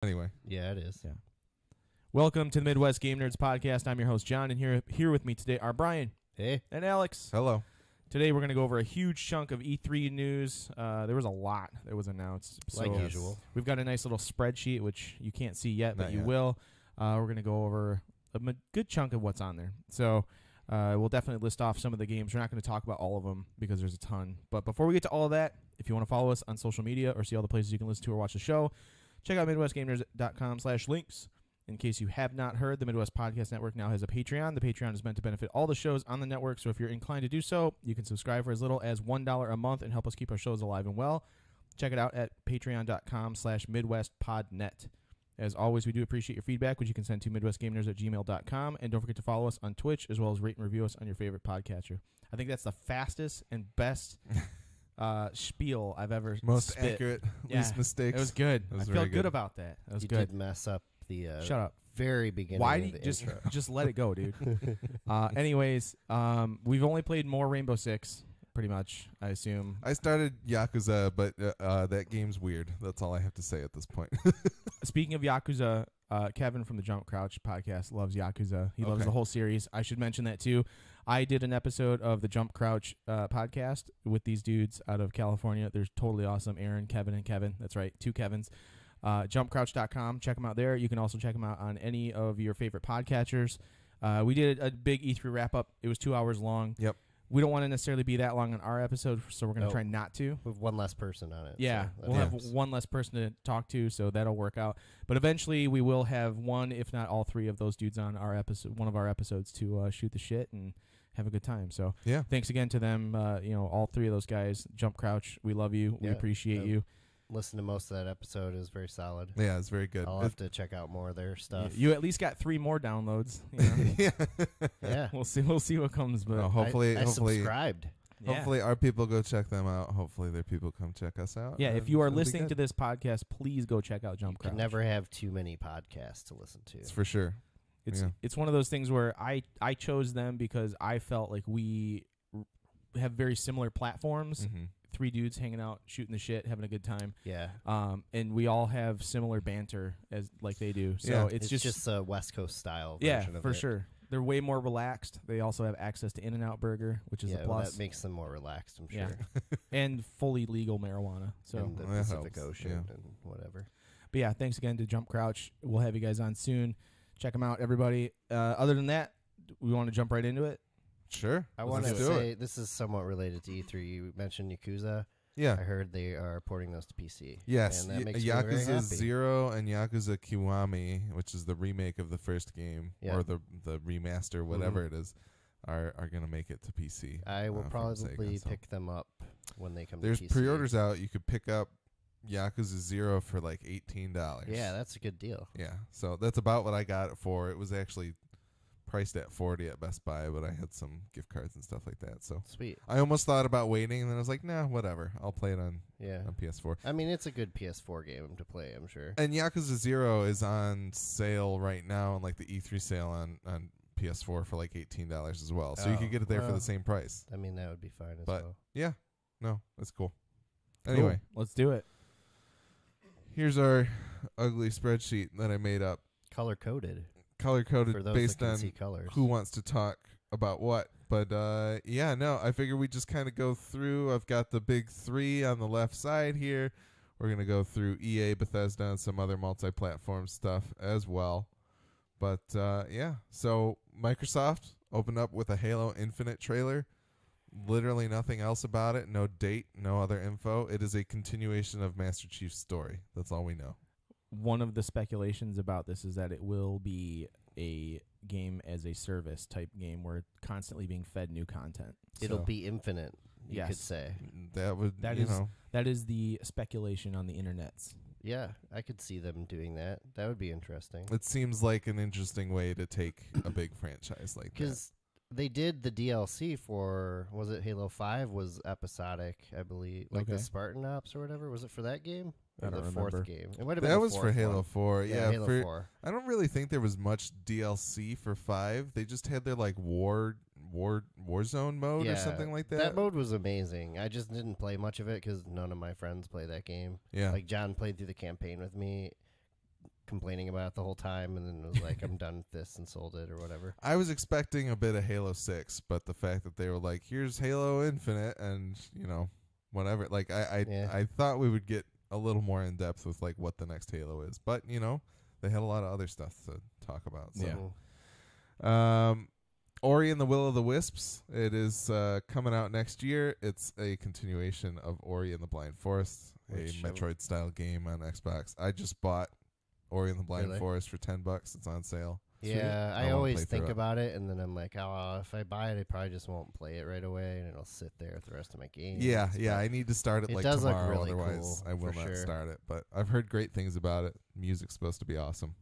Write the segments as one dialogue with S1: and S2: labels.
S1: Anyway.
S2: Yeah, it is.
S3: Yeah. Welcome to the Midwest Game Nerds Podcast. I'm your host, John, and here with me today are Brian.
S2: Hey.
S3: And Alex.
S1: Hello.
S3: Today we're going to go over a huge chunk of E3 news. There was a lot that was announced.
S2: Like usual.
S3: We've got a nice little spreadsheet, which you can't see yet, but
S1: Not
S3: you
S1: yet.
S3: will. We're going to go over a good chunk of what's on there. So we'll definitely list off some of the games. We're not going to talk about all of them because there's a ton. But before we get to all of that, if you want to follow us on social media or see all the places you can listen to or watch the show, check out MidwestGameNerds.com/links. In case you have not heard, the Midwest Podcast Network now has a Patreon. The Patreon is meant to benefit all the shows on the network, so if you're inclined to do so, you can subscribe for as little as $1 a month and help us keep our shows alive and well. Check it out at patreon.com/MidwestPodNet. As always, we do appreciate your feedback, which you can send to MidwestGameNerds@gmail.com. And don't forget to follow us on Twitch, as well as rate and review us on your favorite podcatcher. I think that's the fastest and best spiel I've ever
S1: Most
S3: spit.
S1: accurate,
S3: Yeah,
S1: least mistakes.
S3: It was good.
S1: It was
S3: I
S1: very
S3: felt good about that. That was
S2: You
S3: good.
S2: did mess up the
S3: Shut up.
S2: very beginning
S3: Why
S2: of
S3: do you
S2: the
S3: just
S2: intro.
S3: just let it go, dude? Anyways, we've only played more Rainbow Six, pretty much. I assume.
S1: I started Yakuza, but that game's weird. That's all I have to say at this point.
S3: Speaking of Yakuza, Kevin from the Jump Crouch podcast loves Yakuza. He loves
S1: Okay.
S3: the whole series. I should mention that too. I did an episode of the Jump Crouch podcast with these dudes out of California. They're totally awesome. Aaron, Kevin, and Kevin. That's right, two Kevins. JumpCrouch.com. Check them out there. You can also check them out on any of your favorite podcatchers. We did a big E3 wrap-up. It was 2 hours long.
S1: Yep.
S3: We don't want to necessarily be that long on our episode, so we're going to
S2: No.
S3: try not to.
S2: With one less person on it.
S3: Yeah,
S2: so
S3: we'll
S2: that
S3: have
S2: helps.
S3: one less person to talk to, so that'll work out. But eventually, we will have one, if not all three, of those dudes on our episode, one of our episodes, to shoot the shit and have a good time. So,
S1: Yeah.
S3: thanks again to them. All three of those guys. Jump Crouch, we love you. We
S2: Yeah,
S3: appreciate
S2: yeah.
S3: you.
S2: Listen to most of that episode. It was very solid.
S1: Yeah, it's very good.
S2: I'll have to check out more of their stuff.
S3: You at least got 3 more downloads. You know?
S2: Yeah.
S3: We'll see. We'll see what comes. But
S1: hopefully,
S2: I
S1: hopefully,
S2: subscribed.
S3: yeah.
S1: hopefully, our people go check them out. Hopefully, their people come check us out.
S3: Yeah, if you are
S1: It'll be
S3: listening to
S1: good.
S3: this podcast, please go check out Jump
S2: You can
S3: Crouch.
S2: never have too many podcasts to listen to.
S1: it's for sure.
S3: It's one of those things where I chose them because I felt like we have very similar platforms.
S1: Mm-hmm.
S3: 3 dudes hanging out, shooting the shit, having a good time.
S2: Yeah.
S3: And we all have similar banter as like they do. So
S1: Yeah.
S3: it's
S2: It's
S3: just
S2: just a West Coast style
S3: yeah,
S2: version of
S3: for
S2: it.
S3: sure. They're way more relaxed. They also have access to In-N-Out Burger, which is
S2: Yeah,
S3: a
S2: well,
S3: plus.
S2: that makes them more relaxed, I'm sure.
S3: Yeah. And fully legal marijuana. So,
S2: And the
S1: That
S2: Pacific
S1: helps,
S2: Ocean
S1: yeah.
S2: and whatever.
S3: but yeah, thanks again to Jump Crouch. We'll have you guys on soon. Check them out, everybody. Other than that, we want to jump right into it.
S1: Sure.
S2: I
S1: Let's
S2: want to
S1: do
S2: say
S1: it.
S2: this is somewhat related to E3. You mentioned Yakuza. I
S1: Yeah.
S2: heard they are porting those to PC.
S1: Yes.
S2: And that makes me very
S1: Yakuza
S2: happy.
S1: 0 and Yakuza Kiwami, which is the remake of the first game,
S2: Yeah.
S1: or the remaster, whatever it is, are going to make it to PC.
S2: I will
S1: for
S2: probably
S1: Sega, so.
S2: pick them up when they come
S1: There's
S2: to PC.
S1: pre-orders out. You could pick up Yakuza 0 for like $18.
S2: Yeah, that's a good deal.
S1: Yeah. So that's about what I got it for. It was actually priced at $40 at Best Buy, but I had some gift cards and stuff like that. So
S2: Sweet.
S1: I almost thought about waiting, and then I was like, nah, whatever. I'll play it on
S2: Yeah.
S1: PS4.
S2: I mean, it's a good PS4 game to play, I'm sure.
S1: And Yakuza 0 is on sale right now, on like the E3 sale on PS4 for like $18 as well. So you
S2: Oh,
S1: could get it there for
S2: well.
S1: the same price.
S2: I mean, that would be fine as
S1: But
S2: well.
S1: yeah, no, that's cool.
S3: Cool.
S1: Anyway,
S3: Let's do it.
S1: here's our ugly spreadsheet that I made up,
S2: Color coded
S1: color
S2: for
S1: coded
S2: those
S1: based
S2: that can
S1: on
S2: see colors.
S1: who wants to talk about what. But yeah, no, I figure we just kind of go through. I've got the big 3 on the left side here. We're going to go through EA, Bethesda, and some other multi-platform stuff as well. But yeah, so Microsoft opened up with a Halo Infinite trailer. Literally nothing else about it. No date, no other info. It is a continuation of Master Chief's story. That's all we know.
S3: One of the speculations about this is that it will be a game as a service type game where it's constantly being fed new content.
S2: It'll
S3: So,
S2: be infinite, you
S3: Yes.
S2: could say.
S1: That would,
S3: That
S1: you
S3: is-
S1: know.
S3: that is the speculation on the internets.
S2: Yeah, I could see them doing that. That would be interesting.
S1: It seems like an interesting way to take a big franchise like that.
S2: Because they did the DLC for, was it Halo 5 was episodic, I believe. Like
S3: Okay.
S2: the Spartan Ops or whatever. Was it for that game?
S3: I
S2: Or
S3: don't
S2: the fourth
S3: remember.
S2: game? It might have been
S1: That
S2: the
S1: was for
S2: fourth
S1: Halo
S2: one.
S1: 4. Yeah,
S2: Halo
S1: for,
S2: 4.
S1: I don't really think there was much DLC for 5. They just had their like Warzone mode or something like that.
S2: That mode was amazing. I just didn't play much of it because none of my friends play that game.
S1: Yeah.
S2: Like John played through the campaign with me. complaining about it the whole time, and then was like, I'm done with this and sold it or whatever.
S1: I was expecting a bit of Halo 6, but the fact that they were like, here's Halo Infinite and, whatever. Like, I thought we would get a little more in depth with, like, what the next Halo is. But, they had a lot of other stuff to talk about. So.
S3: Yeah.
S1: Ori and the Will of the Wisps. It is coming out next year. It's a continuation of Ori and the Blind Forest,
S2: Which,
S1: a Metroid-style game on Xbox. I just bought Ori and the Blind
S2: Really?
S1: Forest for $10. It's on sale.
S2: Yeah,
S1: I
S2: I
S1: wanna
S2: always
S1: play
S2: think
S1: through it.
S2: about it, and then I'm like, oh, if I buy it, I probably just won't play it right away, and it'll sit there with the rest of my games.
S1: Yeah,
S2: but
S1: I need to start it
S2: it
S1: like
S2: does look
S1: tomorrow.
S2: really
S1: Otherwise,
S2: cool,
S1: I will
S2: for
S1: not
S2: sure.
S1: start it. But I've heard great things about it. Music's supposed to be awesome.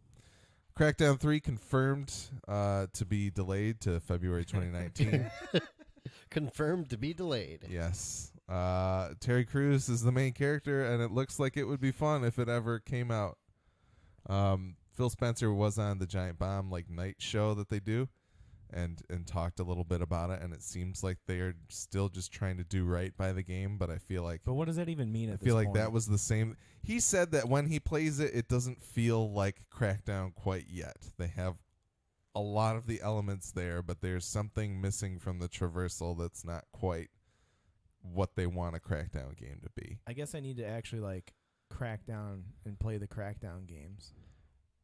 S1: Crackdown 3 confirmed to be delayed to February 2019.
S2: Confirmed to be delayed.
S1: Yes. Terry Crews is the main character, and it looks like it would be fun if it ever came out. Phil Spencer was on the Giant Bomb night show that they do, and talked a little bit about it, and it seems like they are still just trying to do right by the game, but I feel like
S3: But what does that even mean?
S1: I
S3: At
S1: feel
S3: this
S1: like
S3: point?
S1: that was the same. He said that when he plays it, it doesn't feel like Crackdown quite yet. They have a lot of the elements there, but there's something missing from the traversal that's not quite what they want a Crackdown game to be.
S3: I guess I need to actually crack down and play the Crackdown games.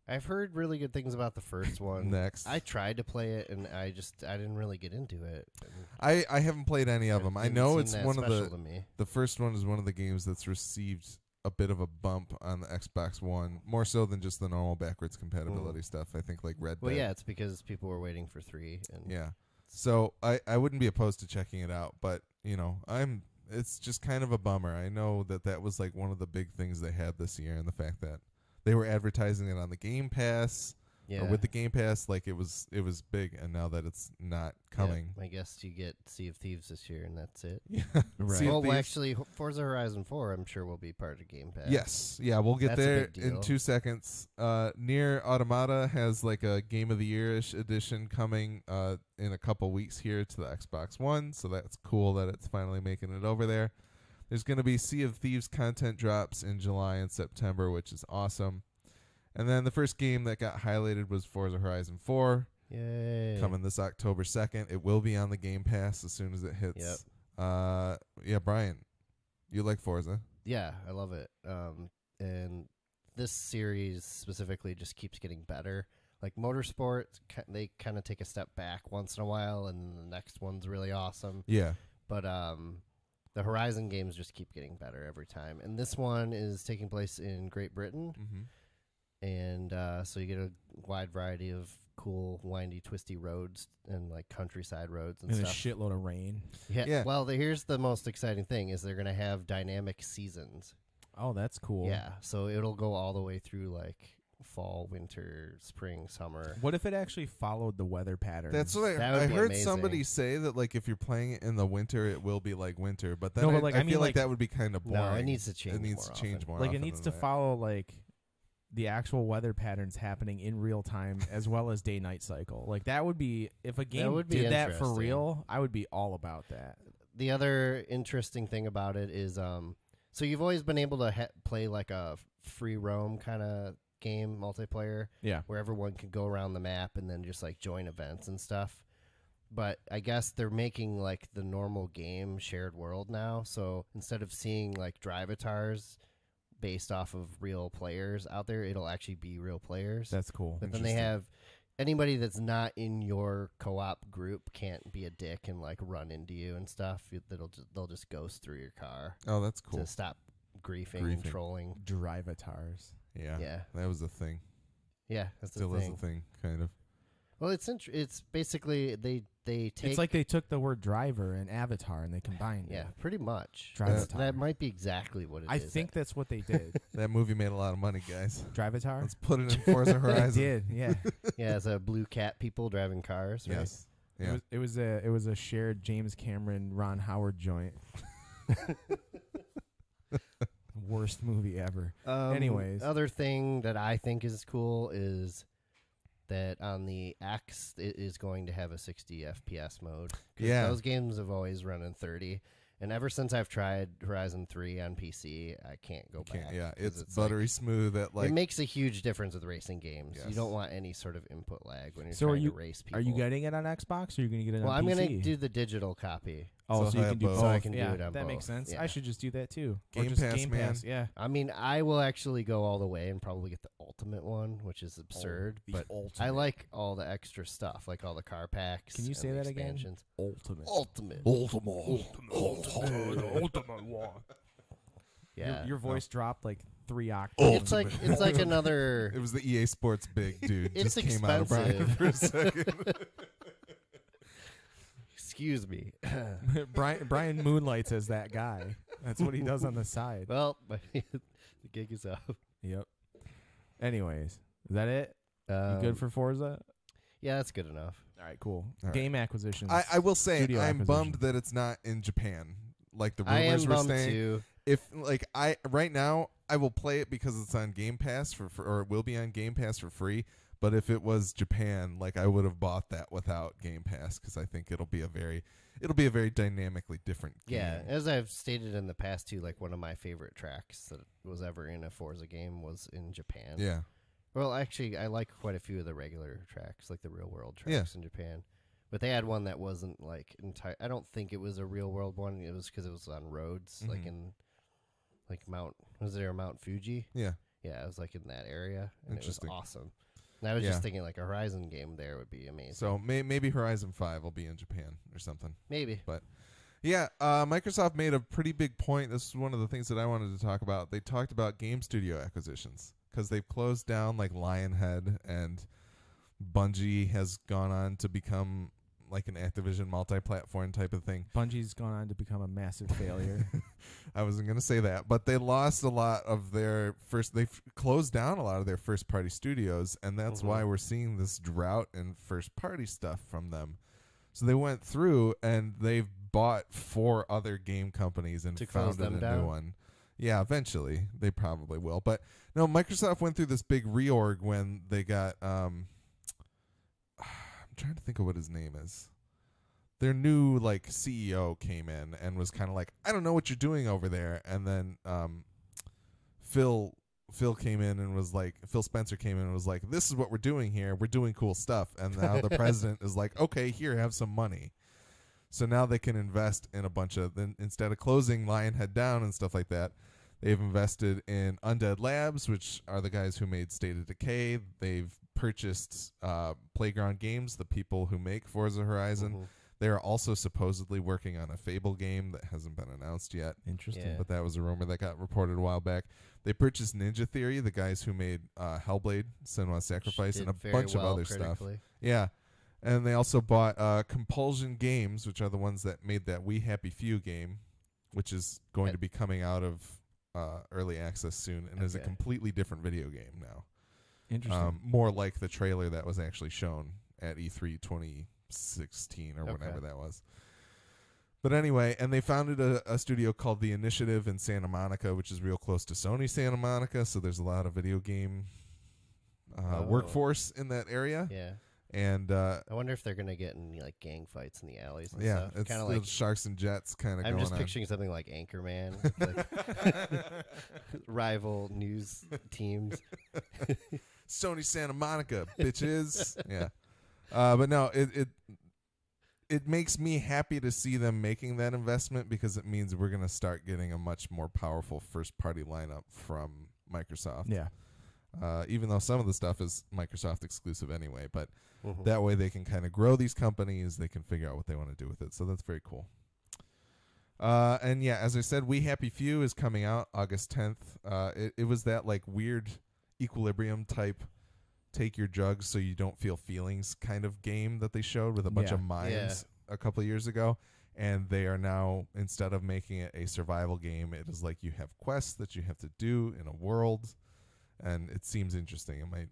S2: I've heard really good things about the first one.
S1: Next.
S2: I tried to play it, and I didn't really get into it.
S1: I haven't played any of them. I
S2: Didn't
S1: know
S2: seem
S1: it's
S2: that
S1: one of
S2: special to me.
S1: the first one is one of the games that's received a bit of a bump on the Xbox One, more so than just the normal backwards compatibility stuff. I think like Red
S2: Well,
S1: Dead.
S2: yeah, it's because people were waiting for 3. And
S1: Yeah. So I wouldn't be opposed to checking it out, but it's just kind of a bummer. I know that was like one of the big things they had this year, and the fact that they were advertising it on the Game Pass or with the Game Pass, like it was big, and now that it's not coming.
S2: I guess you get Sea of Thieves this year, and that's it.
S1: Yeah.
S3: Right.
S1: Sea of
S2: Well,
S1: Thieves-
S2: actually, Forza Horizon 4, I'm sure will be part of Game Pass.
S1: Yes. Yeah, we'll get
S2: That's a
S1: there
S2: big
S1: in
S2: deal.
S1: 2 seconds. Near Automata has like a Game of the Year-ish edition coming in a couple weeks here to the Xbox One, so that's cool that it's finally making it over there. There's going to be Sea of Thieves content drops in July and September, which is awesome. And then the first game that got highlighted was Forza Horizon 4,
S2: Yay.
S1: coming this October 2nd. It will be on the Game Pass as soon as it hits.
S2: Yep.
S1: Yeah, Brian, you like Forza?
S2: Yeah, I love it. And this series specifically just keeps getting better. Like Motorsport, they kind of take a step back once in a while, and the next one's really awesome.
S1: Yeah.
S2: But the Horizon games just keep getting better every time. And this one is taking place in Great Britain.
S1: Mm-hmm.
S2: And so you get a wide variety of cool, windy, twisty roads and like countryside roads and
S3: And a
S2: stuff.
S3: shitload of rain.
S1: Yeah.
S2: Well, here's the most exciting thing: is they're gonna have dynamic seasons.
S3: Oh, that's cool.
S2: Yeah, so it'll go all the way through like fall, winter, spring, summer.
S3: What if it actually followed the weather pattern?
S1: That's what
S2: That would
S1: I
S2: be
S1: heard
S2: amazing.
S1: somebody say that like if you're playing it in the winter, it will be like winter. But then
S3: No, but,
S1: I
S3: I mean,
S1: feel like
S3: like-
S1: that would be kind of boring.
S2: No, it needs to change.
S1: It needs
S2: more
S1: to change
S2: often.
S1: more.
S3: like it
S1: often
S3: needs
S1: than
S3: to
S1: that.
S3: follow the actual weather patterns happening in real time as well as day night cycle. Like that would be if a game
S2: would be
S3: did that for
S2: interesting.
S3: real, I would be all about that.
S2: The other interesting thing about it is, so you've always been able to play like a free roam kind of game, multiplayer,
S3: Yeah.
S2: where everyone can go around the map and then just like join events and stuff. But I guess they're making like the normal game shared world now. So instead of seeing like drivatars based off of real players out there, it'll actually be real players.
S3: That's cool.
S2: But then they
S1: Interesting.
S2: have anybody that's not in your co-op group can't be a dick and like run into you and stuff. They'll just ghost through your car
S1: Oh, that's cool.
S2: to stop griefing and
S1: Griefing.
S2: trolling.
S3: Drivatars.
S1: Yeah.
S2: Yeah,
S1: That was a thing.
S2: yeah, that's
S1: Still
S2: the
S1: is
S2: thing.
S1: a thing, kind of.
S2: Well, it's basically they take
S3: It's like they took the word driver and avatar and they combined
S2: yeah,
S3: it.
S2: pretty much.
S3: Drivatar.
S2: That might be exactly what it
S3: I
S2: is.
S3: think that's what they did.
S1: That movie made a lot of money, guys.
S3: Drivatar?
S1: Let's put it in Forza
S3: It
S1: Horizon.
S3: did, yeah.
S2: yeah, it's a blue cat people driving cars, right?
S1: Yes. Yeah.
S3: It was a shared James Cameron Ron Howard joint. Worst movie ever. Anyways.
S2: other thing that I think is cool is that on the X it is going to have a 60 FPS mode. 'Cause
S1: Yeah.
S2: those games have always run in 30, And ever since I've tried Horizon 3 on PC, I can't go back.
S1: Yeah,
S2: 'cause
S1: it's buttery
S2: like,
S1: smooth. At like
S2: it makes a huge difference with racing games.
S1: Yes.
S2: You don't want any sort of input lag when you're
S3: So are
S2: trying
S3: you-
S2: to race people.
S3: Are you getting it on Xbox or are you going to get it
S2: Well,
S3: on
S2: I'm
S3: PC?
S2: going to do the digital copy.
S3: Oh,
S1: So
S3: so you
S1: I
S3: can do
S1: have
S3: both.
S1: both.
S2: So I can do
S3: yeah,
S2: it on
S3: that makes
S2: both.
S3: sense.
S2: Yeah.
S3: I should just do that too. Or
S1: Game
S3: just
S1: Pass,
S3: Game
S1: man.
S3: Pass, yeah.
S2: I mean, I will actually go all the way and probably get the ultimate one, which is absurd.
S3: the
S2: but I like all the extra stuff, like all the car packs.
S3: Can you
S2: and
S3: say
S2: the
S3: that again?
S2: expansions.
S3: Ultimate.
S2: Ultimate.
S3: Ultimate one.
S2: Yeah.
S3: Your voice dropped like 3 octaves.
S2: It's like another.
S1: it was the EA Sports big dude.
S2: It's
S1: just came out of Brian
S2: expensive.
S1: for a second.
S2: Excuse me.
S3: Brian moonlights as that guy. That's what he does on the side.
S2: Well, the gig is up.
S3: Yep. Anyways, is that it? You good for Forza?
S2: Yeah, that's good enough.
S3: All right, cool.
S1: All right.
S3: Game acquisitions.
S1: I will say
S3: Studio
S1: I'm
S3: acquisition.
S1: bummed that it's not in Japan. Like the
S2: I am
S1: rumors were
S2: bummed
S1: saying.
S2: too.
S1: If like I right now I will play it because it's on Game Pass for or it will be on Game Pass for free. But if it was Japan, like I would have bought that without Game Pass because I think it'll be a very dynamically different game.
S2: Yeah, as I've stated in the past too, like one of my favorite tracks that was ever in a Forza game was in Japan.
S1: Yeah.
S2: Well, actually, I like quite a few of the regular tracks, like the real world
S1: Yeah.
S2: tracks in Japan. But they had one that wasn't like entire. I don't think it was a real world one. It was because it was on roads, like
S1: Mhm.
S2: in like Mount. Was there Mount Fuji?
S1: Yeah.
S2: Yeah, it was like in that area, and it was
S1: Interesting.
S2: awesome. And I was
S1: Yeah.
S2: just thinking like a Horizon game there would be amazing.
S1: So maybe Horizon 5 will be in Japan or something.
S2: Maybe.
S1: Yeah, Microsoft made a pretty big point. This is one of the things that I wanted to talk about. They talked about game studio acquisitions because they've closed down like Lionhead, and Bungie has gone on to become like an Activision multi-platform type of thing.
S3: Bungie's gone on to become a massive failure.
S1: I wasn't going to say that, but they lost a lot of their they've closed down a lot of their first-party studios, and that's
S2: Mhm.
S1: why we're seeing this drought in first-party stuff from them. So they went through and they've bought 4 other game companies and
S2: To close
S1: founded
S2: them
S1: a
S2: down?
S1: new one. Yeah, eventually they probably will. But no, Microsoft went through this big reorg when they got I'm trying to think of what his name is. Their new like CEO came in and was kind of like, I don't know what you're doing over there. And then Phil came in and was like, Phil Spencer came in and was like, this is what we're doing here. We're doing cool stuff. And now the president is like, okay, here, have some money. So now they can invest in a bunch of, then instead of closing Lionhead down and stuff like that, they've invested in Undead Labs, which are the guys who made State of Decay. They've purchased Playground Games, the people who make Forza Horizon.
S2: Mhm.
S1: They are also supposedly working on a Fable game that hasn't been announced yet,
S3: Interesting.
S2: Yeah.
S1: but that was a rumor that got reported a while back. They purchased Ninja Theory, the guys who made Hellblade, Senua's Sacrifice, and
S2: Did
S1: a
S2: very
S1: bunch
S2: well
S1: of other stuff.
S2: critically.
S1: Yeah. And they also bought Compulsion Games, which are the ones that made that We Happy Few game, which is going to be coming out of early access soon and is a
S2: Okay.
S1: completely different video game now.
S3: Interesting.
S1: More like the trailer that was actually shown at E3 2016 or whenever
S2: Okay.
S1: that was. But anyway, and they founded a studio called The Initiative in Santa Monica, which is real close to Sony Santa Monica, so there's a lot of video game workforce in that area.
S2: Yeah.
S1: And
S2: I wonder if they're gonna get in like gang fights in the alleys and
S1: yeah,
S2: stuff.
S1: it's
S2: Kind of
S1: the
S2: like
S1: Sharks and Jets kind of
S2: I'm
S1: going
S2: just
S1: on.
S2: picturing something like Anchorman, like rival news teams.
S1: Sony Santa Monica, bitches. Yeah. But no, it makes me happy to see them making that investment because it means we're going to start getting a much more powerful first-party lineup from Microsoft.
S3: yeah.
S1: Even though some of the stuff is Microsoft exclusive anyway, but
S2: Mhm.
S1: that way they can kind of grow these companies. They can figure out what they want to do with it. So that's very cool. And yeah, as I said, We Happy Few is coming out August 10th. It was that like weird Equilibrium type take your drugs so you don't feel feelings kind of game that they showed with a bunch
S3: Yeah.
S1: of mimes a couple of years ago. And they are now, instead of making it a survival game, it is like you have quests that you have to do in a world. And it seems interesting. I might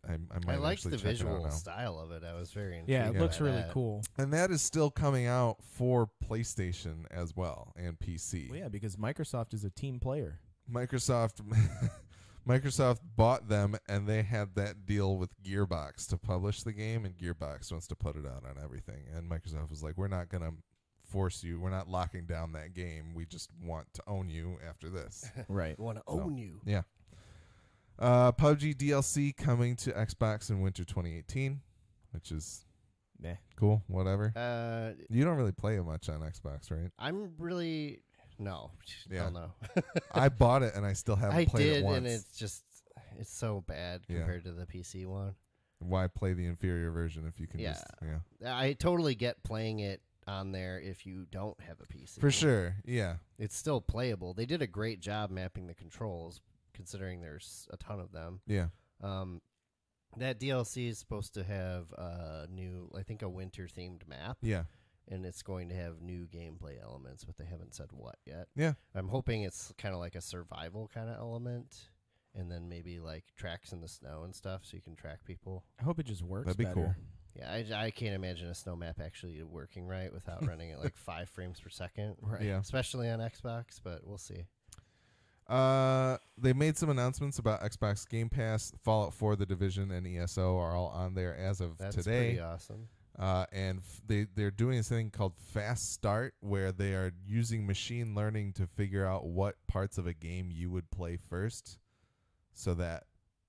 S2: I liked
S1: actually
S2: the
S1: check it out
S2: visual
S1: now.
S2: style of it. I was very intrigued
S3: Yeah, it
S1: Yeah.
S3: looks
S2: by
S3: really
S2: that.
S3: cool.
S1: And that is still coming out for PlayStation as well and PC.
S3: Well, yeah, because Microsoft is a team player.
S1: Microsoft bought them, and they had that deal with Gearbox to publish the game, and Gearbox wants to put it out on everything. And Microsoft was like, we're not going to force you. We're not locking down that game. We just want to own you after this.
S3: Right.
S2: I want to own you.
S1: Yeah. PUBG DLC coming to Xbox in winter 2018, which is
S3: Nah.
S1: cool. Whatever. You don't really play it much on Xbox, right?
S2: I'm really no.
S1: Yeah.
S2: Hell no.
S1: I bought it and I still haven't
S2: I
S1: played
S2: did,
S1: it once.
S2: and it's so bad
S1: Yeah.
S2: compared to the PC one.
S1: Why play the inferior version if you can
S2: Yeah.
S1: just
S2: I totally get playing it on there if you don't have a PC.
S1: For sure. Yeah.
S2: It's still playable. They did a great job mapping the controls, considering there's a ton of them.
S1: Yeah.
S2: That DLC is supposed to have a new, I think, a winter-themed map,
S1: Yeah.
S2: and it's going to have new gameplay elements, but they haven't said what yet.
S1: Yeah.
S2: I'm hoping it's kind of like a survival kind of element, and then maybe like tracks in the snow and stuff, so you can track people.
S3: I hope it just works.
S1: That'd be
S3: better.
S1: cool.
S2: Yeah, I can't imagine a snow map actually working right without running at like 5 frames per second,
S3: Right.
S1: Yeah.
S2: especially on Xbox, but we'll see.
S1: They made some announcements about Xbox Game Pass. Fallout 4, The Division, and ESO are all on there as of
S2: That's
S1: today.
S2: pretty awesome.
S1: And they're doing this thing called Fast Start, where they are using machine learning to figure out what parts of a game you would play first, so that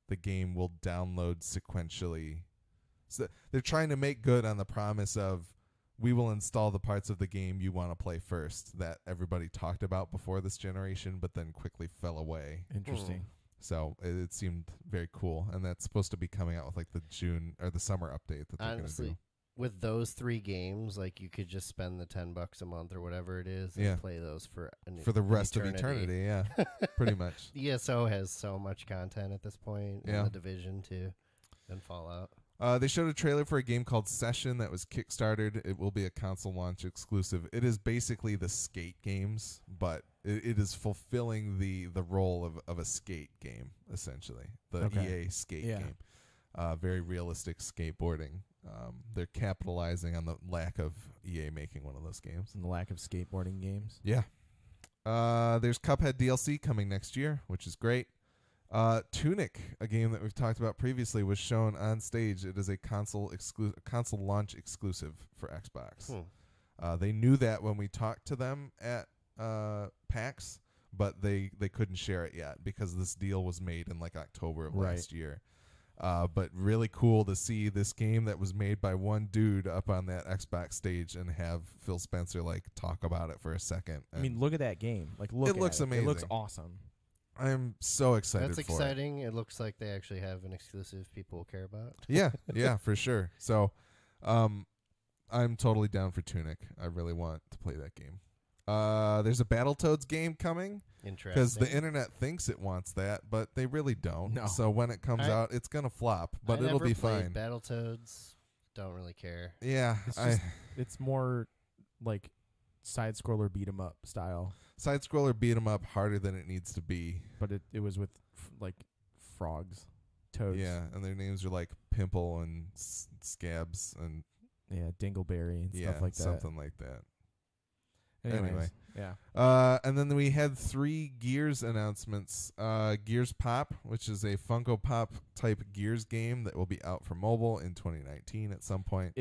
S1: the game will download sequentially. So they're trying to make good on the promise of, we will install the parts of the game you want to play first that everybody talked about before this generation, but then quickly fell away.
S3: Interesting.
S1: So it seemed very cool, and that's supposed to be coming out with like the June or the summer update that they're going to
S2: Honestly,
S1: do.
S2: with those 3 games, like you could just spend the $10 a month or whatever it is
S1: Yeah.
S2: and play those for
S1: For the rest of eternity, yeah, pretty much.
S2: ESO has so much content at this point.
S1: Yeah.
S2: And the Division too, and Fallout.
S1: They showed a trailer for a game called Session that was kickstarted. It will be a console launch exclusive. It is basically the Skate games, but it is fulfilling the role of a skate game, essentially. The
S3: Okay.
S1: EA skate
S3: Yeah.
S1: game. Very realistic skateboarding. They're capitalizing on the lack of EA making one of those games.
S3: And the lack of skateboarding games.
S1: Yeah. There's Cuphead DLC coming next year, which is great. Tunic, a game that we've talked about previously, was shown on stage. It is a console launch exclusive for Xbox. They knew that when we talked to them at PAX, but they couldn't share it yet because this deal was made in like October of last year. But really cool to see this game that was made by one dude up on that Xbox stage and have Phil Spencer like talk about it for a second.
S3: I mean, look at that game. Like, look.
S1: It looks
S3: at it. It looks
S1: amazing.
S3: awesome.
S1: I'm so excited
S2: That's
S1: for it.
S2: exciting. It looks like they actually have an exclusive people will care about.
S1: Yeah, for sure. So, I'm totally down for Tunic. I really want to play that game. There's a Battletoads game coming
S2: Interesting.
S1: because the internet thinks it wants that, but they really don't.
S3: No.
S1: So when it comes out, it's gonna flop, but
S2: I
S1: it'll
S2: never
S1: be
S2: played
S1: fine.
S2: Battletoads. Don't really care.
S1: Yeah,
S3: It's more like side scroller beat 'em up style,
S1: side scroller beat 'em up harder than it needs to be.
S3: but it was with like frogs, toads.
S1: Yeah, and their names are like Pimple and Scabs and
S3: Yeah, Dingleberry and stuff like that.
S1: something like that.
S3: Anyways,
S1: Anyway.
S3: yeah.
S1: And then we had 3 Gears announcements. Gears Pop, which is a Funko Pop type Gears game that will be out for mobile in 2019 at some point.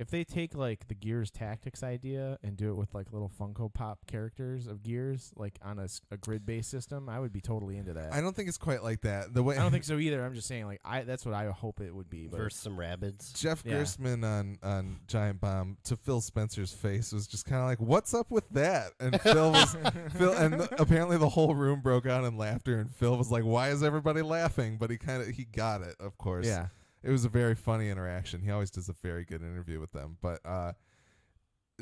S3: If they take like the Gears Tactics idea and do it with like little Funko Pop characters of Gears, like on a grid-based system, I would be totally into that.
S1: I don't think it's quite like that. The way
S3: I don't think so either. I'm just saying, like, that's what I hope it would be. But
S2: Versus some rabbits.
S1: Jeff
S3: Yeah.
S1: Gerstmann on Giant Bomb to Phil Spencer's face was just kind of like, "What's up with that?" And Phil and apparently the whole room broke out in laughter. And Phil was like, "Why is everybody laughing?" But he got it, of course.
S3: yeah,
S1: It was a very funny interaction. He always does a very good interview with them. But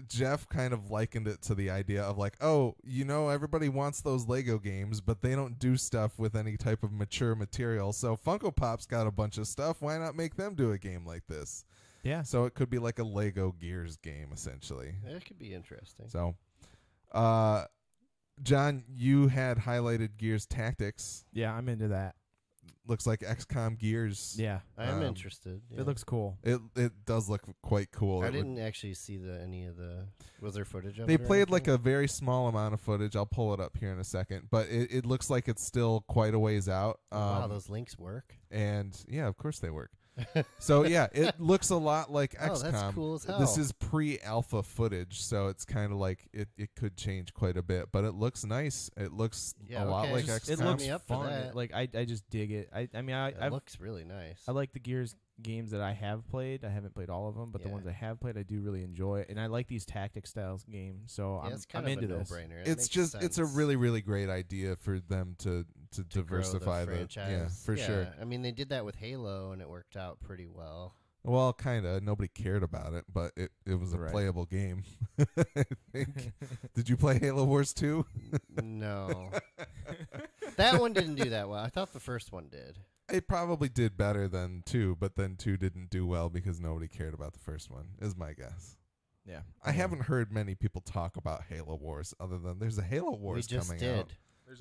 S1: Jeff kind of likened it to the idea of like, oh, everybody wants those Lego games, but they don't do stuff with any type of mature material. So Funko Pop's got a bunch of stuff. Why not make them do a game like this?
S3: yeah.
S1: So it could be like a Lego Gears game, essentially.
S2: That could be interesting.
S1: So, John, you had highlighted Gears Tactics.
S3: Yeah, I'm into that.
S1: Looks like XCOM Gears.
S3: Yeah,
S2: I am
S1: Um,
S2: interested. Yeah.
S3: it looks cool.
S1: It does look quite cool.
S2: I
S1: It would-
S2: didn't actually see any of the. Was there footage of
S1: They
S2: it? or
S1: played like
S2: anything?
S1: a very small amount of footage. I'll pull it up here in a second, but it looks like it's still quite a ways out.
S2: Wow, those links work.
S1: And yeah, of course they work. So yeah, it looks a lot like
S2: Oh,
S1: XCOM.
S2: that's cool as hell.
S1: This is pre-alpha footage, so it's kind of like it could change quite a bit, but it looks nice. It looks
S2: Yeah,
S1: a lot
S2: okay.
S1: like
S2: Just-
S1: XCOM.
S3: It looks
S2: me up for
S3: fun.
S2: that.
S3: Like I just dig it. I mean
S2: It
S3: I've
S2: looks really nice.
S3: I like the Gears games that I have played. I haven't played all of them, but the
S2: Yeah.
S3: ones I have played, I do really enjoy. And I like these tactic styles games, so
S2: Yeah,
S3: I'm
S2: it's kind
S3: I'm
S2: of
S3: into
S2: a
S3: this.
S2: no-brainer. It
S1: It's
S2: makes
S1: just it's a
S2: sense
S1: really really great idea for them to
S2: to grow
S1: diversify
S2: the
S1: yeah,
S2: franchise.
S1: for sure.
S2: I mean, they did that with Halo, and it worked out pretty well.
S1: Well, kind of. Nobody cared about it, but it was a
S3: Right.
S1: playable game. I think. Did you play Halo Wars 2?
S2: No, that one didn't do that well. I thought the first one did.
S1: It probably did better than 2, but then 2 didn't do well because nobody cared about the first one, is my guess.
S3: Yeah,
S1: I haven't heard many people talk about Halo Wars other than there's a Halo
S2: We
S1: Wars
S2: just
S1: coming
S2: did.
S1: out.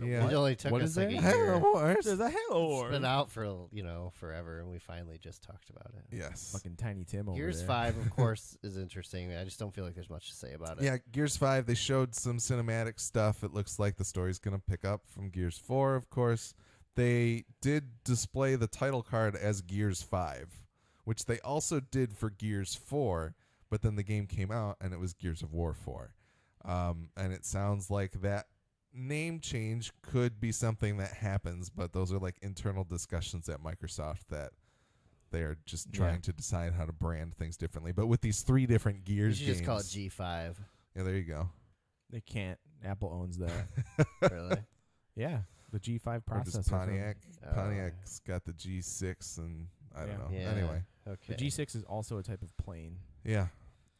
S1: Yeah.
S2: It only took
S3: What
S2: us
S3: is
S2: like
S3: there?
S2: a
S1: Halo
S2: year.
S1: Wars.
S3: There's a Halo
S2: It's been out for forever, and we finally just talked about it.
S1: Yes.
S3: Fucking Tiny Tim over
S2: Gears
S3: there.
S2: 5, of course, is interesting. I just don't feel like there's much to say about it.
S1: Yeah, Gears 5, they showed some cinematic stuff. It looks like the story's going to pick up from Gears 4, of course. They did display the title card as Gears 5, which they also did for Gears 4, but then the game came out and it was Gears of War 4. And it sounds like that name change could be something that happens, but those are like internal discussions at Microsoft that they are just trying to decide how to brand things differently. But with these 3 different
S2: You
S1: Gears
S2: should
S1: games,
S2: just call it G5.
S1: yeah, there you go.
S3: They can't. Apple owns that.
S2: Really?
S3: Yeah, the G5
S1: Or just
S3: processor.
S1: Pontiac.
S2: Oh.
S1: Pontiac's got the G6, and I don't know.
S2: Yeah.
S1: Anyway,
S2: Okay.
S3: The G6 is also a type of plane.
S1: yeah.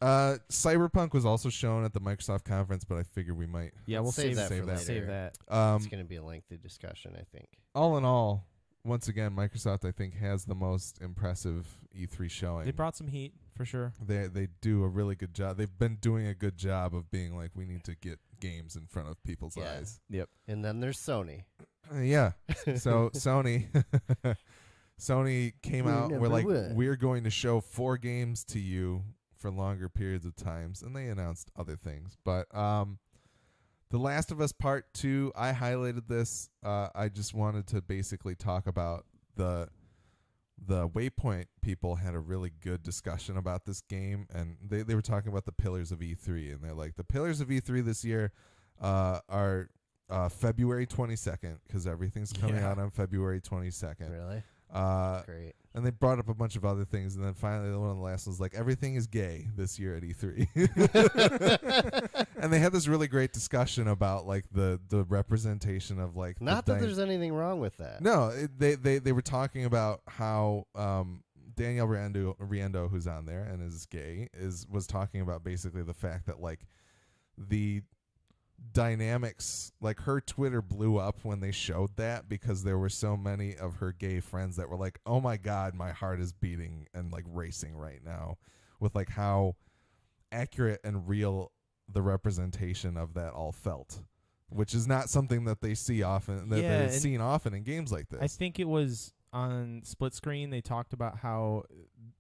S1: Cyberpunk was also shown at the Microsoft conference, but I figure we might.
S3: Yeah, we'll
S2: Save
S3: save
S2: that
S1: for later.
S3: Save that.
S2: It's going to be a lengthy discussion, I think.
S1: All in all, once again, Microsoft I think has the most impressive E3 showing.
S3: They brought some heat for sure.
S1: They do a really good job. They've been doing a good job of being like, we need to get games in front of people's
S2: Yeah.
S1: eyes.
S3: Yep.
S2: And then there's Sony.
S1: Yeah. So Sony came
S2: We're
S1: out. We're
S2: number
S1: like,
S2: one.
S1: we're going to show 4 games to you for longer periods of times, and they announced other things. But The Last of Us Part 2, I highlighted this. I just wanted to basically talk about the Waypoint people had a really good discussion about this game, and they were talking about the pillars of E3, and they're like, the pillars of E3 this year are February 22nd, because everything's coming
S3: Yeah.
S1: out on February 22nd.
S2: Really? Great.
S1: And they brought up a bunch of other things, and then finally one of the last was like, everything is gay this year at E3. And they had this really great discussion about like the representation of like
S2: Not
S1: the
S2: that there's anything wrong with that.
S1: no, they were talking about how Danielle Riendeau, who's on there and is gay, was talking about basically the fact that like the dynamics, like her Twitter blew up when they showed that because there were so many of her gay friends that were like, oh my God, my heart is beating and like racing right now with like how accurate and real the representation of that all felt, which is not something that they see often, that
S3: Yeah,
S1: they've
S3: and
S1: seen often in games like this.
S3: I think it was on Split Screen. They talked about how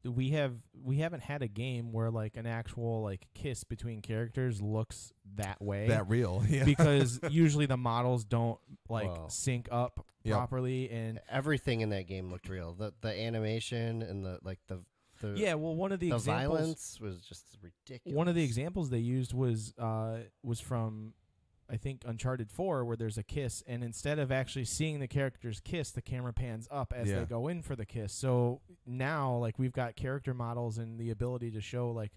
S3: we haven't had a game where like an actual like kiss between characters looks that way.
S1: that real, yeah.
S3: Because usually the models don't like
S2: Well,
S3: sync up
S1: Yep.
S3: properly, and
S2: Everything in that game looked real. The animation and the
S3: yeah. Well, one of the
S2: the
S3: examples,
S2: violence was just ridiculous.
S3: one of the examples they used was from I think Uncharted 4, where there's a kiss, and instead of actually seeing the characters kiss, the camera pans up as
S1: Yeah.
S3: they go in for the kiss. So now, like, we've got character models and the ability to show, like,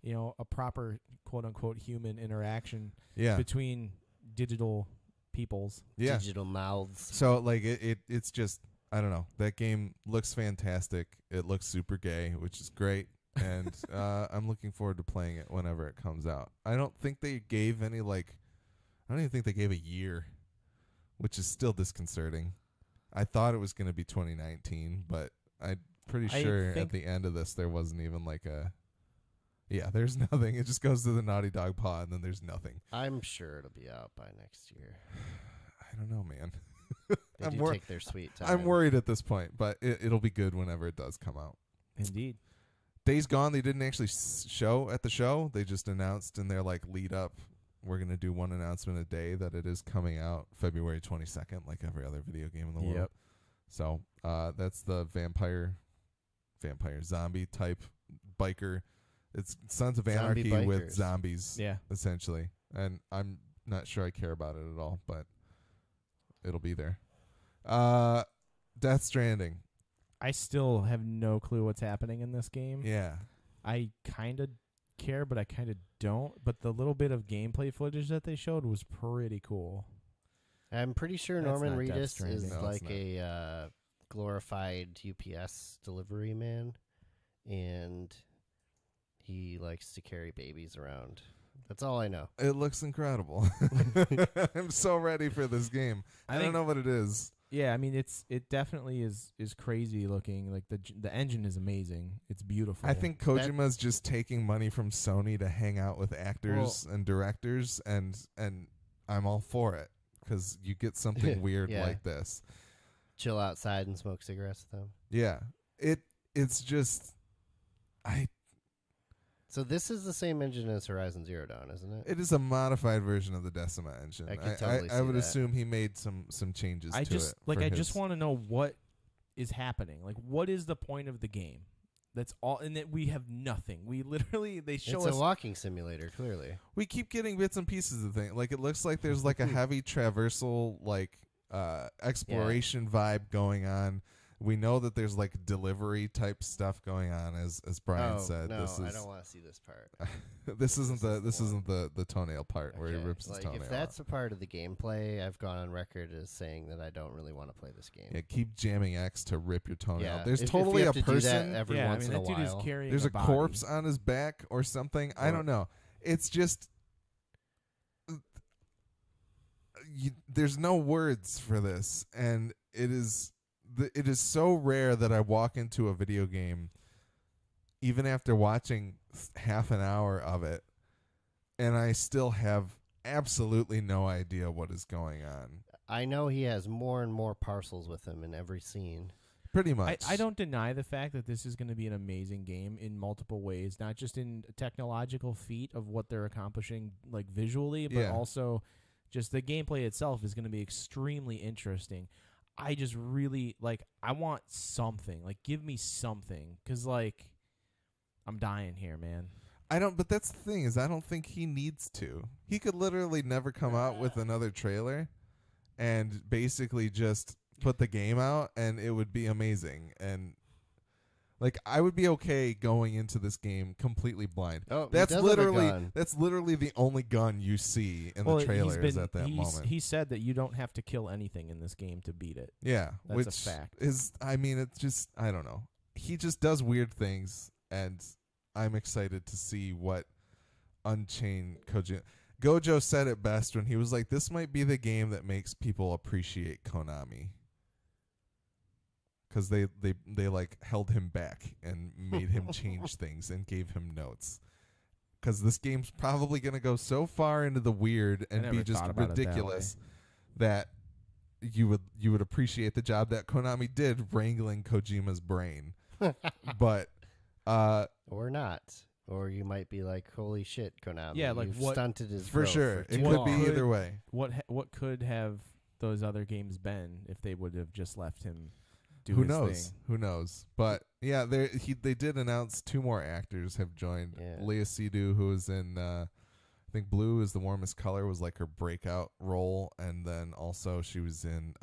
S3: you know, a proper quote unquote human interaction
S1: Yeah.
S3: between digital peoples.
S1: Yeah.
S2: digital mouths.
S1: So like it's just, I don't know. That game looks fantastic. It looks super gay, which is great. And I'm looking forward to playing it whenever it comes out. I don't think they gave any like, I don't even think they gave a year, which is still disconcerting. I thought it was going to be 2019, but I'm pretty
S3: I
S1: sure at
S3: think-
S1: the end of this there wasn't even like a, yeah, there's nothing. It just goes to the Naughty Dog paw and then there's nothing.
S2: I'm sure it'll be out by next year.
S1: I don't know, man.
S2: They
S1: I'm
S2: do
S1: wor-
S2: take their sweet time.
S1: I'm worried at this point, but it'll be good whenever it does come out.
S3: Indeed.
S1: Days Gone, they didn't actually show at the show. They just announced in their like lead up, we're going to do one announcement a day that it is coming out February 22nd, like every other video game in the world.
S3: Yep.
S1: So that's the vampire vampire, zombie type biker. It's Sons of
S2: Zombie
S1: Anarchy with
S2: bikers.
S1: zombies,
S3: Yeah.
S1: essentially. And I'm not sure I care about it at all, but it'll be there. Death Stranding.
S3: I still have no clue what's happening in this game.
S1: Yeah.
S3: I kind of care, but I kind of don't. But the little bit of gameplay footage that they showed was pretty cool.
S2: I'm pretty sure
S3: That's
S2: Norman
S3: not Death
S2: Reedus
S3: Stranding.
S2: is
S1: No, it's
S2: like
S1: not.
S2: a glorified UPS delivery man, and he likes to carry babies around. That's all I know.
S1: It looks incredible. I'm so ready for this game. I don't
S3: think-
S1: know what it is.
S3: Yeah, I mean it definitely is crazy looking. Like the engine is amazing. It's beautiful.
S1: I think Kojima's just taking money from Sony to hang out with actors and directors, and I'm all for it because you get something weird
S2: Yeah.
S1: like this.
S2: Chill outside and smoke cigarettes with them.
S1: Yeah, it's just
S2: So this is the same engine as Horizon Zero Dawn, isn't it?
S1: it is a modified version of the Decima engine.
S2: I could totally
S1: I
S2: see
S1: would
S2: that.
S1: assume he made some changes.
S3: I
S1: to
S3: just
S1: it
S3: like
S1: for
S3: I
S1: his-
S3: just want to know what is happening. Like what is the point of the game? That's all, and that we have nothing. We literally they show
S2: It's
S3: us
S2: a walking simulator, clearly.
S1: We keep getting bits and pieces of things. Like it looks like there's like a heavy traversal like exploration vibe going on. We know that there's like delivery type stuff going on, as Brian said.
S2: No,
S1: this is
S2: I don't want to see this part.
S1: this isn't the
S2: This is
S1: the toenail part where he
S2: Okay,
S1: rips his
S2: like,
S1: toenail
S2: if that's
S1: off.
S2: a part of the gameplay, I've gone on record as saying that I don't really want to play this game.
S1: Yeah, keep jamming X to rip your toenail.
S2: Yeah,
S1: There's
S2: if
S1: totally
S2: you
S1: a
S2: have to do that
S1: person.
S2: every
S3: yeah,
S2: once
S3: I mean
S2: in a
S3: that dude
S2: while.
S3: is carrying.
S1: There's a
S3: body.
S1: corpse on his back or something. I
S2: Or-
S1: don't know. It's just there's no words for this, and it is so rare that I walk into a video game, even after watching half an hour of it, and I still have absolutely no idea what is going on.
S2: I know he has more and more parcels with him in every scene.
S1: Pretty much.
S3: I don't deny the fact that this is going to be an amazing game in multiple ways, not just in technological feat of what they're accomplishing, like visually, but
S1: Yeah.
S3: also just the gameplay itself is going to be extremely interesting. I just really I want something. Like, give me something, because I'm dying here, man.
S1: I don't, but that's the thing is I don't think he needs to. He could literally never come out with another trailer and basically just put the game out and it would be amazing. And I would be okay going into this game completely blind.
S2: Oh, he
S1: That's
S2: does have a
S1: literally
S2: gun.
S1: the only gun you see in
S3: Well,
S1: the trailers
S3: he's
S1: at that moment.
S3: He said that you don't have to kill anything in this game to beat it.
S1: Yeah,
S3: That's
S1: which
S3: a fact.
S1: is, I mean, it's just, I don't know. He just does weird things, and I'm excited to see what Unchained Gojo said it best when he was like, "This might be the game that makes people appreciate Konami." Because they held him back and made him change things and gave him notes. Because this game's probably going to go so far into the weird and be
S3: never
S1: just
S3: thought about it that
S1: ridiculous that you would appreciate the job that Konami did wrangling Kojima's brain. But
S2: Or not. Or you might be like, holy shit, Konami.
S3: Yeah, like
S2: you've
S3: what-
S2: stunted his
S1: for
S2: growth
S1: sure,
S2: for
S1: it
S2: too
S1: could
S2: long.
S1: be
S3: long.
S1: either way.
S3: What could have those other games been if they would have just left him do
S1: Who
S3: his
S1: knows?
S3: thing?
S1: Who knows? But yeah, they did announce 2 more actors have joined.
S2: Yeah.
S1: Leah Seydoux, who was in I think Blue is the Warmest Color, was like her breakout role, and then also she was in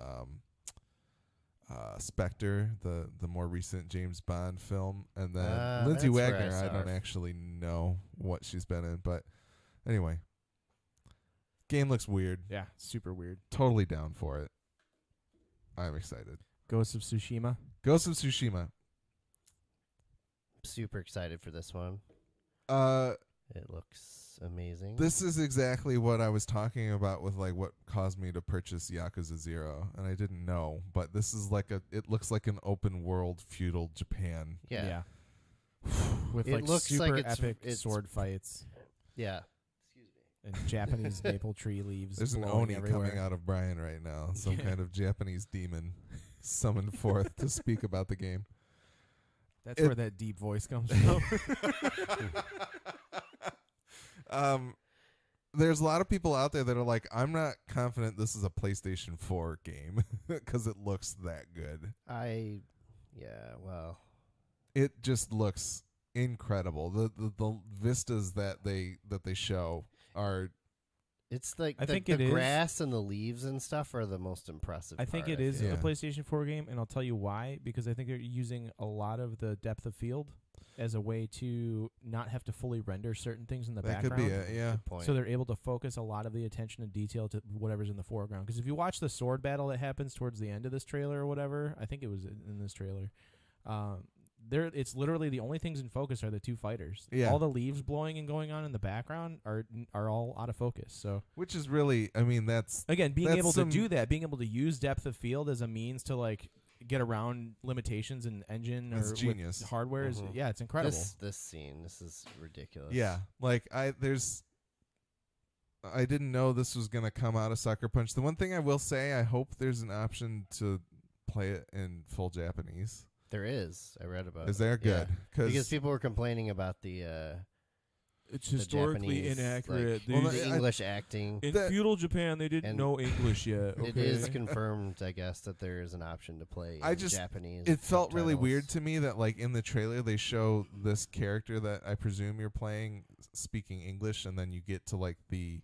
S1: Spectre, the more recent James Bond film, and then Lindsay
S2: that's where I
S1: Wagner. I
S2: saw
S1: don't
S2: her.
S1: actually know what she's been in, but anyway, game looks weird.
S3: Yeah, super weird.
S1: Totally down for it. I'm excited.
S3: Ghost of Tsushima.
S1: Ghost of Tsushima.
S2: Super excited for this one. It looks amazing.
S1: This is exactly what I was talking about with what caused me to purchase Yakuza 0, and I didn't know, but this is it looks like an open world feudal Japan.
S2: yeah.
S3: With
S2: It looks
S3: super
S2: like
S3: epic
S2: it's-
S3: sword fights
S2: Yeah.
S3: and Japanese maple tree leaves.
S1: There's an
S3: blowing
S1: Oni
S3: everywhere.
S1: coming out of Brian right now, some
S3: Yeah.
S1: kind of Japanese demon summoned forth to speak about the game.
S3: That's where that deep voice comes from.
S1: There's a lot of people out there that are like, I'm not confident this is a PlayStation 4 game because it looks that good.
S2: Well,
S1: it just looks incredible. The vistas that they show are.
S2: It's like
S3: I think
S2: the
S3: it is.
S2: grass and the leaves and stuff are the most impressive.
S3: I think
S2: part,
S3: it is
S2: feel.
S1: Yeah.
S3: a PlayStation 4 game, and I'll tell you why. Because I think they're using a lot of the depth of field as a way to not have to fully render certain things in the
S1: That
S3: background.
S1: could be it. Yeah.
S2: Good point.
S3: So they're able to focus a lot of the attention and detail to whatever's in the foreground. Because if you watch the sword battle that happens towards the end of this trailer or whatever, I think it was in this trailer. It's literally the only things in focus are the two fighters.
S1: Yeah.
S3: All the leaves blowing and going on in the background are all out of focus. So
S1: Which is really, I mean, that's
S3: again, being
S1: That's
S3: able
S1: some-
S3: to do that, being able to use depth of field as a means to like get around limitations in engine
S1: That's
S3: or
S1: genius.
S3: with hardware is
S2: Mhm.
S3: it's incredible.
S2: This scene, this is ridiculous.
S1: yeah. Like I didn't know this was gonna come out of Sucker Punch. The one thing I will say, I hope there's an option to play it in full Japanese.
S2: There is. I read about.
S1: Is there
S2: it. Yeah.
S1: good?
S2: Because people were complaining about the
S3: It's
S2: the
S3: historically
S2: Japanese,
S3: inaccurate.
S2: Like,
S1: Well,
S2: the
S1: I-
S2: English acting.
S3: in
S1: that-
S3: feudal Japan, they didn't
S2: And
S3: know English yet. Okay?
S2: It is confirmed, I guess, that there is an option to play
S1: I
S2: in
S1: just-
S2: Japanese.
S1: It felt really
S2: subtitles.
S1: weird to me that like in the trailer they show this character that I presume you're playing speaking English, and then you get to like the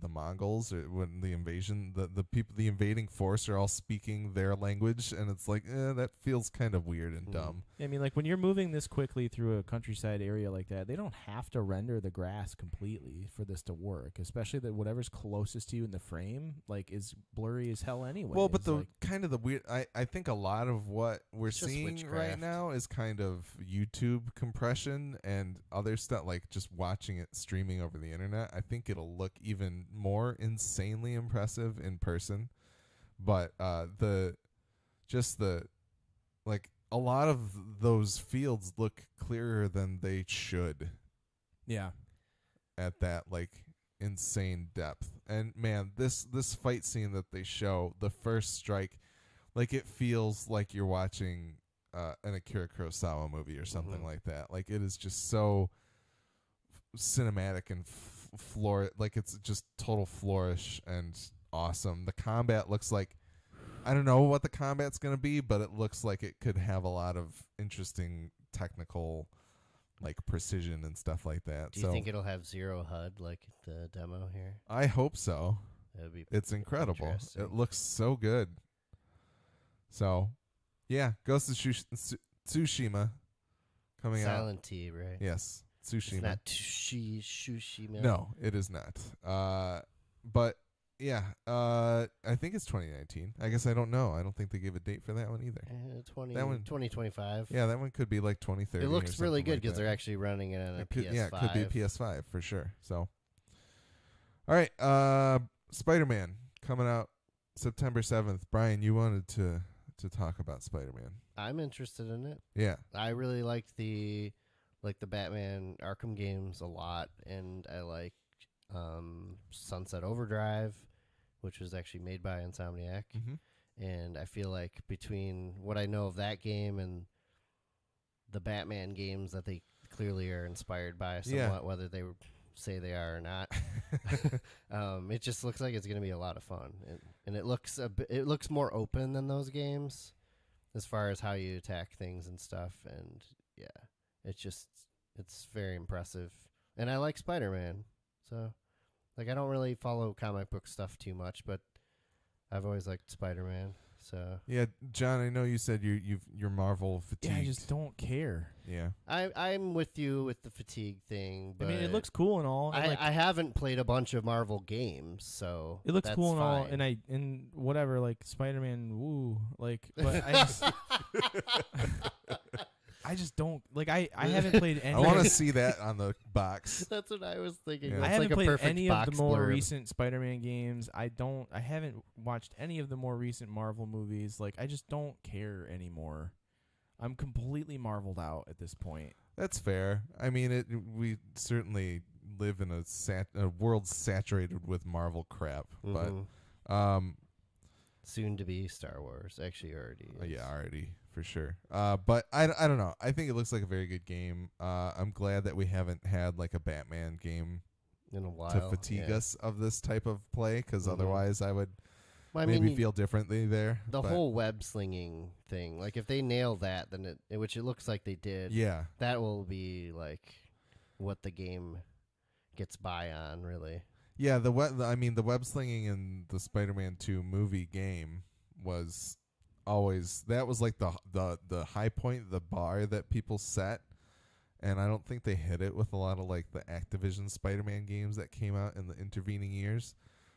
S1: Mongols, or when the invasion, the people, the invading force are all speaking their language, and it's like that feels kind of weird and
S2: Mm.
S1: dumb.
S3: I mean, like when you're moving this quickly through a countryside area like that, they don't have to render the grass completely for this to work. Especially that whatever's closest to you in the frame, like, is blurry as hell anyway.
S1: Well, but the kind of the weird, I think a lot of what we're
S2: It's just
S1: seeing right
S2: witchcraft.
S1: now is kind of YouTube compression and other stuff, like just watching it streaming over the internet. I think it'll look even more insanely impressive in person. But like a lot of those fields look clearer than they should
S3: yeah,
S1: at that like insane depth. And man, this fight scene that they show, the first strike, like it feels like you're watching an Akira Kurosawa movie or something
S2: Mhm.
S1: like that. Like it is just so cinematic and like it's just total flourish and awesome. The combat looks like, I don't know what the combat's going to be, but it looks like it could have a lot of interesting technical like precision and stuff like that.
S2: Do
S1: so
S2: you think it'll have zero HUD like the demo here?
S1: I hope so.
S2: That would be.
S1: It's incredible.
S2: Interesting.
S1: It looks so good. So, yeah, Ghost of Tsushima coming out.
S2: Silent T, right?
S1: Yes,
S2: It's
S1: Tsushima.
S2: not Tsushima.
S1: No, it is not. But yeah, I think it's 2019. I guess I don't know. I don't think they gave a date for that one either.
S2: 2025.
S1: Yeah, that one could be like 2030.
S2: It looks
S1: or
S2: really
S1: something
S2: good
S1: like
S2: because
S1: that.
S2: they're actually running it on a
S1: It could,
S2: PS5.
S1: yeah, it could be PS5 for sure. So, all right, Spider-Man coming out September 7th. Brian, you wanted to talk about Spider-Man.
S2: I'm interested in it.
S1: Yeah.
S2: I really liked the Batman Arkham games a lot, and I like Sunset Overdrive, which was actually made by Insomniac.
S1: Mm-hmm.
S2: And I feel like between what I know of that game and the Batman games that they clearly are inspired by somewhat,
S1: Yeah.
S2: whether they say they are or not, it just looks like it's going to be a lot of fun. And it looks it looks more open than those games as far as how you attack things and stuff. And yeah, it's very impressive. And I like Spider-Man, so like I don't really follow comic book stuff too much, but I've always liked Spider-Man. So
S1: Yeah, John, I know you said you're Marvel fatigued.
S3: yeah, I just don't care.
S1: Yeah.
S2: I'm with you with the fatigue thing. But
S3: I mean, it looks cool and all. and, like,
S2: I haven't played a bunch of Marvel games, so
S3: it looks
S2: that's
S3: cool and all,
S2: fine.
S3: and whatever, like Spider-Man, woo, like, but I just don't like. I haven't played any.
S1: I want to see that on the box.
S2: That's what I was thinking.
S1: Yeah.
S2: It's
S3: I haven't
S2: like a
S3: played
S2: perfect
S3: any of
S2: box
S3: the more
S2: blurb.
S3: recent Spider-Man games. I haven't watched any of the more recent Marvel movies. Like, I just don't care anymore. I'm completely marveled out at this point.
S1: That's fair. I mean, we certainly live in a world saturated with Marvel crap,
S2: Mhm.
S1: but
S2: Soon to be Star Wars. Actually, already. is.
S1: yeah, already for sure. But I don't know. I think it looks like a very good game. I'm glad that we haven't had like a Batman game
S2: In a while.
S1: to fatigue
S2: yeah.
S1: us of this type of play, because
S2: Mhm.
S1: otherwise I would
S2: Well, I
S1: maybe
S2: mean,
S1: feel differently there.
S2: the
S1: but
S2: whole web slinging thing, like if they nail that, then which it looks like they did,
S1: yeah.
S2: that will be like what the game gets by on, really.
S1: Yeah, the web slinging in the Spider-Man 2 movie game was always, that was like the high point, the bar that people set, and I don't think they hit it with a lot of like the Activision Spider-Man games that came out in the intervening years.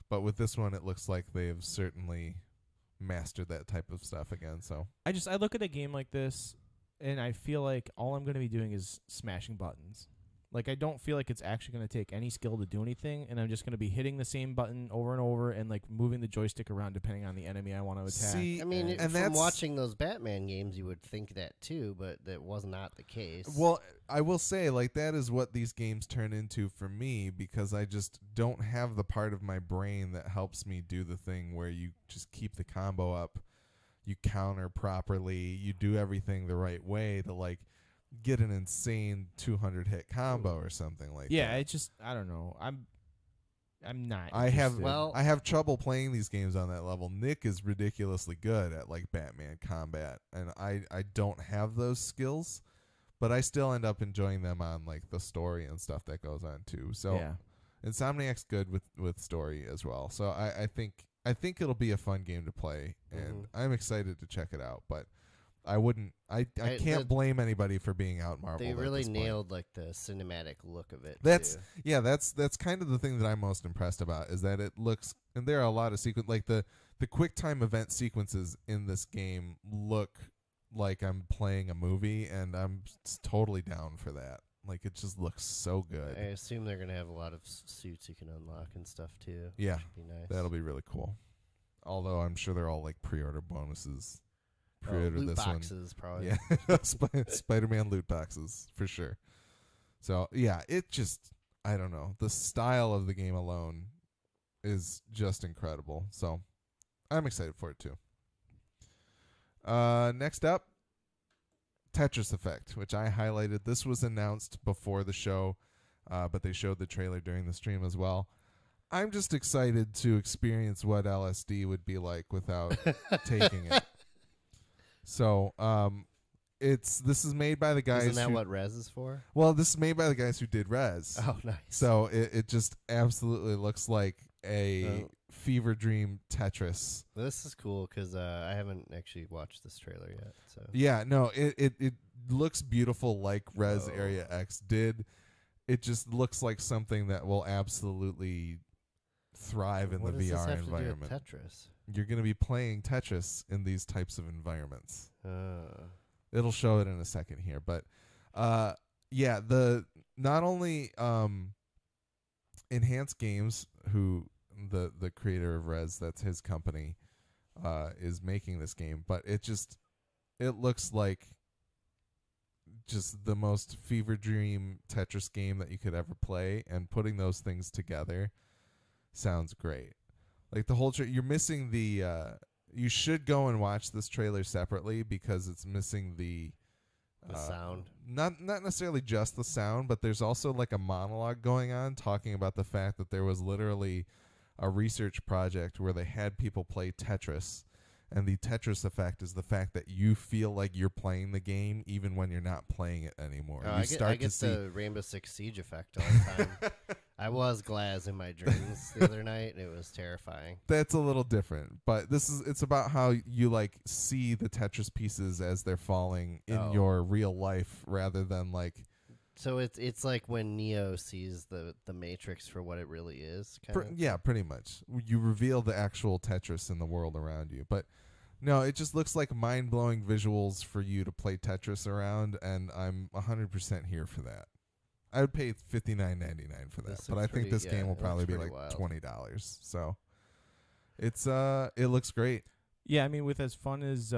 S1: But with this one, it looks like they've certainly mastered that type of stuff again. So
S3: I look at a game like this, and I feel like all I'm going to be doing is smashing buttons. Like, I don't feel like it's actually going to take any skill to do anything, and I'm just going to be hitting the same button over and over and, like, moving the joystick around depending on the enemy I want to attack.
S1: See,
S2: I mean,
S1: and
S2: from watching those Batman games, you would think that too, but that was not the case.
S1: Well, I will say, like, that is what these games turn into for me, because I just don't have the part of my brain that helps me do the thing where you just keep the combo up, you counter properly, you do everything the right way to, like, get an insane 200 hit combo or something like that.
S3: Yeah, it's just, I don't know. I'm not.
S1: I have
S3: interested.
S1: I have trouble playing these games on that level. Nick is ridiculously good at like Batman combat, and I don't have those skills, but I still end up enjoying them on like the story and stuff that goes on too. So
S3: Yeah.
S1: Insomniac's good with story as well. So I think it'll be a fun game to play, and I'm excited to check it out. But I can't blame anybody for being out marveled.
S2: They really
S1: at this point.
S2: nailed like the cinematic look of it.
S1: That's
S2: too.
S1: that's kind of the thing that I'm most impressed about, is that it looks, and there are a lot of like the quick time event sequences in this game look like I'm playing a movie, and I'm totally down for that. Like, it just looks so good.
S2: I assume they're gonna have a lot of suits you can unlock and stuff too.
S1: Yeah,
S2: Be nice.
S1: that'll be really cool. Although I'm sure they're all like pre-order bonuses.
S2: Loot
S1: this
S2: boxes, probably.
S1: Yeah, Spider-Man loot boxes for sure. So yeah, it just, I don't know, the style of the game alone is just incredible. So I'm excited for it too. Next up, Tetris Effect, which I highlighted. This was announced before the show, but they showed the trailer during the stream as well. I'm just excited to experience what LSD would be like without taking it. So, this is made by the guys.
S2: Isn't that what Rez is for?
S1: Well, this is made by the guys who did Rez.
S2: Oh, nice.
S1: So it just absolutely looks like a fever dream Tetris.
S2: This is cool because I haven't actually watched this trailer yet. So
S1: Yeah, no, it looks beautiful like Rez Area X did. It just looks like something that will absolutely thrive in
S2: what
S1: the
S2: does
S1: VR
S2: this have
S1: environment.
S2: To do with Tetris?
S1: You're going to be playing Tetris in these types of environments.
S2: Uh,
S1: It'll show it in a second here, but yeah, the not only Enhanced Games, who the creator of Rez, that's his company, is making this game, but it looks like just the most fever dream Tetris game that you could ever play, and putting those things together sounds great. Like the whole you're missing the you should go and watch this trailer separately, because it's missing the
S2: sound.
S1: Not necessarily just the sound, but there's also like a monologue going on talking about the fact that there was literally a research project where they had people play Tetris, and the Tetris effect is the fact that you feel like you're playing the game even when you're not playing it anymore.
S2: I get the Rainbow Six Siege effect all the time. I was Glaz in my dreams the other night, and it was terrifying.
S1: That's a little different, but it's about how you like see the Tetris pieces as they're falling in your real life, rather than like.
S2: So it's like when Neo sees the Matrix for what it really is.
S1: Yeah, pretty much. You reveal the actual Tetris in the world around you, but no, it just looks like mind-blowing visuals for you to play Tetris around, and I'm 100% here for that. I would pay $59.99 for that, but I think this game will probably be like $20. So it looks great.
S3: Yeah, I mean, with as fun as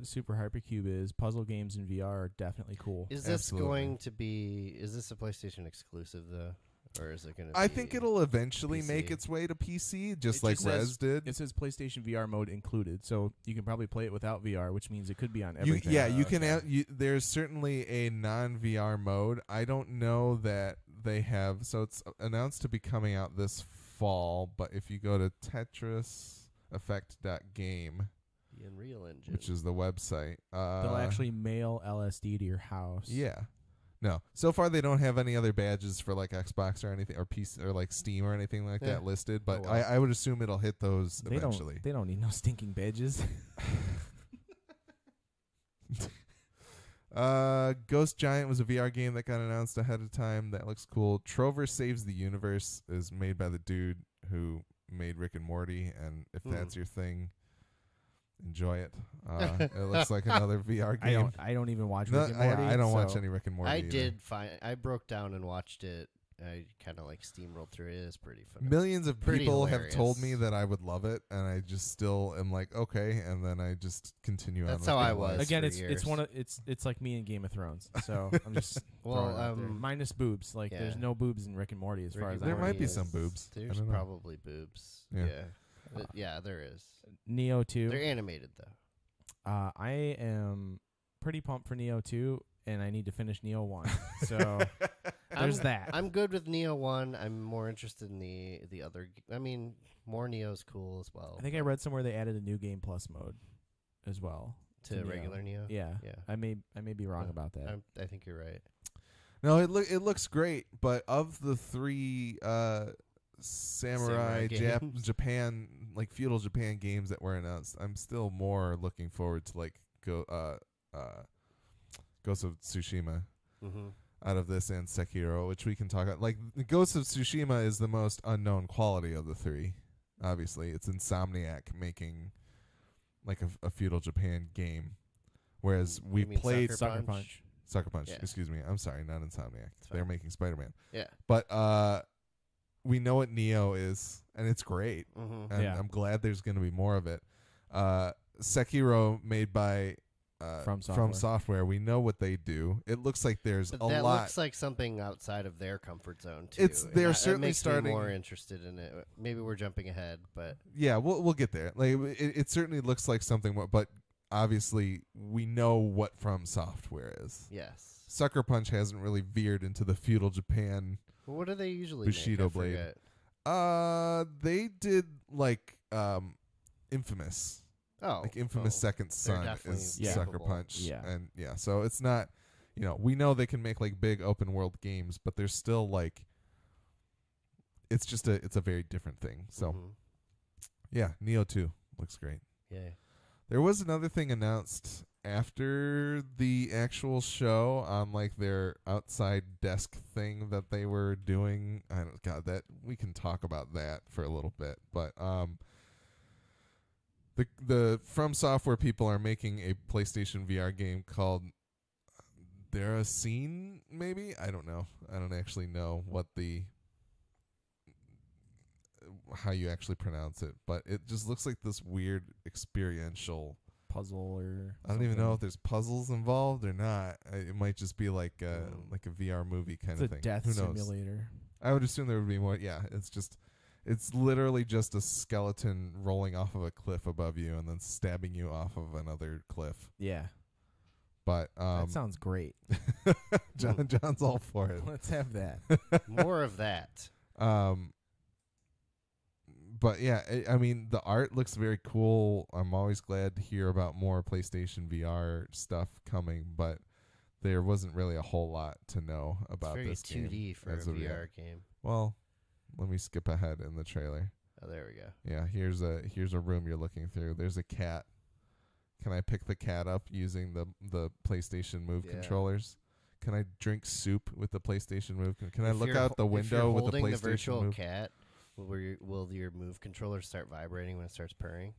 S3: Super Hypercube is, puzzle games in VR are definitely cool.
S2: Is this going to be? Is this a PlayStation exclusive though, or is it going to?
S1: I think it'll eventually
S2: PC?
S1: make its way to PC, just
S3: It
S1: like
S3: just
S1: Rez
S3: says-
S1: did.
S3: It says PlayStation VR mode included, so you can probably play it without VR, which means it could be on everything.
S1: You can. There's certainly a non-VR mode. I don't know that they have. So it's announced to be coming out this fall. But if you go to Tetris, effect.game,
S2: The Unreal Engine.
S1: which is the website.
S3: They'll actually mail LSD to your house.
S1: Yeah. No. So far they don't have any other badges for like Xbox or anything or PC or like Steam or anything like that listed, but
S2: Oh, wow.
S1: I would assume it'll hit those
S3: They
S1: eventually.
S3: They don't need no stinking badges.
S1: Ghost Giant was a VR game that got announced ahead of time. That looks cool. Trover Saves the Universe is made by the dude who made Rick and Morty, and if that's your thing, enjoy it. It looks like another VR game.
S3: I don't even watch
S1: No,
S3: Rick and Morty.
S1: I don't watch
S3: so-
S1: any Rick and Morty.
S2: I
S1: either.
S2: did find. I broke down and watched it. I kind of like steamrolled through it. It is pretty fun.
S1: Millions of
S2: Pretty
S1: people have told me
S2: hilarious.
S1: that I would love it, and I just still am like, okay, and then I just continue on.
S2: That's
S1: with
S2: how
S1: my
S2: I
S1: life.
S2: was.
S3: Again,
S2: for
S3: it's
S2: years.
S3: one of it's like me in Game of Thrones. So I'm just
S2: Well,
S3: throwing it out there. minus boobs. Like there's
S2: yeah.
S3: no boobs in Rick and Morty as far
S2: Rick
S3: as
S2: and
S1: There
S3: I
S1: might
S3: know.
S1: be some boobs. I
S2: There's
S1: don't know.
S2: probably boobs.
S1: Yeah.
S2: Yeah, there is.
S3: Neo 2.
S2: They're animated though.
S3: I am pretty pumped for Neo 2, and I need to finish Neo 1. So there's that.
S2: I'm good with Neo 1. I'm more interested in the other. I mean, more Neo's cool as well.
S3: I think I read somewhere they added a new game plus mode as well
S2: to
S3: Neo.
S2: regular Neo.
S3: Yeah,
S2: Yeah.
S3: I may be wrong about that.
S2: I think you're right.
S1: No, it looks great, but of the three samurai
S2: games.
S1: Japan like feudal Japan games that were announced, I'm still more looking forward to like Ghost of Tsushima
S2: Mm-hmm.
S1: out of this and Sekiro, which we can talk about. Like Ghost of Tsushima is the most unknown quality of the three. Obviously, it's Insomniac making like a feudal Japan game, whereas we
S2: You mean
S1: played
S2: Sucker Punch?
S1: Sucker Punch.
S2: Yeah.
S1: Excuse me. I'm sorry, not Insomniac.
S2: It's
S1: They're
S2: fine.
S1: making Spider-Man.
S2: Yeah.
S1: But we know what Neo is, and it's great.
S2: Mm-hmm.
S1: And
S3: Yeah.
S1: I'm glad there's going to be more of it. Sekiro, made by
S3: From
S1: Software, we know what they do. It looks like there's
S2: But
S1: a
S2: that
S1: lot.
S2: looks like something outside of their comfort zone too.
S1: It's-
S2: and
S1: they're
S2: that
S1: certainly
S2: makes
S1: starting-
S2: me more interested in it. Maybe we're jumping ahead, but
S1: Yeah, we'll get there. Like it certainly looks like something, but obviously we know what From Software is.
S2: yes.
S1: Sucker Punch hasn't really veered into the feudal Japan.
S2: Well, what do they usually
S1: Bushido
S2: make? I
S1: Blade.
S2: forget.
S1: They did like Infamous.
S2: Oh,
S1: Like Infamous Second Son
S2: definitely
S1: is
S3: Yeah.
S1: Sucker
S2: capable.
S1: Punch.
S3: Yeah.
S1: And yeah, so it's not, we know they can make like big open world games, but there's still like it's a very different thing. So
S2: Mhm.
S1: yeah, Neo 2 looks great.
S2: Yeah.
S1: There was another thing announced after the actual show on like their outside desk thing that they were doing. God, that we can talk about that for a little bit, but the From Software people are making a PlayStation VR game called Deracine, maybe? I don't know. I don't actually know how you actually pronounce it, but it just looks like this weird experiential.
S3: puzzle or
S1: I don't even know if there's puzzles involved or not. It might just be like a VR movie kind
S3: it's
S1: of
S3: a
S1: thing.
S3: death
S1: Who knows?
S3: simulator.
S1: I would assume there would be more. Yeah, it's literally just a skeleton rolling off of a cliff above you and then stabbing you off of another cliff.
S3: Yeah,
S1: But
S3: that sounds great.
S1: John's all for it.
S3: Let's have that.
S2: More of that.
S1: But yeah, I mean, the art looks very cool. I'm always glad to hear about more PlayStation VR stuff coming, but there wasn't really a whole lot to know about
S2: It's
S1: this
S2: very
S1: game
S2: 2D for a
S1: as of yet.
S2: VR game.
S1: Well, let me skip ahead in the trailer.
S2: Oh, there we go.
S1: Yeah, here's a room you're looking through. There's a cat. Can I pick the cat up using the PlayStation Move
S2: Yeah.
S1: controllers? Can I drink soup with the PlayStation Move? Can I
S2: If
S1: look
S2: you're
S1: out the
S2: ho- if you're
S1: window with the
S2: holding
S1: PlayStation
S2: the virtual
S1: Move?
S2: cat, will your Move controller start vibrating when it starts purring?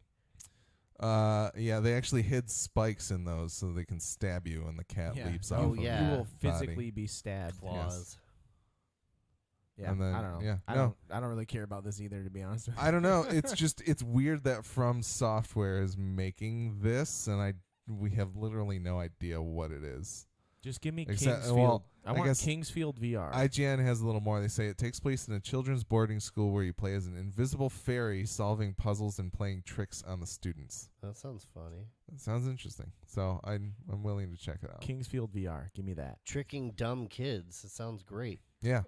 S1: Yeah, they actually hid spikes in those so they can stab you when the cat
S3: Yeah.
S1: leaps
S3: You-
S1: off.
S2: Oh,
S1: of
S2: yeah.
S3: You
S1: your
S3: will
S1: body.
S3: physically be stabbed.
S2: Claws.
S3: Yeah,
S1: And then-
S3: I don't know.
S1: yeah,
S3: I
S1: no.
S3: don't really care about this either, to be honest with you.
S1: I don't know. It's weird that From Software is making this, and we have literally no idea what it is.
S3: Just give me
S1: Except-
S3: Kingsfield.
S1: well,
S3: I
S1: I
S3: want
S1: guess
S3: Kingsfield VR.
S1: IGN has a little more. They say it takes place in a children's boarding school where you play as an invisible fairy, solving puzzles and playing tricks on the students.
S2: That sounds funny.
S1: That sounds interesting. So I'm willing to check it out.
S3: Kingsfield VR. Give me that.
S2: Tricking dumb kids. It sounds great.
S1: Yeah.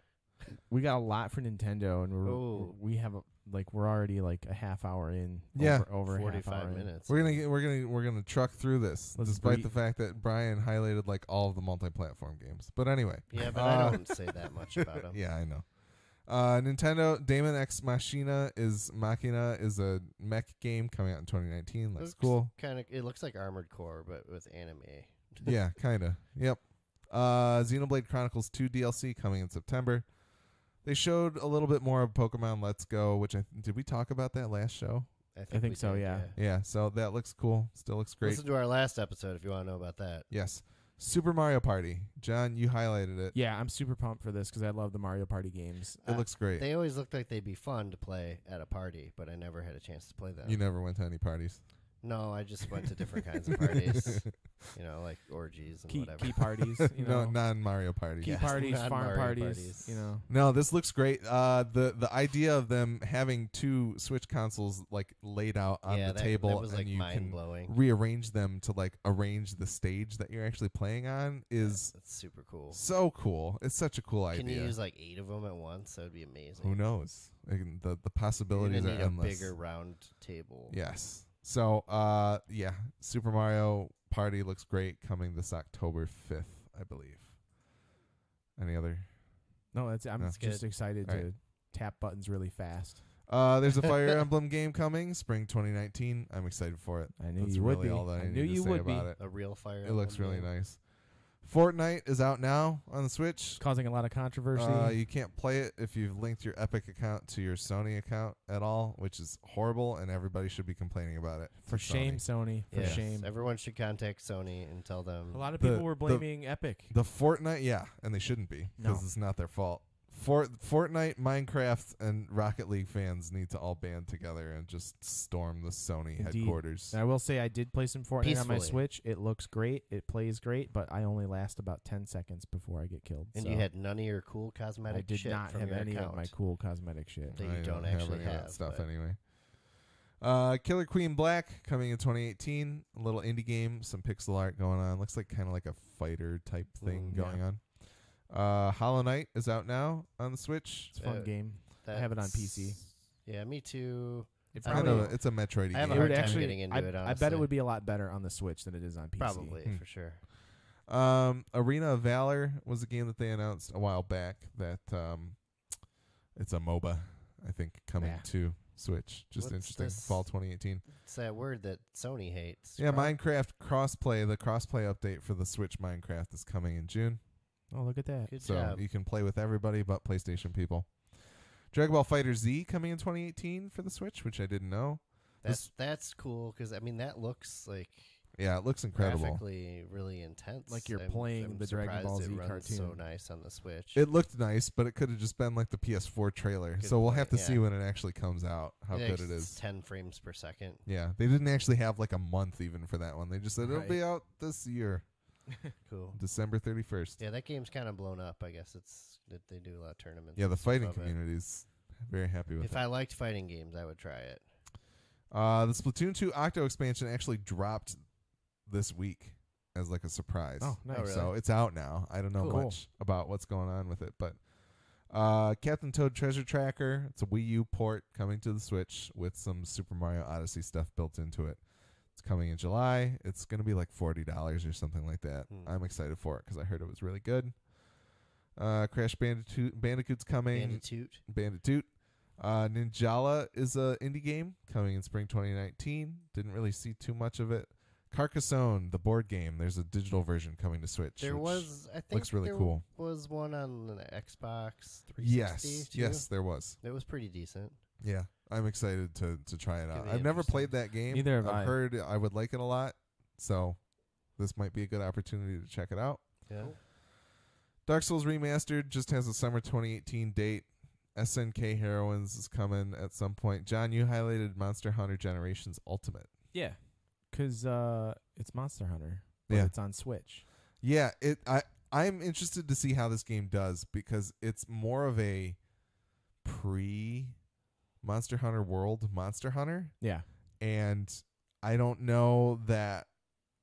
S3: We got a lot for Nintendo, and
S2: Oh.
S3: we have like we're already like a half hour in.
S1: Yeah.
S3: over a half
S2: 45
S3: hour in.
S2: minutes.
S1: We're gonna truck through this,
S3: Let's
S1: despite
S3: breathe.
S1: the fact that Brian highlighted like all of the multi-platform games. But anyway,
S2: Yeah, but I don't say that much about them.
S1: yeah, I know. Nintendo Daemon X Machina is a mech game coming out in 2019. Looks cool.
S2: It looks like Armored Core, but with anime.
S1: Yeah, kind of. Yep. Xenoblade Chronicles 2 DLC coming in September. They showed a little bit more of Pokemon Let's Go, which did we talk about that last show?
S3: I think
S2: we
S3: so,
S2: did,
S3: yeah.
S1: Yeah, so that looks cool. Still looks great.
S2: Listen to our last episode if you want to know about that.
S1: Yes. Super Mario Party. John, you highlighted it.
S3: Yeah, I'm super pumped for this because I love the Mario Party games.
S1: It looks great.
S2: They always looked like they'd be fun to play at a party, but I never had a chance to play them.
S1: You never went to any parties.
S2: No, I just went to different kinds of parties. Like orgies and whatever.
S3: Key parties,
S1: No, non-Mario parties.
S3: Key
S2: Yeah,
S3: parties,
S2: not
S3: farm
S2: Mario
S3: parties,
S2: parties.
S1: No, this looks great. The idea of them having two Switch consoles like laid out on the table
S2: that was like
S1: and you
S2: mind
S1: can
S2: blowing.
S1: rearrange them to like arrange the stage that you're actually playing on is
S2: That's super cool.
S1: so cool. It's such a cool
S2: Can
S1: idea.
S2: you use like 8 of them at once? That would be amazing.
S1: Who knows? The
S2: You're
S1: possibilities
S2: gonna
S1: are
S2: need a
S1: endless.
S2: bigger round table.
S1: Yes. So, yeah, Super Mario Party looks great, coming this October 5th, I believe. Any other?
S3: No, I'm
S1: No.
S3: just
S2: Good.
S3: excited
S1: All
S3: to tap buttons really fast.
S1: There's a Fire Emblem game coming, spring 2019. I'm excited for it.
S3: I knew
S1: That's
S3: you would
S1: really
S3: be.
S1: all that I
S3: I knew
S1: need to
S3: you
S1: say
S3: would be.
S1: about it.
S2: A real Fire
S1: It looks
S2: Emblem
S1: really
S2: game.
S1: nice. Fortnite is out now on the Switch.
S3: It's causing a lot of controversy.
S1: You can't play it if you've linked your Epic account to your Sony account at all, which is horrible, and everybody should be complaining about it.
S3: For
S1: to
S3: shame,
S1: Sony.
S3: Sony. For
S2: Yes.
S3: shame.
S2: Everyone should contact Sony and tell them.
S3: A lot of
S1: The-
S3: people were blaming Epic.
S1: The Fortnite, yeah, and they shouldn't be because
S3: No.
S1: it's not their fault. Fortnite, Minecraft, and Rocket League fans need to all band together and just storm the Sony
S3: Indeed.
S1: headquarters.
S3: And I will say I did play some Fortnite on my
S2: Peacefully.
S3: Switch. It looks great. It plays great, but I only last about 10 seconds before I get killed.
S2: And
S3: so
S2: you had none of your cool cosmetic
S3: I did
S2: shit
S3: not
S2: from
S3: have
S2: your
S3: any
S2: account.
S3: of my cool cosmetic shit.
S2: That you
S1: I
S2: don't actually
S1: any of that
S2: have,
S1: stuff
S2: but-
S1: anyway. Killer Queen Black coming in 2018. A little indie game, some pixel art going on. Looks like kind of like a fighter type thing
S3: yeah.
S1: going on. Hollow Knight is out now on the Switch.
S3: It's a fun game. I have it on PC.
S2: Yeah, me too.
S3: It
S2: I
S1: Kind
S2: don't
S1: of,
S2: know.
S1: it's a Metroid
S2: I have a
S3: it
S1: game.
S3: would
S2: hard time
S3: actually.
S2: getting into
S3: I,
S2: it,
S3: I bet it
S2: honestly.
S3: would be a lot better on the Switch than it is on PC.
S2: Probably,
S1: Hmm.
S2: for sure.
S1: Arena of Valor was a game that they announced a while back that it's a MOBA, I think, coming
S3: Yeah.
S1: to Switch. Just
S2: What's
S1: interesting.
S2: this?
S1: Fall 2018.
S2: It's that word that Sony hates.
S1: Yeah, Minecraft crossplay. The crossplay update for the Switch Minecraft is coming in June.
S3: Oh, look at that.
S2: Good
S1: So
S2: job.
S1: you can play with everybody but PlayStation people. Dragon Ball Fighter Z coming in 2018 for the Switch, which I didn't know.
S2: That's cool because I mean that looks like
S1: Yeah, it looks incredible.
S2: graphically really intense.
S3: Like you're playing the Dragon
S2: surprised
S3: Ball
S2: it
S3: Z
S2: runs so
S3: cartoon.
S2: nice on the Switch.
S1: It looked nice, but it could have just been like the PS4 trailer.
S2: Good
S1: So we'll
S2: point,
S1: have to
S2: yeah.
S1: see when it actually comes out how
S2: Yeah,
S1: good it
S2: it's
S1: is.
S2: 10 frames per second.
S1: Yeah, they didn't actually have like a month even for that one. They just said it'll
S3: Right.
S1: be out this year,
S2: Cool.
S1: December 31st.
S2: Yeah, that game's kind of blown up. I guess it's that they do a lot of tournaments.
S1: Yeah, the
S2: and stuff
S1: fighting
S2: of it.
S1: community's very happy with
S2: If
S1: it.
S2: I liked fighting games, I would try it.
S1: The Splatoon 2 Octo expansion actually dropped this week as like a surprise.
S3: Oh, nice.
S2: really?
S1: So it's out now. I don't know
S3: Cool.
S1: much about what's going on with it, but Captain Toad Treasure Tracker, it's a Wii U port coming to the Switch with some Super Mario Odyssey stuff built into it. It's coming in July. It's going to be like $40 or something like that.
S2: Hmm.
S1: I'm excited for it because I heard it was really good. Crash Bandicoot's coming. Banditoot. Ninjala is a indie game coming in spring 2019. Didn't really see too much of it. Carcassonne, the board game. There's a digital version coming to Switch.
S2: There
S1: which
S2: was, I think,
S1: looks really
S2: there
S1: cool.
S2: was one on the Xbox 360.
S1: Yes,
S2: too.
S1: yes, there was.
S2: It was pretty decent.
S1: Yeah, I'm excited to try it out.
S2: Could be
S1: I've never
S2: interesting.
S1: played that game.
S3: Neither have
S1: I've
S3: I.
S1: heard I would like it a lot, so this might be a good opportunity to check it out.
S2: Yeah.
S1: Dark Souls Remastered just has a summer 2018 date. SNK Heroines is coming at some point. John, you highlighted Monster Hunter Generations Ultimate.
S3: Yeah, because it's Monster Hunter, but
S1: Yeah.
S3: it's on Switch.
S1: Yeah, I'm interested to see how this game does because it's more of a pre Monster Hunter World Monster Hunter,
S3: Yeah.
S1: and I don't know that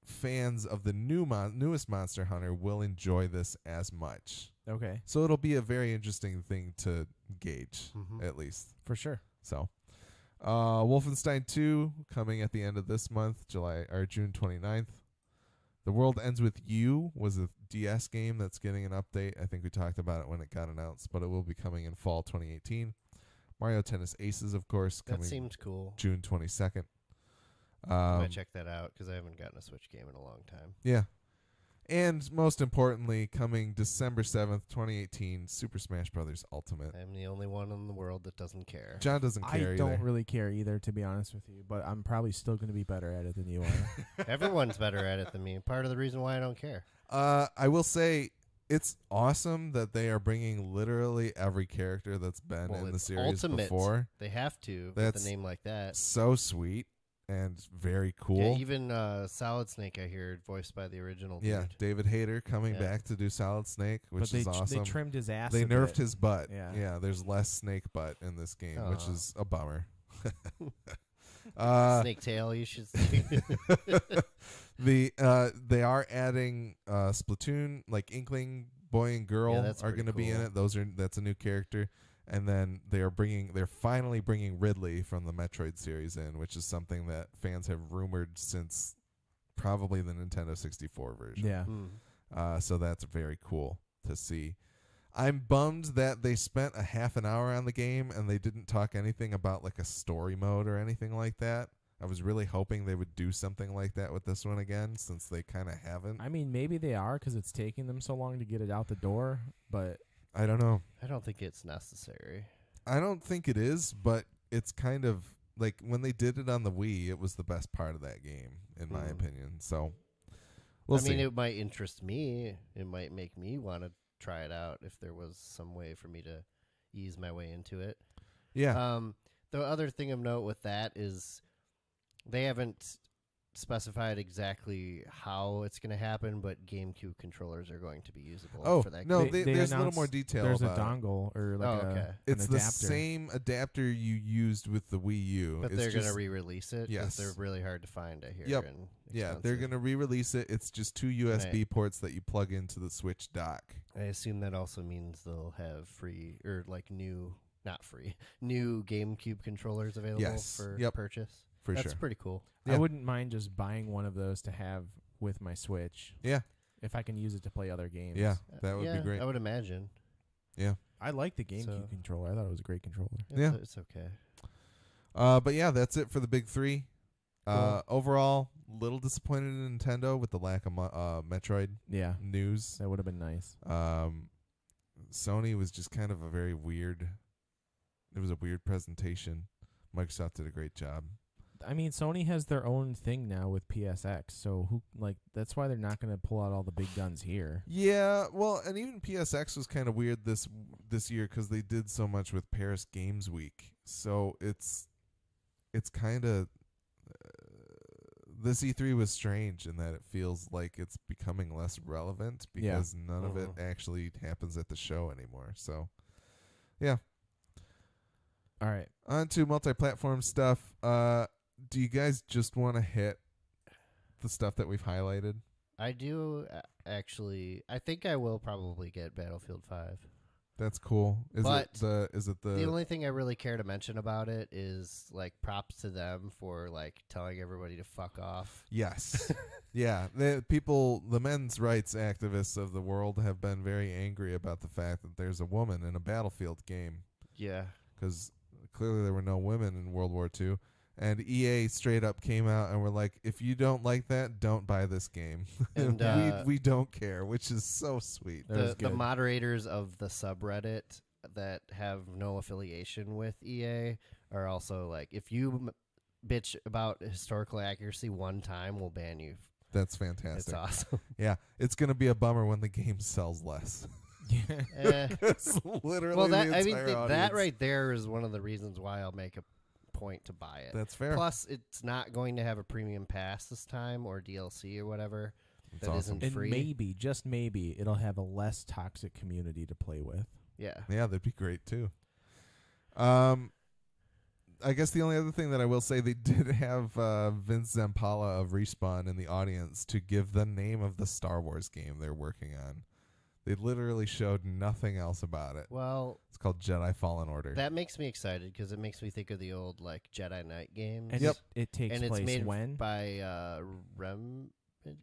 S1: fans of the newest Monster Hunter will enjoy this as much.
S3: Okay,
S1: So it'll be a very interesting thing to gauge,
S2: Mhm.
S1: at least.
S3: for sure.
S1: So, Wolfenstein 2 coming at the end of this month, June 29th. The World Ends With You was a DS game that's getting an update. I think we talked about it when it got announced, but it will be coming in fall 2018. Mario Tennis Aces, of course,
S2: That
S1: coming
S2: seems cool.
S1: June 22nd.
S2: I might check that out because I haven't gotten a Switch game in a long time.
S1: Yeah. And most importantly, coming December 7th, 2018, Super Smash Bros. Ultimate.
S2: I'm the only one in the world that doesn't care.
S1: John doesn't care
S3: I don't
S1: either.
S3: really care either, to be honest with you, but I'm probably still going to be better at it than you are.
S2: Everyone's better at it than me. Part of the reason why I don't care.
S1: I will say it's awesome that they are bringing literally every character that's been
S2: Well,
S1: in the
S2: it's
S1: series
S2: Ultimate.
S1: before.
S2: They have to
S1: That's
S2: with a name like that.
S1: So sweet and very cool.
S2: Yeah, even Solid Snake, I hear, voiced by the original dude.
S1: David Hayter coming
S2: Yeah.
S1: back to do Solid Snake, which
S3: but
S1: is awesome.
S3: they trimmed his ass.
S1: They
S3: a
S1: nerfed
S3: bit.
S1: the butt.
S3: Yeah.
S1: There's less snake butt in this game, which
S2: Aw.
S1: is a bummer.
S2: Snake Tail, you should see.
S1: They are adding Splatoon, like Inkling Boy and Girl
S2: Yeah, that's
S1: are
S2: pretty
S1: going to be in
S2: cool.
S1: it. That's a new character, and then they're finally bringing Ridley from the Metroid series in, which is something that fans have rumored since probably the Nintendo 64 version.
S3: Yeah.
S1: So that's very cool to see. I'm bummed that they spent a half an hour on the game and they didn't talk anything about like a story mode or anything like that. I was really hoping they would do something like that with this one again, since they kind of haven't.
S3: I mean, maybe they are because it's taking them so long to get it out the door, but
S1: I don't know.
S2: I don't think it's necessary.
S1: I don't think it is, but it's kind of like when they did it on the Wii, it was the best part of that game, in my opinion. So we'll see.
S2: I mean, it might interest me. It might make me want to try it out if there was some way for me to ease my way into it.
S1: Yeah.
S2: The other thing of note with that is they haven't specified exactly how it's going to happen, but GameCube controllers are going to be usable for that
S1: no,
S2: game.
S3: They
S1: there's a little
S3: announced
S1: more detail
S3: there's a
S1: about it.
S3: dongle or like
S2: okay.
S3: an
S1: It's the
S3: adapter.
S1: same adapter you used with the Wii U.
S2: But
S1: It's
S2: they're going to
S1: just-
S2: re-release it
S1: Yes.
S2: because they're really hard to find, I hear.
S1: Yep.
S2: And
S1: Yeah, they're
S2: expensive.
S1: going to re-release it. It's just 2 USB
S2: Right.
S1: ports that you plug into the Switch dock.
S2: I assume that also means they'll have free or like new, not free, new GameCube controllers available
S1: Yes.
S2: for
S1: Yep.
S2: purchase.
S1: For
S2: That's
S1: sure.
S2: pretty cool.
S1: Yeah.
S3: I wouldn't mind just buying one of those to have with my Switch
S1: Yeah,
S3: if I can use it to play other games.
S1: yeah, that would
S2: Yeah,
S1: be great.
S2: I would imagine.
S3: I like the GameCube
S2: So-
S3: controller. I thought it was a great controller.
S1: Yeah.
S2: It's okay.
S1: But yeah, that's it for the big three.
S2: Cool.
S1: Overall, little disappointed in Nintendo with the lack of Metroid
S3: Yeah,
S1: news.
S3: that would have been nice.
S1: Sony was just kind of a very weird. It was a weird presentation. Microsoft did a great job.
S3: I mean, Sony has their own thing now with PSX, so that's why they're not going to pull out all the big guns here.
S1: Yeah, well, and even PSX was kind of weird this year because they did so much with Paris Games Week. So it's kind of this E3 was strange in that it feels like it's becoming less relevant because none of it actually happens at the show anymore. So, yeah.
S3: All right.
S1: On to multi-platform stuff. Do you guys just want to hit the stuff that we've highlighted?
S2: I do actually. I think I will probably get Battlefield 5.
S1: That's cool. Is
S2: But
S1: it the
S2: The only thing I really care to mention about it is like props to them for like telling everybody to fuck off.
S1: Yes. Yeah. The men's rights activists of the world have been very angry about the fact that there's a woman in a Battlefield game
S2: Yeah.
S1: because clearly there were no women in World War II. And EA straight up came out and were like, if you don't like that, don't buy this game.
S2: And,
S1: we don't care, which is so sweet.
S3: That was
S2: The
S3: good.
S2: moderators of the subreddit that have no affiliation with EA are also like, if you bitch about historical accuracy one time, we'll ban you.
S1: That's
S2: It's
S1: fantastic.
S2: awesome.
S1: Yeah. It's going to be a bummer when the game sells less.
S3: Yeah.
S1: It's literally
S2: Well,
S1: the
S2: that
S1: entire
S2: that
S1: audience.
S2: right there is one of the reasons why I'll make a point to buy it.
S1: That's fair.
S2: Plus, it's not going to have a premium pass this time or DLC or whatever.
S1: It's
S2: that
S1: awesome.
S2: isn't
S3: And
S2: free.
S3: maybe, just maybe, it'll have a less toxic community to play with.
S2: Yeah.
S1: Yeah, that'd be great too. I guess the only other thing that I will say, they did have Vince Zampella of Respawn in the audience to give the name of the Star Wars game they're working on. They literally showed nothing else about it.
S2: Well,
S1: It's called Jedi Fallen Order.
S2: that makes me excited because it makes me think of the old like Jedi Knight games.
S3: And
S1: Yep.
S3: it takes
S2: and it's
S3: place
S2: made
S3: when?
S2: by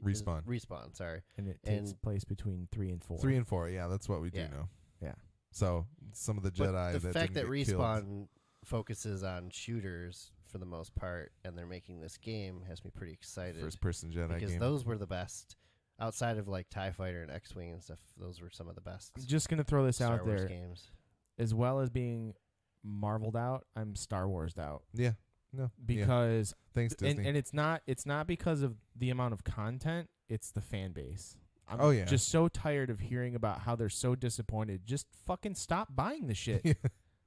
S1: Respawn.
S2: Respawn, sorry.
S3: And it takes
S2: and-
S3: place between 3 and 4.
S1: 3 and 4, yeah, that's what we do
S2: Yeah.
S1: know.
S3: Yeah.
S1: So some of the Jedi
S2: But the
S1: that
S2: fact that
S1: didn't get killed.
S2: Respawn focuses on shooters for the most part, and they're making this game, has me pretty excited.
S1: First-person Jedi
S2: because
S1: game.
S2: those were the best. Outside of like TIE Fighter and X-Wing and stuff, those were some of the best
S3: I'm just going to throw this
S2: Star
S3: out
S2: Wars
S3: there.
S2: games.
S3: As well as being Marveled out, I'm Star Warsed out.
S1: Yeah. No. yeah.
S3: Because
S1: Thanks, Disney.
S3: and it's not because of the amount of content, it's the fan base. I'm
S1: Oh, yeah.
S3: just so tired of hearing about how they're so disappointed. Just fucking stop buying the shit.
S1: Yeah.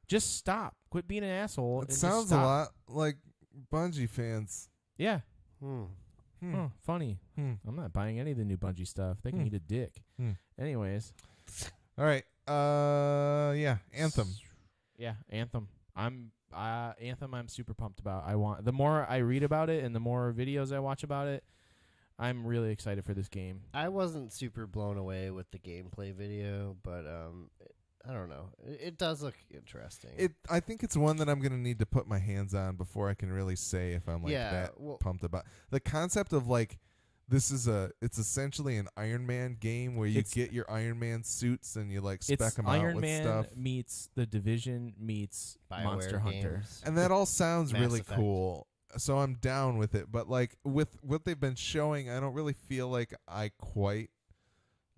S3: Just stop. Quit being an asshole.
S1: It
S3: and just
S1: sounds a
S3: stop.
S1: lot like Bungie fans.
S3: Yeah.
S2: Hmm.
S3: Oh, funny. I'm not buying any of the new Bungie stuff. They can eat a dick. Anyways.
S1: All right. Yeah. Anthem.
S3: Yeah, Anthem. Anthem I'm super pumped about. The more I read about it and the more videos I watch about it, I'm really excited for this game.
S2: I wasn't super blown away with the gameplay video, but I don't know. It does look interesting.
S1: I think it's one that I'm going to need to put my hands on before I can really say if I'm like
S2: Yeah,
S1: that
S2: well-
S1: pumped about the concept of like it's essentially an Iron Man game where you
S3: It's-
S1: get your Iron Man suits and you like spec
S3: It's
S1: them
S3: Iron
S1: out with
S3: Man
S1: stuff.
S3: meets The Division meets
S2: BioWare
S3: Monster Hunter.
S2: games.
S1: And that all sounds
S2: Mass
S1: really
S2: Effect.
S1: cool. So I'm down with it, but like with what they've been showing, I don't really feel like I quite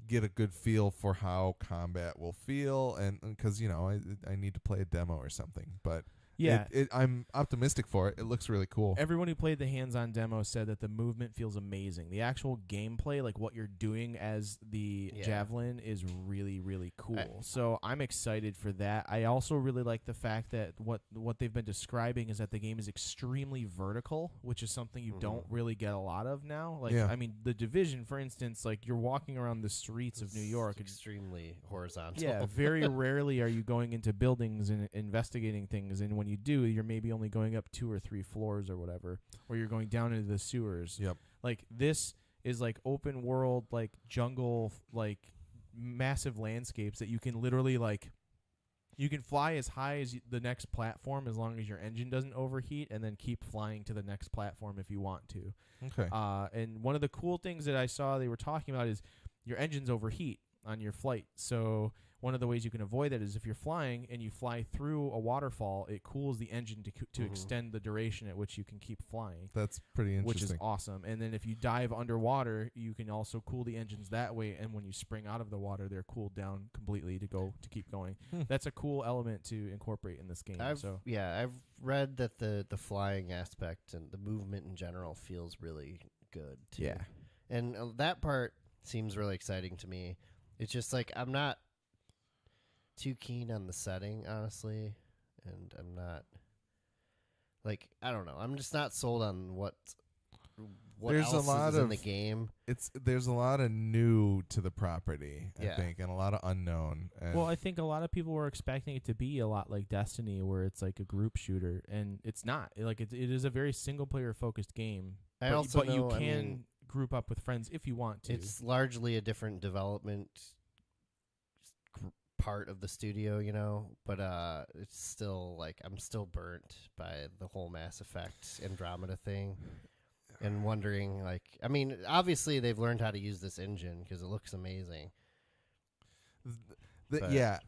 S1: get a good feel for how combat will feel, and because I need to play a demo or something. But
S3: Yeah.
S1: I'm optimistic for it. It looks really cool.
S3: Everyone who played the hands-on demo said that the movement feels amazing. The actual gameplay, like what you're doing as the
S2: Yeah.
S3: Javelin, is really, really cool. So I'm excited for that. I also really like the fact that what they've been describing is that the game is extremely vertical, which is something you don't really get a lot of now. Like,
S1: Yeah.
S3: I mean, the Division, for instance, like you're walking around the streets of New York. And,
S2: Extremely horizontal.
S3: yeah, very rarely are you going into buildings and investigating things, and when you do, you're maybe only going up 2 or 3 floors or whatever, or you're going down into the sewers.
S1: Yep.
S3: Like this is like open world, like jungle, like massive landscapes that you can literally like. You can fly as high as the next platform as long as your engine doesn't overheat, and then keep flying to the next platform if you want to.
S1: Okay.
S3: And one of the cool things that I saw they were talking about is your engines overheat on your flight. So one of the ways you can avoid that is if you're flying and you fly through a waterfall, it cools the engine to extend the duration at which you can keep flying,
S1: That's pretty
S3: which
S1: interesting.
S3: is awesome. And then if you dive underwater, you can also cool the engines that way. And when you spring out of the water, they're cooled down completely to keep going. That's a cool element to incorporate in this game.
S2: I've read that the flying aspect and the movement in general feels really good too.
S3: Yeah.
S2: And that part seems really exciting to me. It's just like I'm not too keen on the setting, honestly, and I'm not like I don't know. I'm just not sold on what
S1: There's a
S2: else
S1: lot
S2: is in
S1: of-
S2: the game.
S1: There's a lot of new to the property, I
S2: Yeah.
S1: think, and a lot of unknown. And
S3: Well, I think a lot of people were expecting it to be a lot like Destiny, where it's like a group shooter, and it's not. It is a very single player focused game.
S2: I
S3: but,
S2: also
S3: but you
S2: know,
S3: can
S2: I mean,
S3: group up with friends if you want to.
S2: it's largely a different development part of the studio, but it's still like I'm still burnt by the whole Mass Effect Andromeda thing and wondering like I mean obviously they've learned how to use this engine because it looks amazing. But-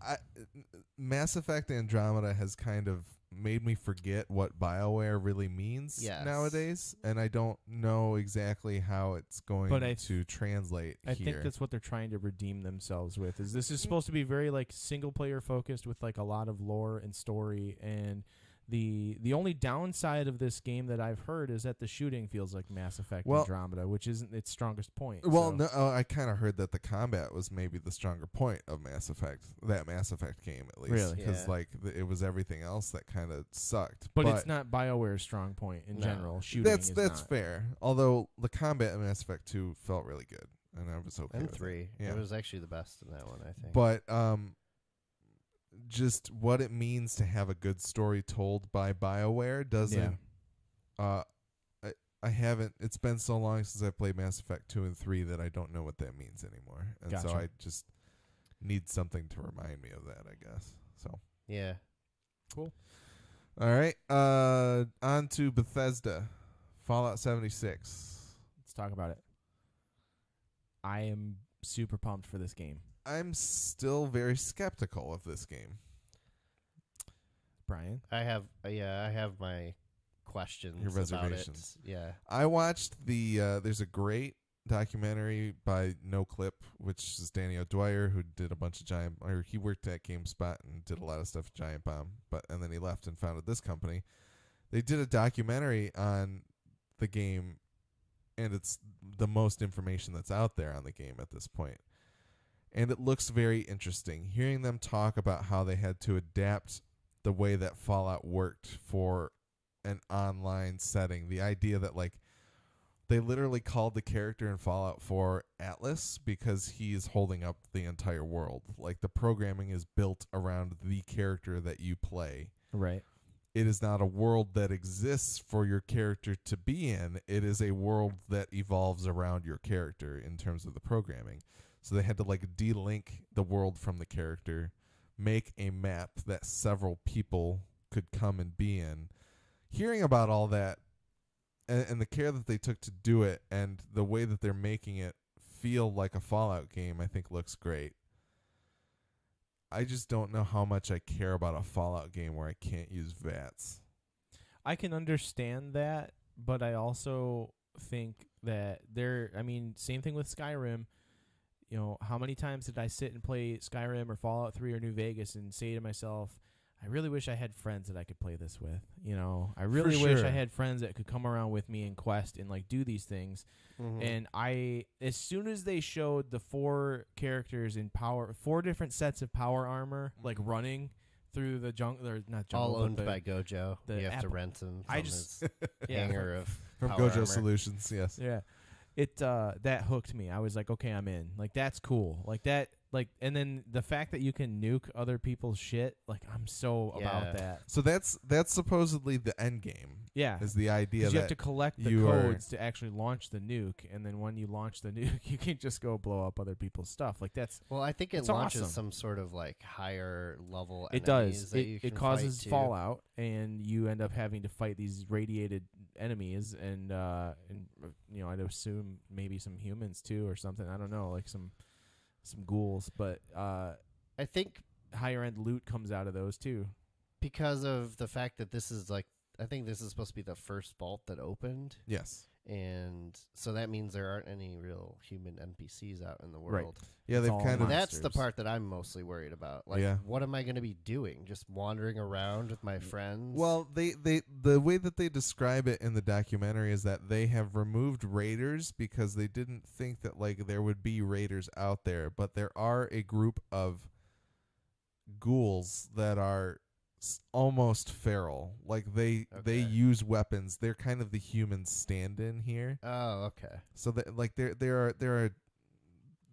S1: Mass Effect Andromeda has kind of made me forget what BioWare really means
S2: Yes.
S1: nowadays, and I don't know exactly how it's going
S3: But
S1: to translate
S3: I
S1: here.
S3: think that's what they're trying to redeem themselves with. This is supposed to be very like single player focused with like a lot of lore and story, and the only downside of this game that I've heard is that the shooting feels like Mass Effect Andromeda, which isn't its strongest point.
S1: Well,
S3: so.
S1: no, I kind of heard that the combat was maybe the stronger point of Mass Effect, that Mass Effect game at least.
S3: Really?
S1: Because
S2: Yeah.
S1: like it was everything else that kind of sucked.
S3: But it's not BioWare's strong point in
S2: No.
S3: general. Shooting
S1: That's
S3: is
S1: that's
S3: not.
S1: fair. Although the combat in Mass Effect 2 felt really good, and I was okay
S2: And
S1: with it.
S2: 3.
S1: Yeah.
S2: It was actually the best in that one, I think.
S1: But just what it means to have a good story told by BioWare doesn't. I haven't. It's been so long since I played Mass Effect 2 and 3 that I don't know what that means anymore, and so
S3: Gotcha.
S1: I just need something to remind me of that, I guess. So,
S2: Yeah.
S3: Cool.
S1: all right. On to Bethesda, Fallout 76.
S3: Let's talk about it. I am super pumped for this game.
S1: I'm still very skeptical of this game.
S3: Brian?
S2: I have my questions.
S1: Your reservations.
S2: About it. Yeah.
S1: I watched there's a great documentary by No Clip, which is Danny O'Dwyer, who did a bunch of he worked at GameSpot and did a lot of stuff at Giant Bomb, and then he left and founded this company. They did a documentary on the game, and it's the most information that's out there on the game at this point. And it looks very interesting. Hearing them talk about how they had to adapt the way that Fallout worked for an online setting. The idea that, like, they literally called the character in Fallout 4 Atlas because he's holding up the entire world. Like, the programming is built around the character that you play.
S3: Right.
S1: It is not a world that exists for your character to be in. It is a world that evolves around your character in terms of the programming. So they had to, like, de-link the world from the character, make a map that several people could come and be in. Hearing about all that and the care that they took to do it and the way that they're making it feel like a Fallout game, I think looks great. I just don't know how much I care about a Fallout game where I can't use VATS.
S3: I can understand that, but I also think that same thing with Skyrim. You know, how many times did I sit and play Skyrim or Fallout 3 or New Vegas and say to myself, I really wish I had friends that I could play this with. You know, I really wish I had friends that could come around with me in Quest and, like, do these things.
S2: Mm-hmm.
S3: And as soon as they showed the 4 characters in 4 different sets of power armor, like, running through the jungle, or not jungle,
S2: all owned by Gojo.
S3: the
S2: You have to
S3: Apple-
S2: rent them
S3: I
S2: from
S3: just-
S2: his hangar of
S1: From
S2: power
S1: Gojo
S2: armor.
S1: Solutions, yes.
S3: Yeah. It that hooked me. I was like, okay, I'm in. Like, that's cool. Like that, like, and then the fact that you can nuke other people's shit, like, I'm so
S2: Yeah.
S3: about that.
S1: So that's supposedly the end game.
S3: Yeah.
S1: Is the idea
S3: Because
S1: that
S3: you have to collect the
S1: you are-
S3: codes to actually launch the nuke, and then when you launch the nuke, you can just go blow up other people's stuff. Like, that's
S2: Well, I think it
S3: It's
S2: launches
S3: awesome.
S2: some sort of, like, higher level
S3: it
S2: enemies
S3: does.
S2: that you
S3: It
S2: can
S3: causes
S2: fight too.
S3: fallout, and you end up having to fight these radiated enemies, and you know, I'd assume maybe some humans too or something. I don't know, like some ghouls, but
S2: I think
S3: higher end loot comes out of those too.
S2: because of the fact that this is, like, I think this is supposed to be the first vault that opened,
S1: yes.
S2: and so that means there aren't any real human NPCs out in the
S3: Right.
S2: world.
S1: Yeah,
S3: It's
S1: they've
S3: all
S1: kind of
S2: That's the
S3: monsters.
S2: part that I'm mostly worried about. Like,
S1: Yeah.
S2: what am I going to be doing? Just wandering around with my friends?
S1: Well, they the way that they describe it in the documentary is that they have removed raiders because they didn't think that, like, there would be raiders out there, but there are a group of ghouls that are almost feral. Like, they
S2: Okay.
S1: use weapons. They're kind of the human stand-in here.
S2: Oh, okay.
S1: So that, like,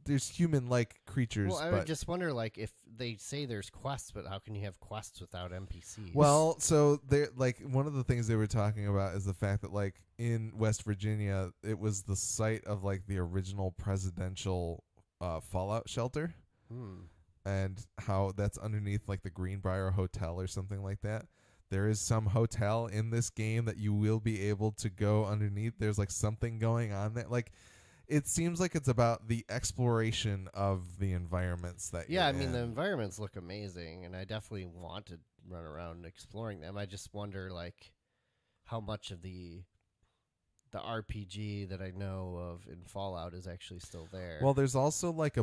S1: there's human-like creatures,
S2: Well, I
S1: but
S2: would just wonder, like, if they say there's quests, but how can you have quests without NPCs?
S1: well, so they're like, one of the things they were talking about is the fact that, like, in West Virginia, it was the site of, like, the original presidential fallout shelter, and how that's underneath, like, the Greenbrier Hotel or something like that. There is some hotel in this game that you will be able to go underneath. There's, like, something going on there. Like, it seems like it's about the exploration of the environments that
S2: yeah, I
S1: you're
S2: mean, the
S1: in.
S2: environments look amazing, and I definitely want to run around exploring them. I just wonder, like, how much of the RPG that I know of in Fallout is actually still there.
S1: Well, there's also, like,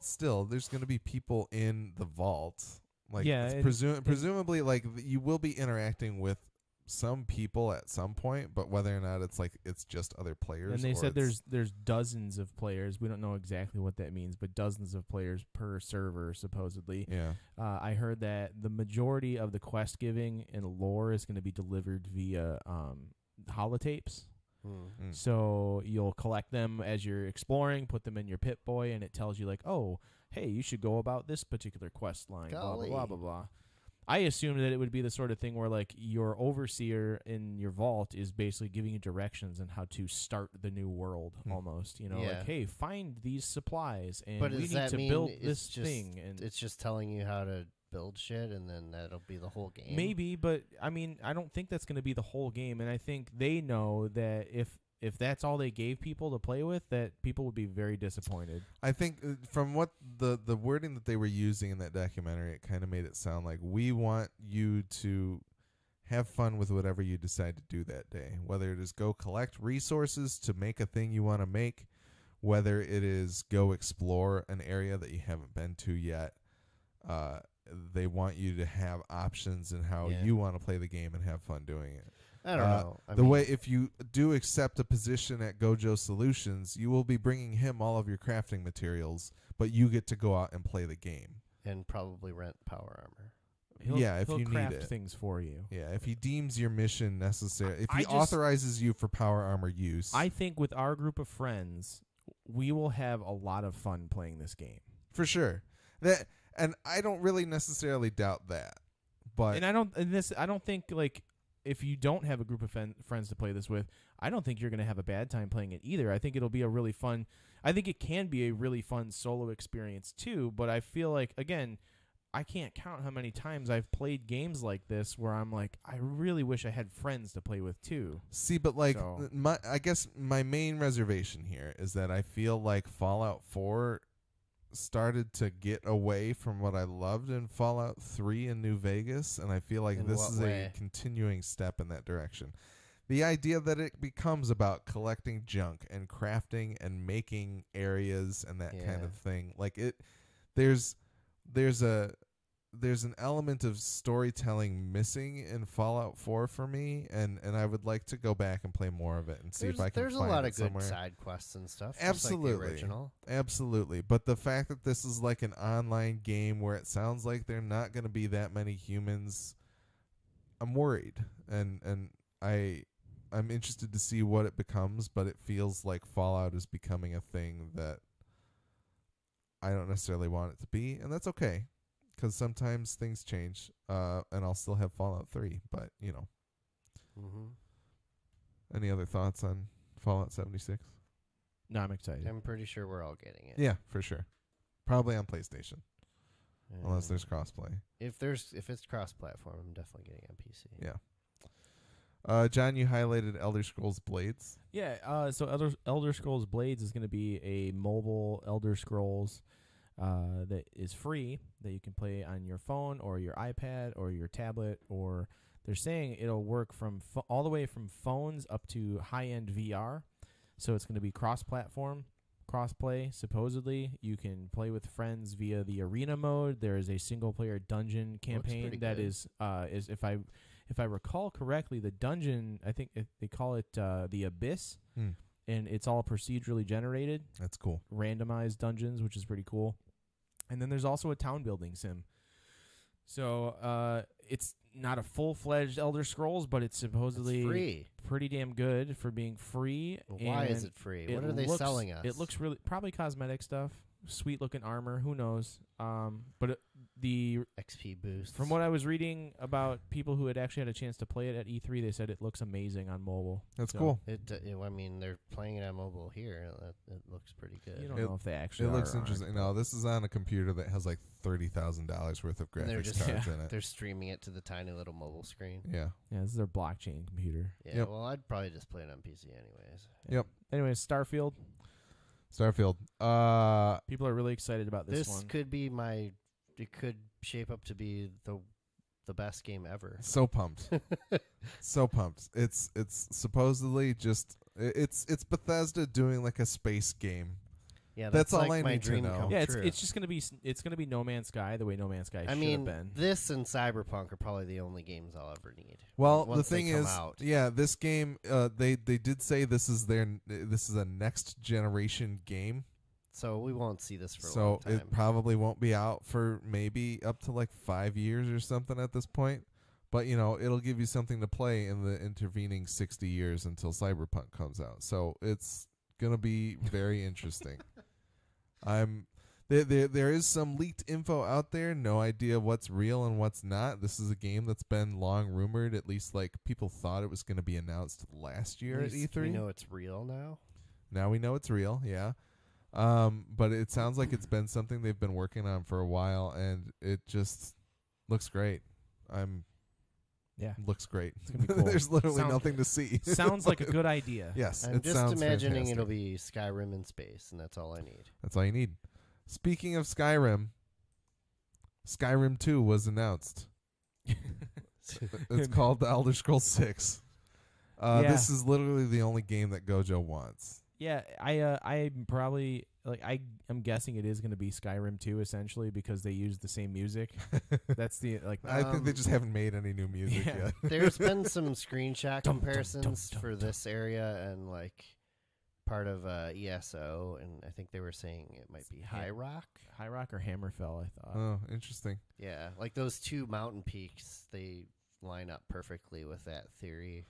S1: still, there's going to be people in the vault. Like,
S3: Yeah,
S1: it's presumably, like, you will be interacting with some people at some point, but whether or not it's just other players.
S3: And they
S1: or
S3: said
S1: it's-
S3: there's dozens of players. We don't know exactly what that means, but dozens of players per server, supposedly.
S1: Yeah.
S3: I heard that the majority of the quest giving and lore is going to be delivered via holotapes.
S1: Mm.
S3: So you'll collect them as you're exploring, put them in your Pip-Boy, and it tells you, like, oh, hey, you should go about this particular quest line, blah, blah,
S2: Golly.
S3: blah, blah, blah. I assumed that it would be the sort of thing where like your overseer in your vault is basically giving you directions on how to start the new world almost, you know,
S2: Yeah.
S3: like, hey, find these supplies and
S2: But
S3: we
S2: does
S3: need
S2: that
S3: to
S2: mean
S3: build
S2: it's
S3: this
S2: just-
S3: thing. And
S2: It's just telling you how to build shit, and then that'll be the whole game.
S3: maybe, but I mean, I don't think that's going to be the whole game. And I think they know that if that's all they gave people to play with, that people would be very disappointed.
S1: I think from what the wording that they were using in that documentary, it kind of made it sound like we want you to have fun with whatever you decide to do that day, whether it is go collect resources to make a thing you want to make, whether it is go explore an area that you haven't been to yet. They want you to have options in how
S2: Yeah.
S1: you want to play the game and have fun doing it.
S2: I don't know. I
S1: The
S2: mean,
S1: way, if you do accept a position at Gojo Solutions, you will be bringing him all of your crafting materials, but you get to go out and play the game.
S2: and probably rent power armor.
S1: Yeah, if
S3: he'll
S1: you need
S3: craft
S1: it.
S3: things for you.
S1: Yeah, if he deems your mission necessary, if
S3: I
S1: he
S3: just-
S1: authorizes you for power armor use,
S3: I think with our group of friends, we will have a lot of fun playing this game.
S1: for sure. And I don't really necessarily doubt that. But
S3: And I don't think like if you don't have a group of friends to play this with, I don't think you're going to have a bad time playing it either. I think it'll be a really fun. I think it can be a really fun solo experience too, but I feel like again, I can't count how many times I've played games like this where I'm like, I really wish I had friends to play with too.
S1: see, but like
S3: So-
S1: I guess my main reservation here is that I feel like Fallout 4 started to get away from what I loved in Fallout 3 in New Vegas, and I feel like
S2: In
S1: this
S2: what
S1: is
S2: way?
S1: a continuing step in that direction. The idea that it becomes about collecting junk and crafting and making areas and that kind
S2: Yeah.
S1: of thing. Like there's an element of storytelling missing in Fallout 4 for me, and I would like to go back and play more of it and see if I can
S2: There's a
S1: find
S2: lot
S1: it
S2: of good
S1: somewhere.
S2: side quests and stuff.
S1: Absolutely.
S2: Just like the original.
S1: Absolutely. But the fact that this is like an online game where it sounds like they're not going to be that many humans, I'm worried. And I'm interested to see what it becomes, but it feels like Fallout is becoming a thing that I don't necessarily want it to be, and that's okay. Because sometimes things change, and I'll still have Fallout 3. But, you know, any other thoughts on Fallout 76?
S3: No, I'm excited.
S2: I'm pretty sure we're all getting it.
S1: Yeah, for sure. Probably on PlayStation, unless there's crossplay.
S2: If it's cross-platform, I'm definitely getting it on PC.
S1: Yeah. John, you highlighted Elder Scrolls Blades.
S3: Yeah, so Elder Scrolls Blades is going to be a mobile Elder Scrolls that is free that you can play on your phone or your iPad or your tablet, or they're saying it'll work from all the way from phones up to high-end VR. So it's going to be cross-platform, cross-play. Supposedly, you can play with friends via the arena mode. There is a single-player dungeon campaign
S2: pretty
S3: that
S2: good.
S3: is if I recall correctly, the dungeon, I think they call it the Abyss, and it's all procedurally generated,
S1: That's cool.
S3: randomized dungeons, which is pretty cool. And then there's also a town building sim. So it's not a full-fledged Elder Scrolls, but it's supposedly
S2: It's free.
S3: pretty damn good for being free.
S2: Why is
S3: and
S2: it free? What are they selling us?
S3: It looks really probably cosmetic stuff, sweet-looking armor. Who knows? But the
S2: XP boost.
S3: from what I was reading about people who had actually had a chance to play it at E3, they said it looks amazing on mobile.
S1: That's
S3: So,
S1: cool.
S2: I mean, they're playing it on mobile here. It looks pretty good.
S3: You don't
S1: It-
S3: know if they actually
S1: It
S3: are
S1: looks
S3: or aren't,
S1: interesting.
S3: but-
S1: No, this is on a computer that has like $30,000 worth of
S2: And they're
S1: graphics
S2: just
S1: cards in it.
S2: they're streaming it to the tiny little mobile screen.
S1: Yeah.
S3: Yeah, this is their blockchain computer.
S2: Yeah.
S1: Yep.
S2: Well, I'd probably just play it on PC anyways.
S1: Yep.
S3: Anyways, Starfield.
S1: Starfield.
S3: People are really excited about this one.
S2: could be it could shape up to be the best game ever.
S1: So pumped. So pumped. It's supposedly just it's Bethesda doing like a space game.
S2: Yeah,
S1: That's all
S2: like
S1: I
S2: my
S1: need to
S2: dream
S1: know.
S2: come
S3: Yeah,
S2: true.
S3: it's just gonna be No Man's Sky the way No Man's Sky
S2: I
S3: should
S2: mean,
S3: have been.
S2: this and Cyberpunk are probably the only games I'll ever need.
S1: Well,
S2: once
S1: the thing
S2: they come
S1: is,
S2: out.
S1: yeah, this game they did say this is a next generation game.
S2: So we won't see this for a long
S1: So
S2: time.
S1: it probably won't be out for maybe up to like 5 years or something at this point. But, you know, it'll give you something to play in the intervening 60 years until Cyberpunk comes out. So it's going to be very interesting. There is some leaked info out there. No idea what's real and what's not. This is a game that's been long rumored. At least like people thought it was going to be announced last year at
S2: least
S1: E3.
S2: we know it's real now.
S1: Now we know it's real. Yeah. But it sounds like it's been something they've been working on for a while, and it just looks great. Looks great.
S3: It's gonna be cool.
S1: There's literally nothing to see.
S3: Sounds like a good idea.
S1: Yes,
S2: I'm
S1: it
S2: just
S1: sounds
S2: imagining
S1: fantastic.
S2: it'll be Skyrim in space, and that's all I need.
S1: That's all you need. Speaking of Skyrim, Skyrim 2 was announced. It's called The Elder Scrolls 6. This is literally the only game that Gojo wants.
S3: Yeah, I'm probably I'm guessing it is going to be Skyrim 2 essentially because they use the same music. That's the
S1: I think they just haven't made any new music yet.
S2: There's been some screenshot
S3: Dum, dum,
S2: comparisons
S3: dum,
S2: for
S3: dum.
S2: this area and like part of ESO, and I think they were saying it might be High Rock.
S3: High Rock or Hammerfell, I thought.
S1: Oh, interesting.
S2: Yeah, like those two mountain peaks, they line up perfectly with that theory.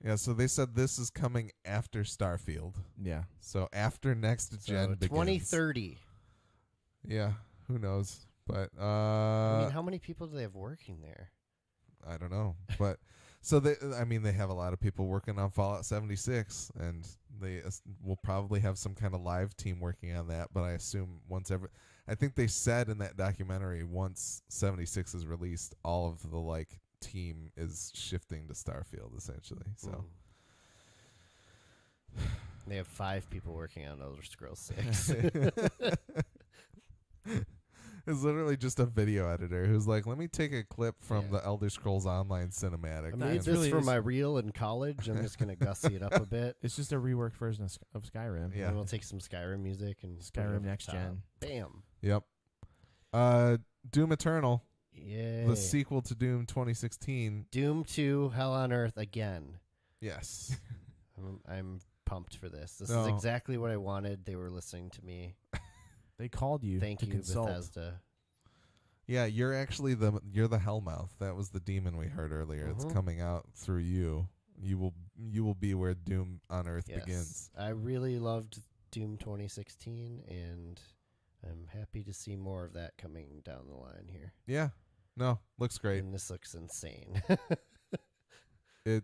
S1: Yeah, so they said this is coming after Starfield.
S3: Yeah.
S1: So after next gen begins.
S2: 2030.
S1: Yeah, who knows? But
S2: I mean, how many people do they have working there?
S1: I don't know. But so they have a lot of people working on Fallout 76, and they will probably have some kind of live team working on that. But I assume I think they said in that documentary once 76 is released, all of the team is shifting to Starfield essentially. So
S2: They have 5 people working on Elder Scrolls 6.
S1: it's literally just a video editor who's like, let me take a clip from the Elder Scrolls Online cinematic.
S2: I made
S3: It's
S2: this
S3: really
S2: for
S3: is-
S2: my reel in college. I'm just going to gussy it up a bit.
S3: It's just a reworked version of Skyrim.
S1: Yeah.
S2: And we'll take some Skyrim music and put it
S3: Skyrim
S2: over the
S3: next
S2: top.
S3: gen.
S2: Bam.
S1: Yep. Doom Eternal,
S2: Yay.
S1: the sequel to Doom 2016.
S2: Doom 2, Hell on Earth again.
S1: Yes.
S2: I'm pumped for this. This
S1: No.
S2: is exactly what I wanted. They were listening to me.
S3: They called you
S2: Thank
S3: to
S2: you,
S3: consult.
S2: Bethesda.
S1: Yeah, you're actually you're the Hellmouth. That was the demon we heard earlier. It's
S2: Mhm.
S1: coming out through you. You will be where Doom on Earth
S2: Yes.
S1: begins.
S2: I really loved Doom 2016, and I'm happy to see more of that coming down the line here.
S1: Yeah. No, looks great.
S2: And this looks insane.
S1: It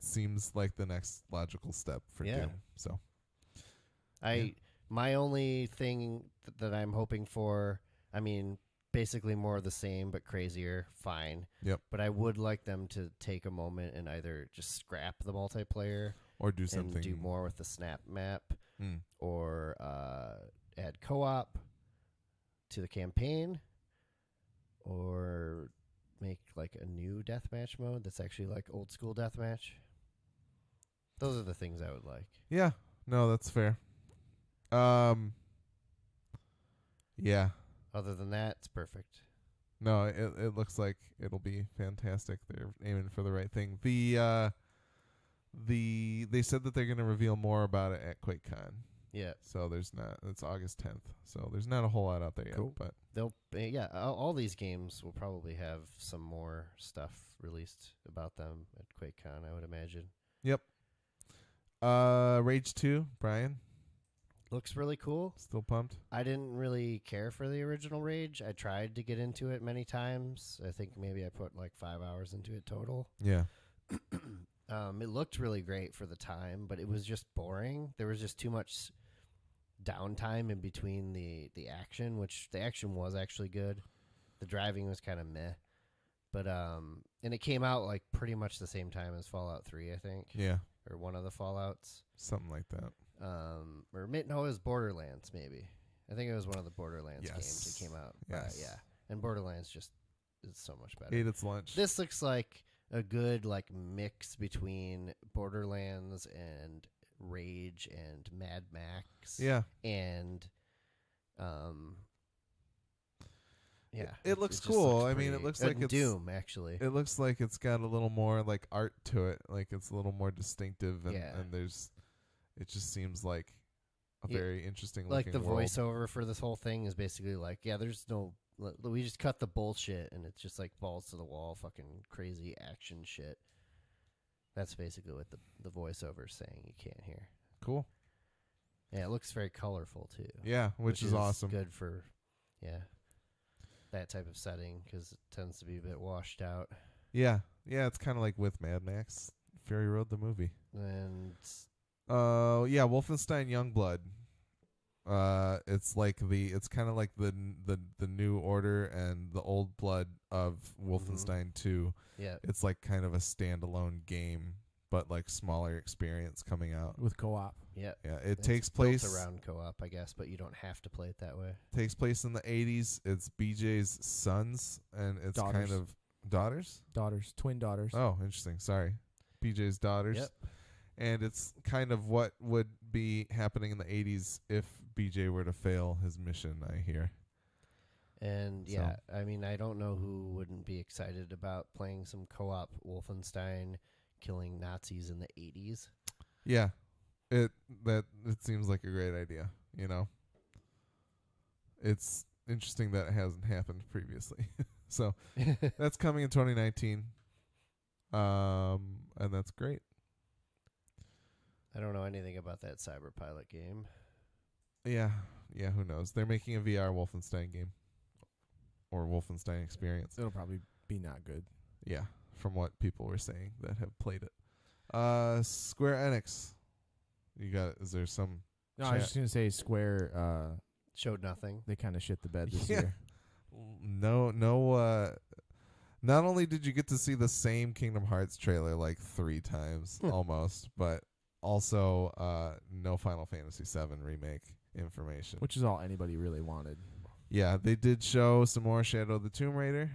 S1: seems like the next logical step for
S2: Yeah.
S1: Doom. So
S2: My only thing that I'm hoping for, I mean, basically more of the same but crazier, fine.
S1: Yep.
S2: But I would like them to take a moment and either just scrap the multiplayer
S1: or do something.
S2: and do more with the snap map,
S1: Mm.
S2: or add co-op to the campaign, or make like a new deathmatch mode that's actually like old school deathmatch. Those are the things I would like.
S1: Yeah. No, that's fair. Yeah.
S2: Other than that, it's perfect.
S1: No, it looks like it'll be fantastic. They're aiming for the right thing. They said that they're going to reveal more about it at QuakeCon.
S2: Yeah.
S1: So it's August 10th. So there's not a whole lot out there yet.
S2: Cool.
S1: But
S2: They'll all these games will probably have some more stuff released about them at QuakeCon, I would imagine.
S1: Rage 2, Brian,
S2: Looks really cool.
S1: still pumped?
S2: I didn't really care for the original Rage. I tried to get into it many times. I think maybe I put like 5 hours into it total.
S1: Yeah.
S2: It looked really great for the time, but it was just boring. There was just too much downtime in between the action, which the action was actually good. The driving was kind of meh. But and it came out like pretty much the same time as Fallout 3, I think.
S1: Yeah.
S2: Or one of the Fallouts.
S1: Something like that.
S2: No, it was Borderlands maybe. I think it was one of the Borderlands games that came out.
S1: Yes.
S2: Yeah. And Borderlands just is so much better.
S1: Ate its lunch.
S2: This looks like a good like mix between Borderlands and Rage and Mad Max.
S1: Yeah.
S2: And yeah.
S1: It looks
S2: just
S1: cool.
S2: looks
S1: I mean, it
S2: pretty-
S1: looks like it's
S2: Doom actually.
S1: It looks like it's got a little more like art to it. Like it's a little more distinctive, and,
S2: Yeah.
S1: and it just seems like a
S2: Yeah,
S1: very interesting
S2: Like
S1: looking
S2: the
S1: world.
S2: voiceover for this whole thing is basically like, we just cut the bullshit and it's just like balls to the wall, fucking crazy action shit. That's basically what the voiceover is saying. You can't hear.
S1: Cool.
S2: Yeah, it looks very colorful too.
S1: Yeah, which is awesome.
S2: Good for, that type of setting because it tends to be a bit washed out.
S1: Yeah, it's kind of like with Mad Max, Fury Road the movie.
S2: And
S1: yeah, Wolfenstein Youngblood. It's kind of like the new order and the old blood of Wolfenstein 2.
S2: yeah,
S1: It's like kind of a standalone game, but like smaller experience coming out.
S3: with co-op.
S2: yeah.
S1: Yeah,
S2: It's
S1: takes
S2: built
S1: place
S2: around co-op, I guess, but you don't have to play it that way.
S1: takes place in the 80s. It's BJ's sons and it's kind
S3: Daughters.
S1: of daughters.
S3: Twin daughters.
S1: Oh, interesting. Sorry. BJ's daughters.
S2: Yep.
S1: And it's kind of what would be happening in the 80s if BJ were to fail his mission, I hear.
S2: And
S1: So-
S2: I mean, I don't know who wouldn't be excited about playing some co-op Wolfenstein killing Nazis in the 80s.
S1: Yeah. It seems like a great idea, you know. It's interesting that it hasn't happened previously. So, that's coming in 2019. And that's great.
S2: I don't know anything about that Cyberpilot game.
S1: Yeah, who knows? They're making a VR Wolfenstein game. Or Wolfenstein experience.
S3: It'll probably be not good.
S1: Yeah, from what people were saying that have played it. Square Enix. Is there some
S3: No, I was just gonna say Square.
S2: Showed nothing.
S3: They kind of shit the bed this
S1: Yeah.
S3: year.
S1: no not only did you get to see the same Kingdom Hearts trailer like 3 times almost, but also no Final Fantasy VII remake information.
S3: Which is all anybody really wanted.
S1: Yeah, they did show some more Shadow of the Tomb Raider,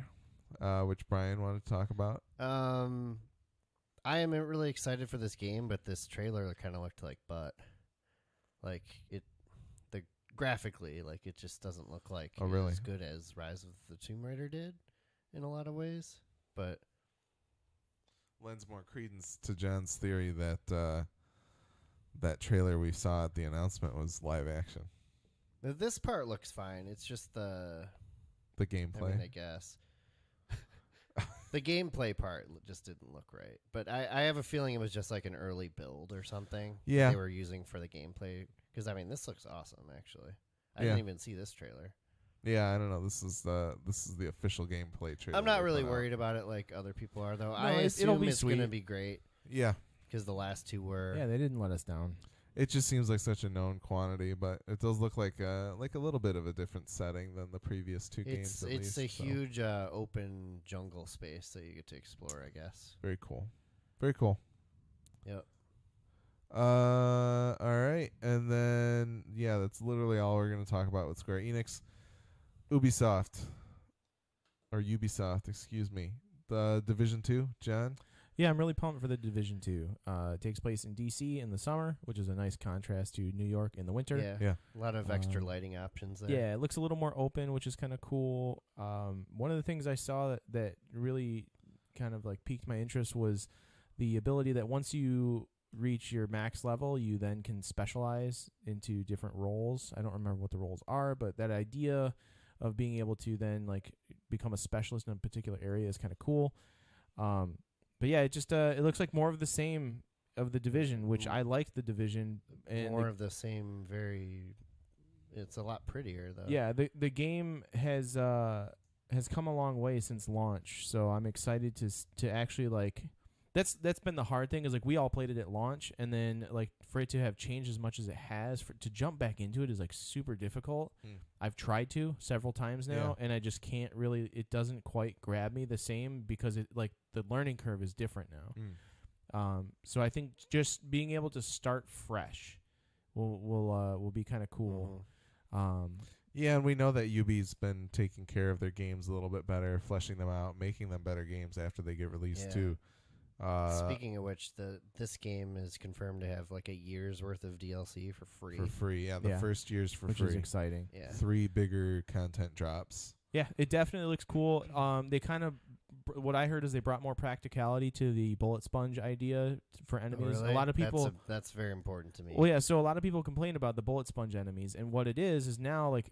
S1: which Brian wanted to talk about.
S2: I am really excited for this game, but this trailer kind of looked like butt. Like graphically, like it just doesn't look like
S1: really?
S2: as good as Rise of the Tomb Raider did in a lot of ways. But
S1: Lends more credence to John's theory that that trailer we saw at the announcement was live action.
S2: this part looks fine. It's just the
S1: Gameplay.
S2: I guess. The gameplay part just didn't look right. But I have a feeling it was just like an early build or something
S1: Yeah.
S2: they were using for the gameplay. Because, I mean, this looks awesome, actually. I
S1: Yeah.
S2: didn't even see this trailer.
S1: Yeah, I don't know. This is the official gameplay trailer.
S2: I'm not
S1: they
S2: really
S1: put out.
S2: worried about it like other people are, though.
S3: No,
S2: I
S3: it'll
S2: assume
S3: be
S2: it's going to
S3: sweet.
S2: be great
S1: Yeah,
S2: because the last two were.
S3: Yeah, they didn't let us down.
S1: it just seems like such a known quantity, but it does look like a little bit of a different setting than the previous 2 games. At
S2: It's
S1: least,
S2: a
S1: so.
S2: huge open jungle space that you get to explore, I guess.
S1: Very cool. Very cool.
S2: Yep.
S1: All right, and then that's literally all we're gonna talk about with Square Enix, Ubisoft, excuse me. The Division 2, John.
S3: Yeah, I'm really pumped for the Division 2. It takes place in D.C. in the summer, which is a nice contrast to New York in the winter.
S2: Yeah. A lot of extra
S3: Um,
S2: lighting options there.
S3: Yeah, it looks a little more open, which is kind of cool. One of the things I saw that really kind of like piqued my interest was the ability that once you reach your max level, you then can specialize into different roles. I don't remember what the roles are, but that idea of being able to then like become a specialist in a particular area is kind of cool. But yeah, it just it looks like more of the same of the Division, which I like the Division. And
S2: More of the same, it's a lot prettier, though.
S3: yeah, the game has come a long way since launch, so I'm excited to actually like. That's been the hard thing is like we all played it at launch, and then like for it to have changed as much as it has, to jump back into it is like super difficult. I've tried to several times now, and I just can't really. It doesn't quite grab me the same because it like the learning curve is different now. So I think just being able to start fresh will be kind of cool.
S1: Yeah, and we know that UB's been taking care of their games a little bit better, fleshing them out, making them better games after they get released
S2: Yeah.
S1: too.
S2: Speaking of which, this game is confirmed to have like a year's worth of DLC for free.
S1: For free, yeah. The
S3: Yeah.
S1: first year's for
S3: which
S1: free.
S3: is exciting.
S2: Yeah.
S1: 3 bigger content drops.
S3: Yeah, it definitely looks cool. They kind of, what I heard is they brought more practicality to the bullet sponge idea for enemies.
S2: Really?
S3: A lot of people.
S2: That's very important to me.
S3: Well, yeah. So a lot of people complain about the bullet sponge enemies, and what it is now like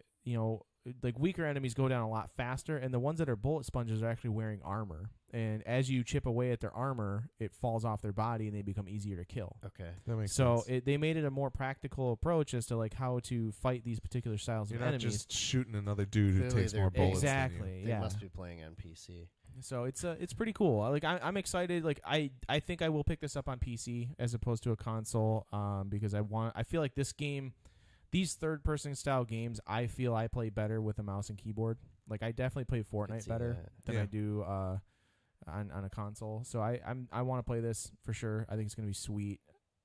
S3: like weaker enemies go down a lot faster, and the ones that are bullet sponges are actually wearing armor. And as you chip away at their armor, it falls off their body, and they become easier to kill.
S2: Okay.
S1: That makes
S3: So
S1: sense.
S3: they made it a more practical approach as to like how to fight these particular styles
S1: You're
S3: of
S1: not
S3: enemies.
S1: just shooting another dude who
S2: Clearly
S1: takes
S2: they're
S1: more
S2: big.
S1: bullets than you.
S3: Exactly.
S2: They
S3: Yeah.
S2: must be playing on PC.
S3: So it's pretty cool. Like I'm excited. Like I think I will pick this up on PC as opposed to a console, because I feel like this game, these third person style games, I feel I play better with a mouse and keyboard. Like I definitely play Fortnite
S2: see
S3: better
S2: that.
S3: than
S1: Yeah.
S3: I do on a console. So I want to play this for sure. I think it's gonna be sweet.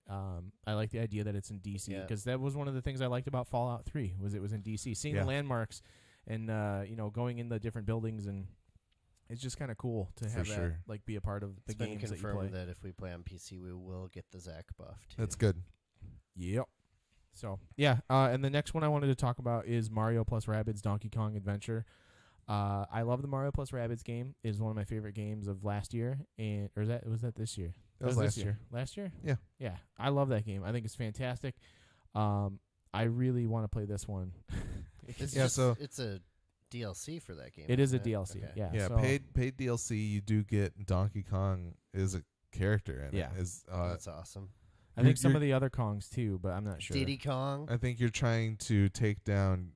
S3: I like the idea that it's in DC
S2: Yeah.
S3: because that was one of the things I liked about Fallout 3 was it was in DC. Seeing
S1: Yeah.
S3: the landmarks and going in the different buildings, and it's just kind of cool to
S1: For
S3: have
S1: sure.
S3: that like be a part of the
S2: It's been
S3: games that you play.
S2: confirmed that if we play on PC, we will get the Zach buff too.
S1: That's good.
S3: Yep. So yeah, and the next one I wanted to talk about is Mario plus Rabbids Donkey Kong Adventure. I love the Mario plus Rabbids game. It is one of my favorite games of last year, was that this year?
S1: That was
S3: this
S1: last year.
S3: Last year?
S1: Yeah.
S3: Yeah. I love that game. I think it's fantastic. I really want to play this one.
S2: It's
S1: Yeah,
S2: just-
S1: so-
S2: it's a DLC for that game.
S3: It is a
S2: isn't it?
S3: DLC.
S2: Okay.
S3: Yeah.
S1: Yeah,
S3: so-
S1: paid DLC. You do get Donkey Kong is a character in
S3: Yeah.
S1: it. Is
S2: That's awesome.
S3: I think some
S1: you're-
S3: of the other Kongs too, but I'm not sure.
S2: Diddy Kong.
S1: I think you're trying to take down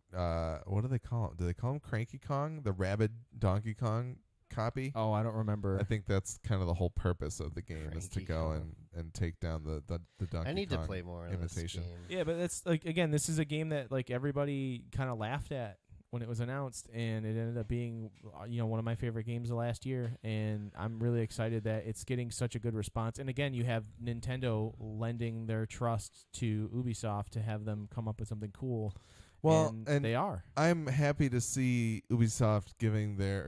S1: what do they call him? Do they call him Cranky Kong, the rabid Donkey Kong copy?
S3: Oh, I don't remember.
S1: I think that's kind of the whole purpose of the game is to
S2: Cranky
S1: go
S2: Kong.
S1: and take down the Donkey
S2: I need
S1: Kong
S2: to play more of
S1: imitation.
S2: this game.
S3: Yeah, but that's like again, this is a game that like everybody kind of laughed at when it was announced, and it ended up being one of my favorite games of last year, and I'm really excited that it's getting such a good response. And again, you have Nintendo lending their trust to Ubisoft to have them come up with something cool.
S1: Well, and
S3: they are.
S1: I'm happy to see Ubisoft giving their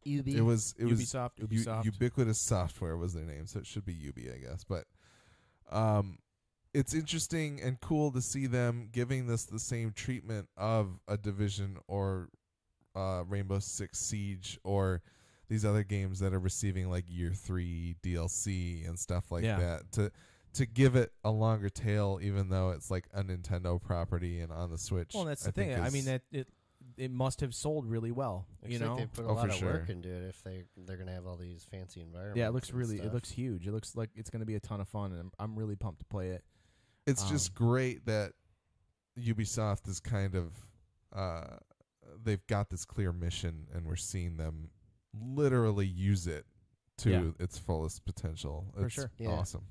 S2: Ubi.
S1: it was
S3: Ubisoft.
S1: Ubiquitous Software was their name, so it should be Ubi, I guess. But it's interesting and cool to see them giving this the same treatment of a Division or Rainbow Six Siege or these other games that are receiving like year 3 DLC and stuff like
S3: Yeah.
S1: that to give it a longer tail, even though it's like a Nintendo property and on the Switch.
S3: Well, that's the
S1: think
S3: thing. I
S1: is-
S3: mean that it must have sold really well.
S2: Looks like they put a
S1: Oh,
S2: lot
S1: for
S2: of work
S1: sure.
S2: into it if they're gonna have all these fancy environments.
S3: Yeah, it looks
S2: and
S3: really. It
S2: stuff.
S3: looks huge. It looks like it's going to be a ton of fun, and I'm really pumped to play it.
S1: It's just great that Ubisoft is kind of they've got this clear mission, and we're seeing them literally use it to
S3: Yeah.
S1: its fullest potential.
S3: For
S1: It's
S3: sure.
S2: Yeah.
S1: awesome.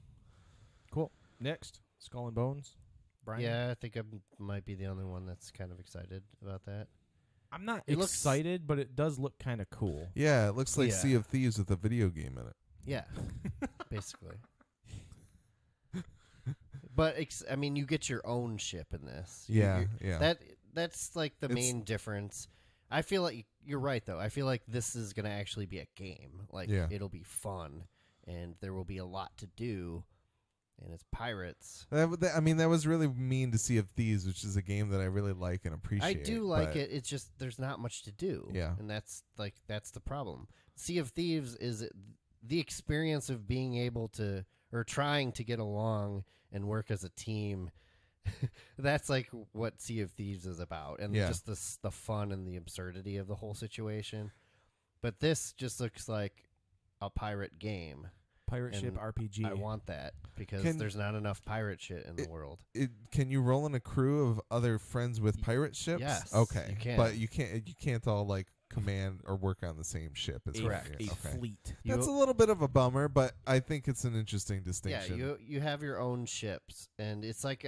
S3: Cool. Next, Skull and Bones. Brian.
S2: Yeah, I think I might be the only one that's kind of excited about that.
S3: I'm not
S2: It looks-
S3: excited, but it does look kind of cool.
S1: Yeah, it looks like
S2: Yeah.
S1: Sea of Thieves with a video game in it.
S2: Yeah, basically. But I mean, you get your own ship in this.
S1: Yeah.
S2: That's like the
S1: It's-
S2: main difference. I feel like you're right though. I feel like this is gonna actually be a game. Like
S1: Yeah.
S2: it'll be fun, and there will be a lot to do. And it's pirates.
S1: That was really mean to Sea of Thieves, which is a game that I really like and appreciate.
S2: I do like
S1: but
S2: it. It's just there's not much to do.
S1: Yeah.
S2: and that's the problem. Sea of Thieves is the experience of being able to or trying to get along and work as a team. That's like what Sea of Thieves is about, and
S1: Yeah.
S2: just the fun and the absurdity of the whole situation. But this just looks like a pirate game.
S3: Pirate ship
S2: And
S3: RPG.
S2: I want that because
S1: Can-
S2: there's not enough pirate shit in the world.
S1: Can you roll in a crew of other friends with pirate ships?
S2: Yes,
S1: Okay.
S2: you can.
S1: But you can't all like command or work on the same ship. It's
S2: Correct.
S3: A
S1: Okay.
S3: fleet.
S1: That's a little bit of a bummer, but I think it's an interesting distinction.
S2: Yeah, you have your own ships, and it's like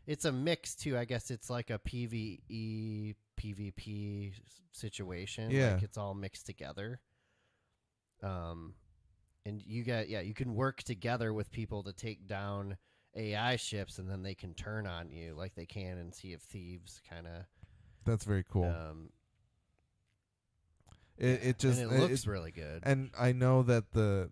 S2: it's a mix too. I guess it's like a PvE PvP situation.
S1: Yeah.
S2: Like it's all mixed together. And you can work together with people to take down AI ships, and then they can turn on you like they can in Sea of Thieves, kind of.
S1: That's very cool. It just
S2: and it looks really good.
S1: and I know that the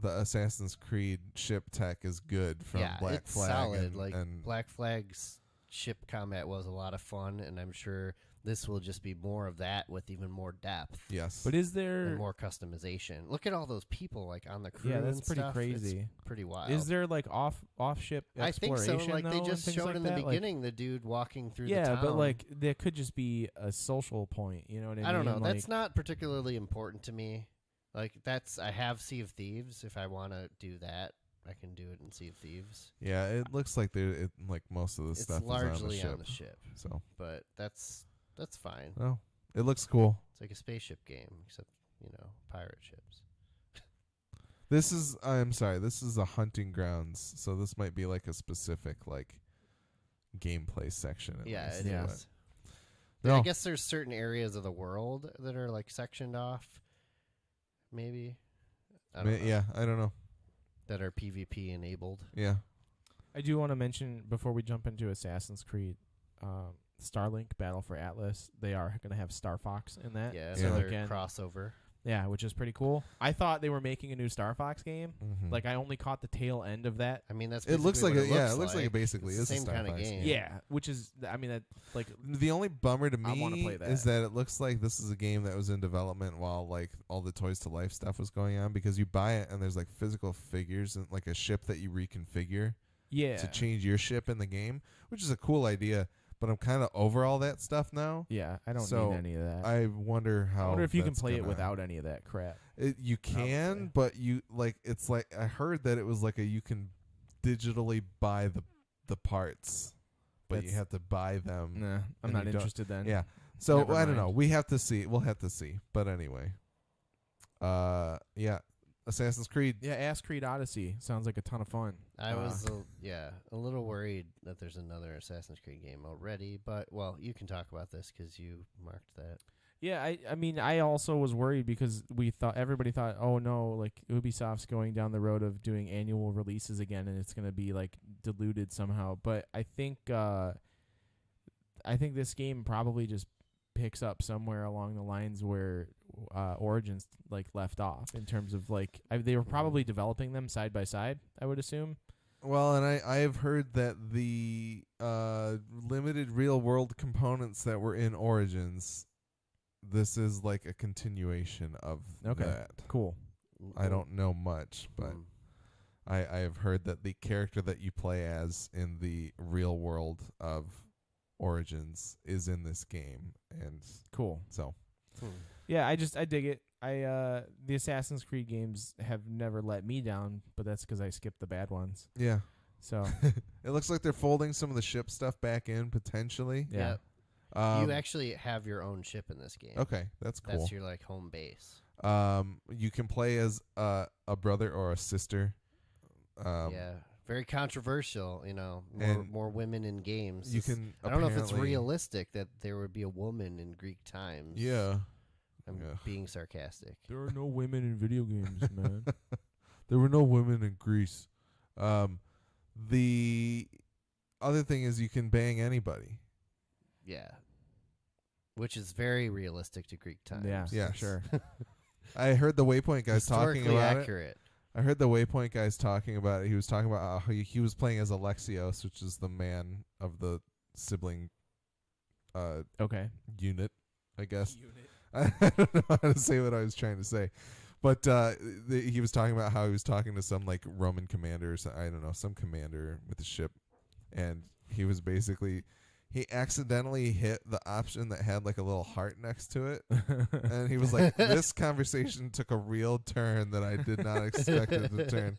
S1: Assassin's Creed ship tech is good from
S2: yeah,
S1: Black
S2: it's
S1: Flag
S2: solid.
S1: and,
S2: Like
S1: and
S2: Black Flag's ship combat was a lot of fun, and I'm sure this will just be more of that with even more depth.
S1: Yes.
S3: But is
S2: And
S3: there
S2: more customization. Look at all those people like on the crew.
S3: Yeah, that's
S2: and
S3: pretty
S2: stuff.
S3: crazy.
S2: It's pretty wild.
S3: Is there like off ship
S2: I think
S3: exploration?
S2: so. Like
S3: though,
S2: they
S3: and
S2: just
S3: things
S2: showed
S3: like
S2: in the
S3: that? Like,
S2: beginning the dude walking through the
S3: yeah,
S2: town.
S3: but like there could just be a social point. You know what I mean?
S2: I don't know.
S3: Like,
S2: That's not particularly important to me. Like I have Sea of Thieves. If I want to do that, I can do it in Sea of Thieves.
S1: Yeah, it looks like like most of the
S2: It's
S1: stuff
S2: largely
S1: is on
S2: on
S1: the
S2: the ship,
S1: So,
S2: but that's fine.
S1: oh, it looks cool.
S2: It's like a spaceship game, except pirate ships.
S1: I'm sorry, this is a hunting grounds, so this might be like a specific like gameplay section. At
S2: Yeah,
S1: least,
S2: it
S3: Yeah.
S2: is.
S1: No.
S2: I guess there's certain areas of the world that are like sectioned off. Maybe. I don't know.
S1: Yeah, I don't know.
S2: That are PvP enabled.
S1: Yeah.
S3: I do want to mention before we jump into Assassin's Creed, Starlink Battle for Atlas. They are going to have Star Fox in that.
S2: Yeah,
S1: so
S2: another
S3: again,
S2: crossover.
S3: yeah, which is pretty cool. I thought they were making a new Star Fox game.
S1: Mhm.
S3: Like I only caught the tail end of that.
S2: I mean, that's
S1: It looks
S2: basically
S1: like
S2: what
S1: it looks like it basically
S2: It's
S1: is
S2: the
S1: a
S2: same
S1: Star
S2: kind of
S1: Fox
S2: game.
S3: Yeah, which is I mean that like
S1: The only bummer to
S3: I wanna
S1: me
S3: play that.
S1: is that it looks like this is a game that was in development while like all the Toys to Life stuff was going on, because you buy it and there's like physical figures and like a ship that you reconfigure
S3: yeah.
S1: to change your ship in the game, which is a cool idea. But I'm kind of over all that stuff now.
S3: Yeah, I don't
S1: So,
S3: need any of that.
S1: I wonder how.
S3: I wonder if you can
S1: that's
S3: play it
S1: gonna-
S3: without any of that crap.
S1: You can,
S3: Probably.
S1: but you like it's like I heard that it was like you can digitally buy the parts, but you
S3: That's-
S1: have to buy them.
S3: Nah, I'm
S1: And
S3: not
S1: you don't-
S3: interested then.
S1: Yeah. So
S3: Never
S1: I don't know.
S3: mind.
S1: We have to see. We'll have to see. But anyway. Yeah. Assassin's Creed.
S3: Yeah, Ass Creed Odyssey sounds like a ton of fun.
S2: I was a little worried that there's another Assassin's Creed game already, but well, you can talk about this because you marked that.
S3: Yeah, I mean, I also was worried because everybody thought, oh no, like Ubisoft's going down the road of doing annual releases again, and it's gonna be like diluted somehow. But I think this game probably just picks up somewhere along the lines where Origins like left off in terms of like they were probably developing them side by side, I would assume.
S1: Well, and I've heard that the limited real world components that were in Origins, this is like a continuation of
S3: Okay.
S1: that.
S3: Cool.
S1: I don't know much, but
S2: Mm.
S1: I have heard that the character that you play as in the real world of Origins is in this game, and
S3: Cool.
S1: so
S3: Yeah, I dig it. The Assassin's Creed games have never let me down, but that's because I skipped the bad ones.
S1: yeah.
S3: So
S1: It looks like they're folding some of the ship stuff back in potentially.
S3: yeah.
S2: You actually have your own ship in this game.
S1: Okay, that's cool.
S2: That's your like home base.
S1: You can play as a brother or a sister.
S2: Yeah, very controversial.
S1: And
S2: More women in games.
S1: You can.
S2: I don't know if it's
S1: apparently-
S2: realistic that there would be a woman in Greek times.
S1: Yeah.
S2: I'm
S1: Yeah.
S2: being sarcastic.
S3: There are no women in video games, man.
S1: There were no women in Greece. The other thing is you can bang anybody.
S2: Yeah, which is very realistic to Greek times.
S3: Yeah,
S1: Yes.
S3: for sure.
S1: I heard the Waypoint guys talking
S2: Historically
S1: about it.
S2: accurate.
S1: I heard the Waypoint guys talking about it. He was talking about how he was playing as Alexios, which is the man of the sibling
S3: Okay.
S1: unit, I guess. I don't know how to say what I was trying to say. But he was talking about how he was talking to some like Roman commander or I don't know, some commander with a ship. And he was basically, he accidentally hit the option that had like a little heart next to it. And he was like, this conversation took a real turn that I did not expect it to turn.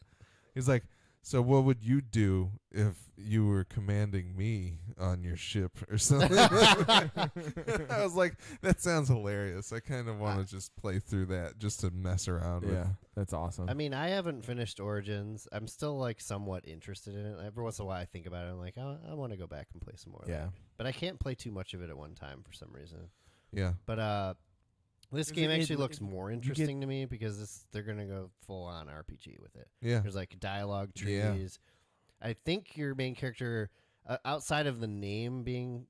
S1: He's like, so what would you do if you were commanding me on your ship or something? I was like, that sounds hilarious. I kind of want to just play through that just to mess around with.
S3: Yeah, that's awesome.
S2: I mean, I haven't finished Origins. I'm still like somewhat interested in it. Every once in a while, I think about it. I'm like, oh, I want to go back and play some more. of
S3: yeah.
S2: that. But I can't play too much of it at one time for some reason.
S1: Yeah.
S2: But this
S3: Is
S2: game
S3: it-
S2: actually
S3: it-
S2: looks
S3: it-
S2: more
S3: you get-
S2: interesting to me because they're gonna go full on RPG with it.
S1: Yeah.
S2: There's like dialogue trees.
S1: Yeah.
S2: I think your main character, outside of the name being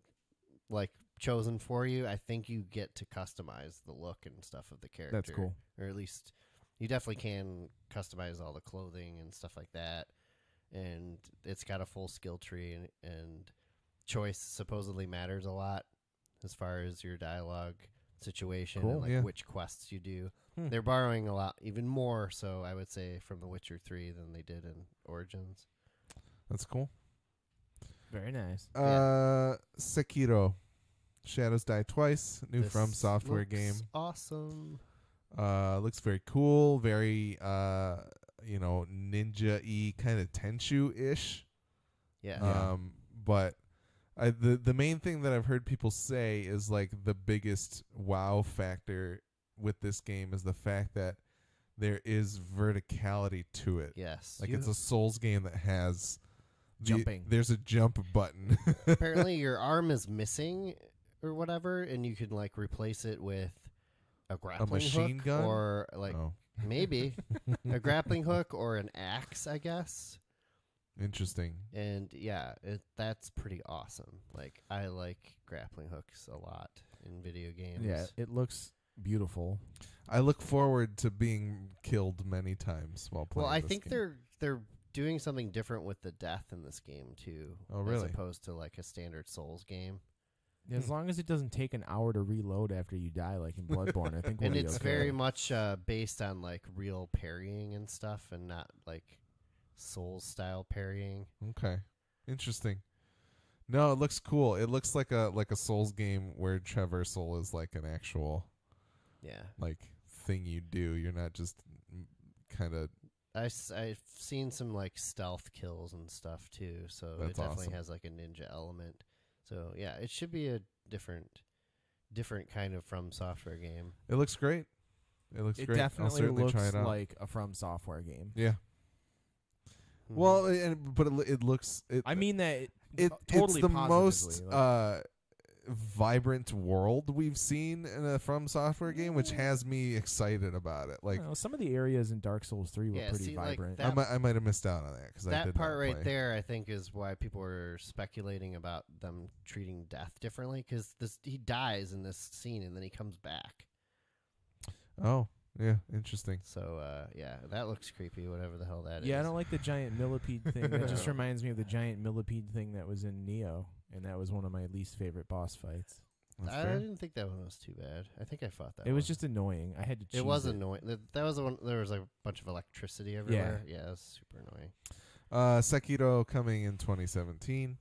S2: like chosen for you, I think you get to customize the look and stuff of the character.
S3: That's cool.
S2: Or at least you definitely can customize all the clothing and stuff like that. And it's got a full skill tree and choice supposedly matters a lot as far as your dialogue situation
S3: Cool.
S2: and like
S1: Yeah.
S2: which quests you do.
S1: Hmm.
S2: They're borrowing a lot, even more so, I would say, from The Witcher 3 than they did in Origins.
S1: That's cool.
S3: Very nice.
S1: Sekiro, Shadows Die Twice, new
S2: This
S1: From Software
S2: looks
S1: game.
S2: Awesome.
S1: Looks very cool, very ninja-y, kind of Tenchu-ish.
S2: Yeah.
S1: But the main thing that I've heard people say is like the biggest wow factor with this game is the fact that there is verticality to it.
S2: Yes.
S1: Like it's a Souls game that has
S3: Jumping.
S1: There's a jump button.
S2: Apparently your arm is missing or whatever, and you can like replace it with a grappling
S1: machine
S2: hook
S1: gun?
S2: or like
S1: Oh,
S2: maybe a grappling hook or an axe, I guess.
S1: interesting.
S2: And yeah, that's pretty awesome. Like I like grappling hooks a lot in video games.
S3: Yeah, it looks beautiful.
S1: I look forward to being killed many times while playing.
S2: Well, I
S1: this
S2: think
S1: game.
S2: they're doing something different with the death in this game too.
S1: Oh, really?
S2: As opposed to like a standard Souls game.
S3: As long as it doesn't take an hour to reload after you die, like in Bloodborne, I think we'll
S2: And
S3: be
S2: it's
S3: okay.
S2: very much based on like real parrying and stuff, and not like Souls style parrying.
S1: Okay, interesting. No, it looks cool. It looks like a Souls game where traversal is like an actual
S2: Yeah,
S1: like thing you do. You're not just kind of.
S2: I've seen some like stealth kills and stuff too, so
S1: That's
S2: it definitely
S1: awesome.
S2: has like a ninja element. So yeah, it should be a different kind of From Software game.
S1: It looks great. It looks
S3: It
S1: great. I'll
S3: definitely
S1: certainly
S3: looks
S1: try it out.
S3: like a From Software game.
S1: Yeah.
S2: Mhm.
S1: Well, but it looks.
S3: I mean that
S1: It
S3: totally
S1: it's the
S3: positively,
S1: most
S3: like-
S1: vibrant world we've seen in a From Software game, which has me excited about it. Like
S3: some of the areas in Dark Souls 3 were
S2: Yeah,
S3: pretty
S2: see, like,
S3: vibrant.
S2: that-
S1: I might have missed out on that because I
S2: that
S1: did
S2: part
S1: not
S2: right
S1: play.
S2: there, I think, is why people were speculating about them treating death differently. Because he dies in this scene and then he comes back.
S1: Oh, yeah, interesting.
S2: So yeah, that looks creepy. Whatever the hell that is.
S3: Yeah, I don't like the giant millipede thing. That just reminds me of the giant millipede thing that was in Neo, and that was one of my least favorite boss fights.
S1: That's
S2: I
S1: fair.
S2: didn't think that one was too bad. I think I fought that.
S3: It was
S2: one.
S3: just annoying. I had to cheese
S2: It was annoying. That was the one. There was like a bunch of electricity everywhere. Yeah, it was super annoying.
S1: Sekiro coming in 2017.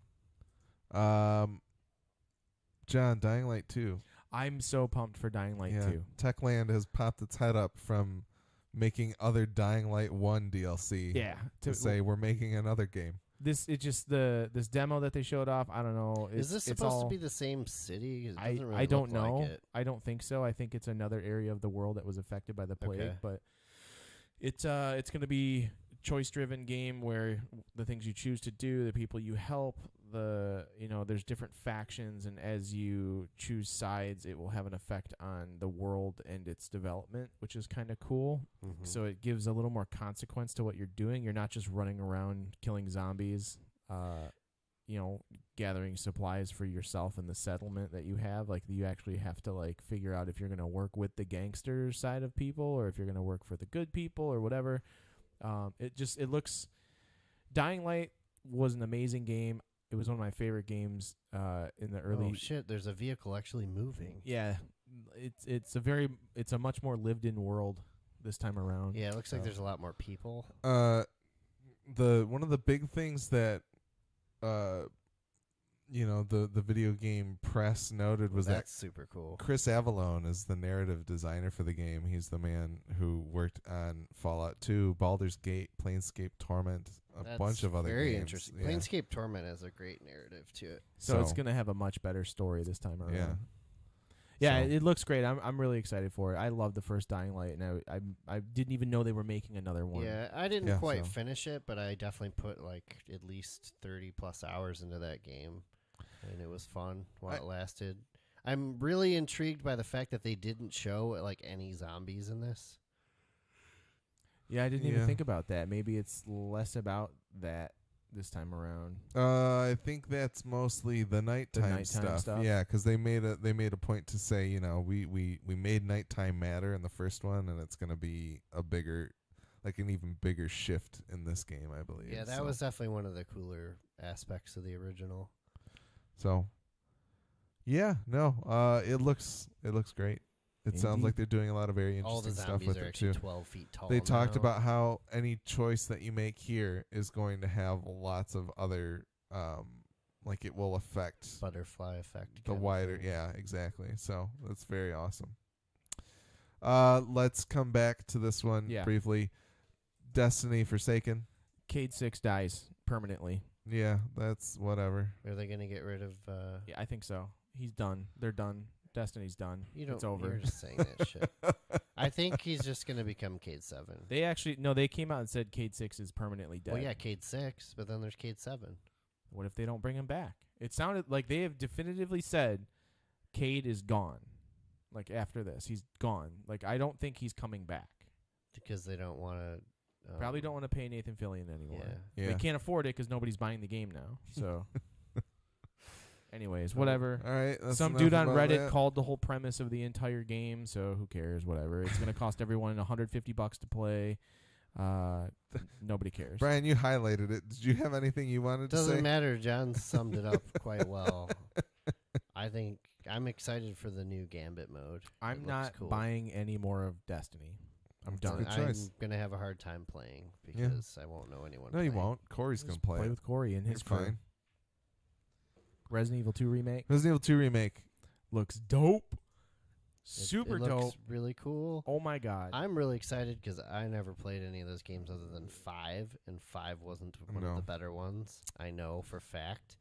S1: John, Dying Light 2.
S3: I'm so pumped for Dying Light
S1: Yeah.
S3: 2.
S1: Techland has popped its head up from making other Dying Light 1 DLC
S3: Yeah,
S1: to say we're making another game.
S3: this this demo that they showed off. I don't know.
S2: Is this
S3: it's
S2: supposed
S3: all,
S2: to be the same city? It
S3: I
S2: doesn't really
S3: I don't
S2: look
S3: know.
S2: Like it.
S3: I don't think so. I think it's another area of the world that was affected by the plague.
S2: Okay.
S3: But it's going to be choice driven game where the things you choose to do, the people you help, there's different factions, and as you choose sides, it will have an effect on the world and its development, which is kind of cool.
S2: Mhm.
S3: So it gives a little more consequence to what you're doing. You're not just running around killing zombies, gathering supplies for yourself and the settlement that you have. Like, you actually have to like figure out if you're going to work with the gangster side of people or if you're going to work for the good people or whatever. It looks. Dying Light was an amazing game. It was one of my favorite games in the early.
S2: Oh shit! There's a vehicle actually moving.
S3: Yeah, it's a much more lived in world this time around.
S2: Yeah, it looks like
S3: So-
S2: there's a lot more people.
S1: One of the big things that the video game press noted was that
S2: That's super cool.
S1: Chris Avallone is the narrative designer for the game. He's the man who worked on Fallout 2, Baldur's Gate, Planescape Torment, a
S2: That's
S1: bunch of other
S2: very
S1: games.
S2: interesting.
S1: Yeah.
S2: Planescape Torment has a great narrative to it.
S3: So it's gonna have a much better story this time around.
S1: Yeah.
S3: Yeah,
S1: So-
S3: it looks great. I'm really excited for it. I love the first Dying Light, and I didn't even know they were making another one.
S2: Yeah, I didn't
S1: Yeah,
S2: quite
S1: so-
S2: finish it, but I definitely put like at least 30 plus hours into that game, and it was fun while it lasted. I'm really intrigued by the fact that they didn't show like any zombies in this.
S3: Yeah, I didn't
S1: Yeah.
S3: even think about that. Maybe it's less about that this time around.
S1: I think that's mostly the nighttime,
S3: nighttime stuff.
S1: Yeah, because they made a point to say, we made nighttime matter in the first one, and it's gonna be an even bigger shift in this game, I believe.
S2: Yeah, that
S1: So-
S2: was definitely one of the cooler aspects of the original.
S1: So, yeah, no, it looks great. It sounds
S3: Indeed.
S1: like they're doing a lot of very
S2: All the
S1: interesting stuff
S2: zombies
S1: with
S2: are
S1: it
S2: actually
S1: too.
S2: 12 feet tall.
S1: They talked
S2: now.
S1: about how any choice that you make here is going to have lots of other, like it will affect
S2: butterfly effect.
S1: the
S2: kind of
S1: wider.
S2: thing.
S1: Yeah, exactly. So that's very awesome. Let's come back to this one
S3: Yeah.
S1: briefly. Destiny Forsaken.
S3: Cade 6 dies permanently.
S1: Yeah, that's whatever.
S2: Are they going to get rid of?
S3: Yeah, I think so. He's done. They're done. Destiny's done.
S2: You don't.
S3: It's over.
S2: You're just saying that shit. I think he's just going to become Cade 7.
S3: They actually they came out and said Cade 6 is permanently dead.
S2: Well, yeah, Cade 6, but then there's Cade 7.
S3: What if they don't bring him back? It sounded like they have definitively said Cade is gone. Like after this, he's gone. Like I don't think he's coming back.
S2: Because they don't want to.
S3: Probably don't want to pay Nathan Fillion anymore.
S2: Yeah.
S1: Yeah.
S3: They can't afford it because nobody's buying the game now. So, anyways, whatever.
S1: All right. That's
S3: Some
S1: enough
S3: dude on
S1: about
S3: Reddit
S1: that.
S3: called the whole premise of the entire game, so who cares? Whatever. It's going to cost everyone $150 to play. Nobody cares.
S1: Brian, you highlighted it. Did you have anything you wanted to say?
S2: Doesn't matter. John summed it up quite well. I think I'm excited for the new Gambit mode.
S3: I'm
S2: It looks
S3: not
S2: cool.
S3: buying any more of Destiny. I'm
S1: That's a
S3: done.
S1: good choice.
S2: I'm gonna have a hard time playing because I won't know anyone.
S1: No, you
S2: playing.
S1: won't. Corey's
S3: Just
S1: gonna play it.
S3: with Corey and his
S1: You're
S3: crew.
S1: fine.
S3: Resident Evil 2 remake
S1: Resident Evil 2 remake.
S3: looks dope.
S2: It-
S3: Super
S2: it looks
S3: dope.
S2: really cool.
S3: Oh my god.
S2: I'm really excited because I never played any of those games other than 5, and 5 wasn't one of
S1: No.
S2: the better ones. I know for fact.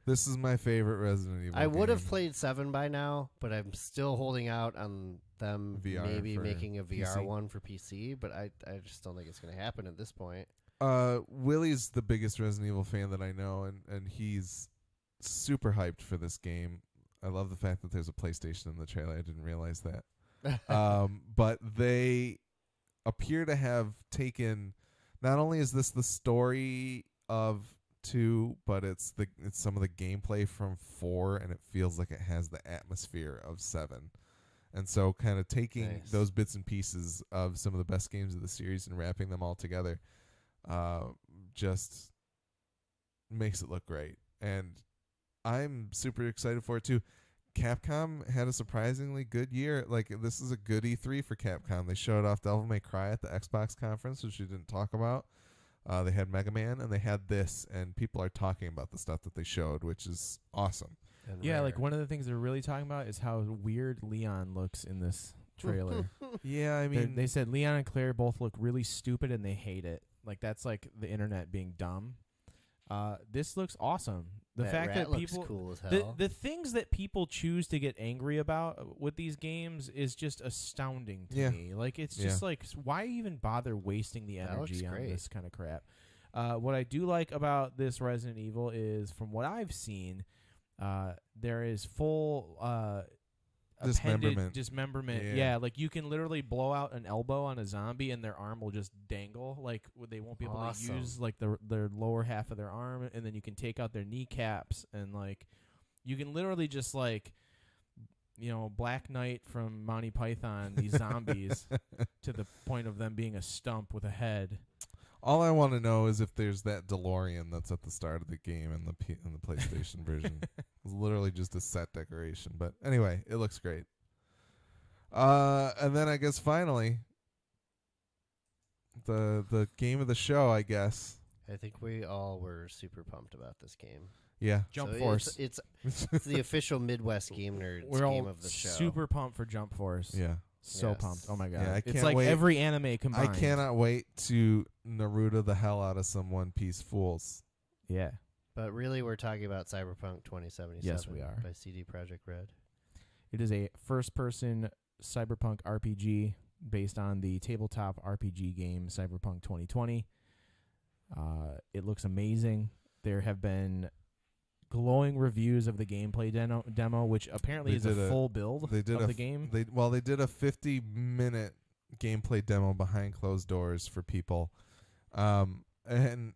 S1: This is my favorite Resident Evil.
S2: I would have
S1: game.
S2: played 7 by now, but I'm still holding out on them
S1: VR
S2: maybe
S1: for
S2: making a VR
S1: PC.
S2: one for PC, but I just don't think it's going to happen at this point.
S1: Willie's the biggest Resident Evil fan that I know, and he's super hyped for this game. I love the fact that there's a PlayStation in the trailer. I didn't realize that. But they appear to have taken. Not only is this the story of 2, but it's some of the gameplay from 4, and it feels like it has the atmosphere of 7. And so, kind of taking
S2: Nice.
S1: those bits and pieces of some of the best games of the series and wrapping them all together, just makes it look great. And I'm super excited for it too. Capcom had a surprisingly good year. Like, this is a good E3 for Capcom. They showed off Devil May Cry at the Xbox conference, which we didn't talk about. They had Mega Man, and they had this, and people are talking about the stuff that they showed, which is awesome.
S2: And
S3: yeah,
S2: rare.
S3: like one of the things they're really talking about is how weird Leon looks in this trailer.
S1: Yeah, I
S3: They-
S1: mean,
S3: they said Leon and Claire both look really stupid and they hate it. Like that's like the internet being dumb. This looks awesome. The
S2: That
S3: fact
S2: rat
S3: that
S2: looks
S3: people
S2: cool as
S3: the
S2: hell.
S3: the things that people choose to get angry about with these games is just astounding to
S1: Yeah.
S3: me. Like it's
S1: Yeah.
S3: just like why even bother wasting the
S2: That looks
S3: energy on
S2: great.
S3: this kind of crap? What I do like about this Resident Evil is from what I've seen, there is full appendage dismemberment.
S1: Yeah.
S3: Yeah, like you can literally blow out an elbow on a zombie and their arm will just dangle. Like they won't be able
S2: Awesome.
S3: to use like their lower half of their arm, and then you can take out their kneecaps and like you can literally just like Black Knight from Monty Python these zombies to the point of them being a stump with a head.
S1: all I want to know is if there's that DeLorean that's at the start of the game in the PlayStation version. It's literally just a set decoration. But anyway, it looks great. And then I guess finally, the game of the show, I guess.
S2: I think we all were super pumped about this game.
S1: Yeah.
S3: Jump
S2: So
S3: Force.
S2: It's the official Midwest Game Nerds
S3: We're
S2: game
S3: all
S2: of the show.
S3: super pumped for Jump Force.
S1: Yeah.
S3: So
S2: Yes.
S3: pumped. Oh my god.
S1: Yeah, I
S3: it's
S1: can't
S3: like
S1: wait.
S3: every anime combined.
S1: I cannot wait to Naruto the hell out of some One Piece fools.
S3: Yeah.
S2: But really, we're talking about Cyberpunk 2077.
S3: Yes, we are.
S2: By CD Projekt Red.
S3: It is a first-person cyberpunk RPG based on the tabletop RPG game Cyberpunk 2020. It looks amazing. There have been glowing reviews of the gameplay demo, which apparently
S1: They
S3: is a
S1: did a-
S3: full build
S1: They did
S3: of the game.
S1: They did a 50-minute gameplay demo behind closed doors for people, and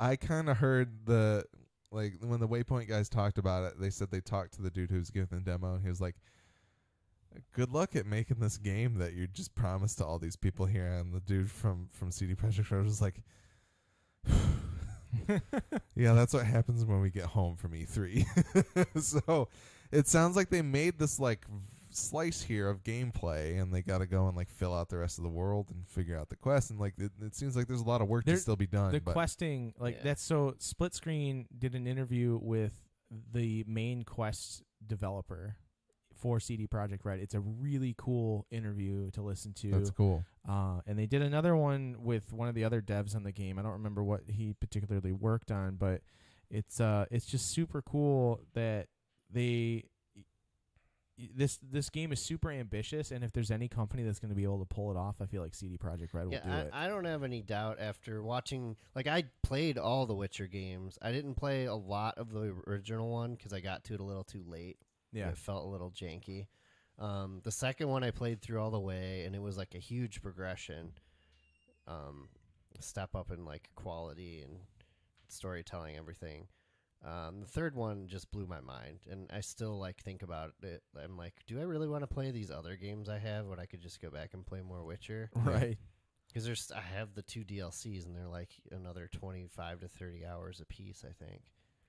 S1: I kind of heard when the Waypoint guys talked about it. They said they talked to the dude who was giving the demo, and he was like, "Good luck at making this game that you just promised to all these people here." And the dude from CD Projekt Red was like, Yeah, that's what happens when we get home from E3. So it sounds like they made this like slice here of gameplay, and they got to go and like fill out the rest of the world and figure out the quest. And like it seems like there's a lot of work to still be done.
S3: The
S1: but
S3: questing, like
S2: Yeah.
S3: that's so. Split Screen did an interview with the main Quest developer for CD Projekt Red. It's a really cool interview to listen to.
S1: that's cool.
S3: And they did another one with one of the other devs on the game. I don't remember what he particularly worked on, but it's just super cool that this game is super ambitious, and if there's any company that's going to be able to pull it off, I feel like CD Projekt Red will do it.
S2: I don't have any doubt after watching. Like, I played all the Witcher games. I didn't play a lot of the original one because I got to it a little too late.
S3: Yeah.
S2: It felt a little janky. The second one I played through all the way, and it was like a huge progression, step up in like quality and storytelling, everything. The third one just blew my mind, and I still like think about it. I'm like, do I really want to play these other games I have when I could just go back and play more Witcher?
S3: Right.
S2: Because I have the 2 DLCs, and they're like another 25 to 30 hours a piece, I think.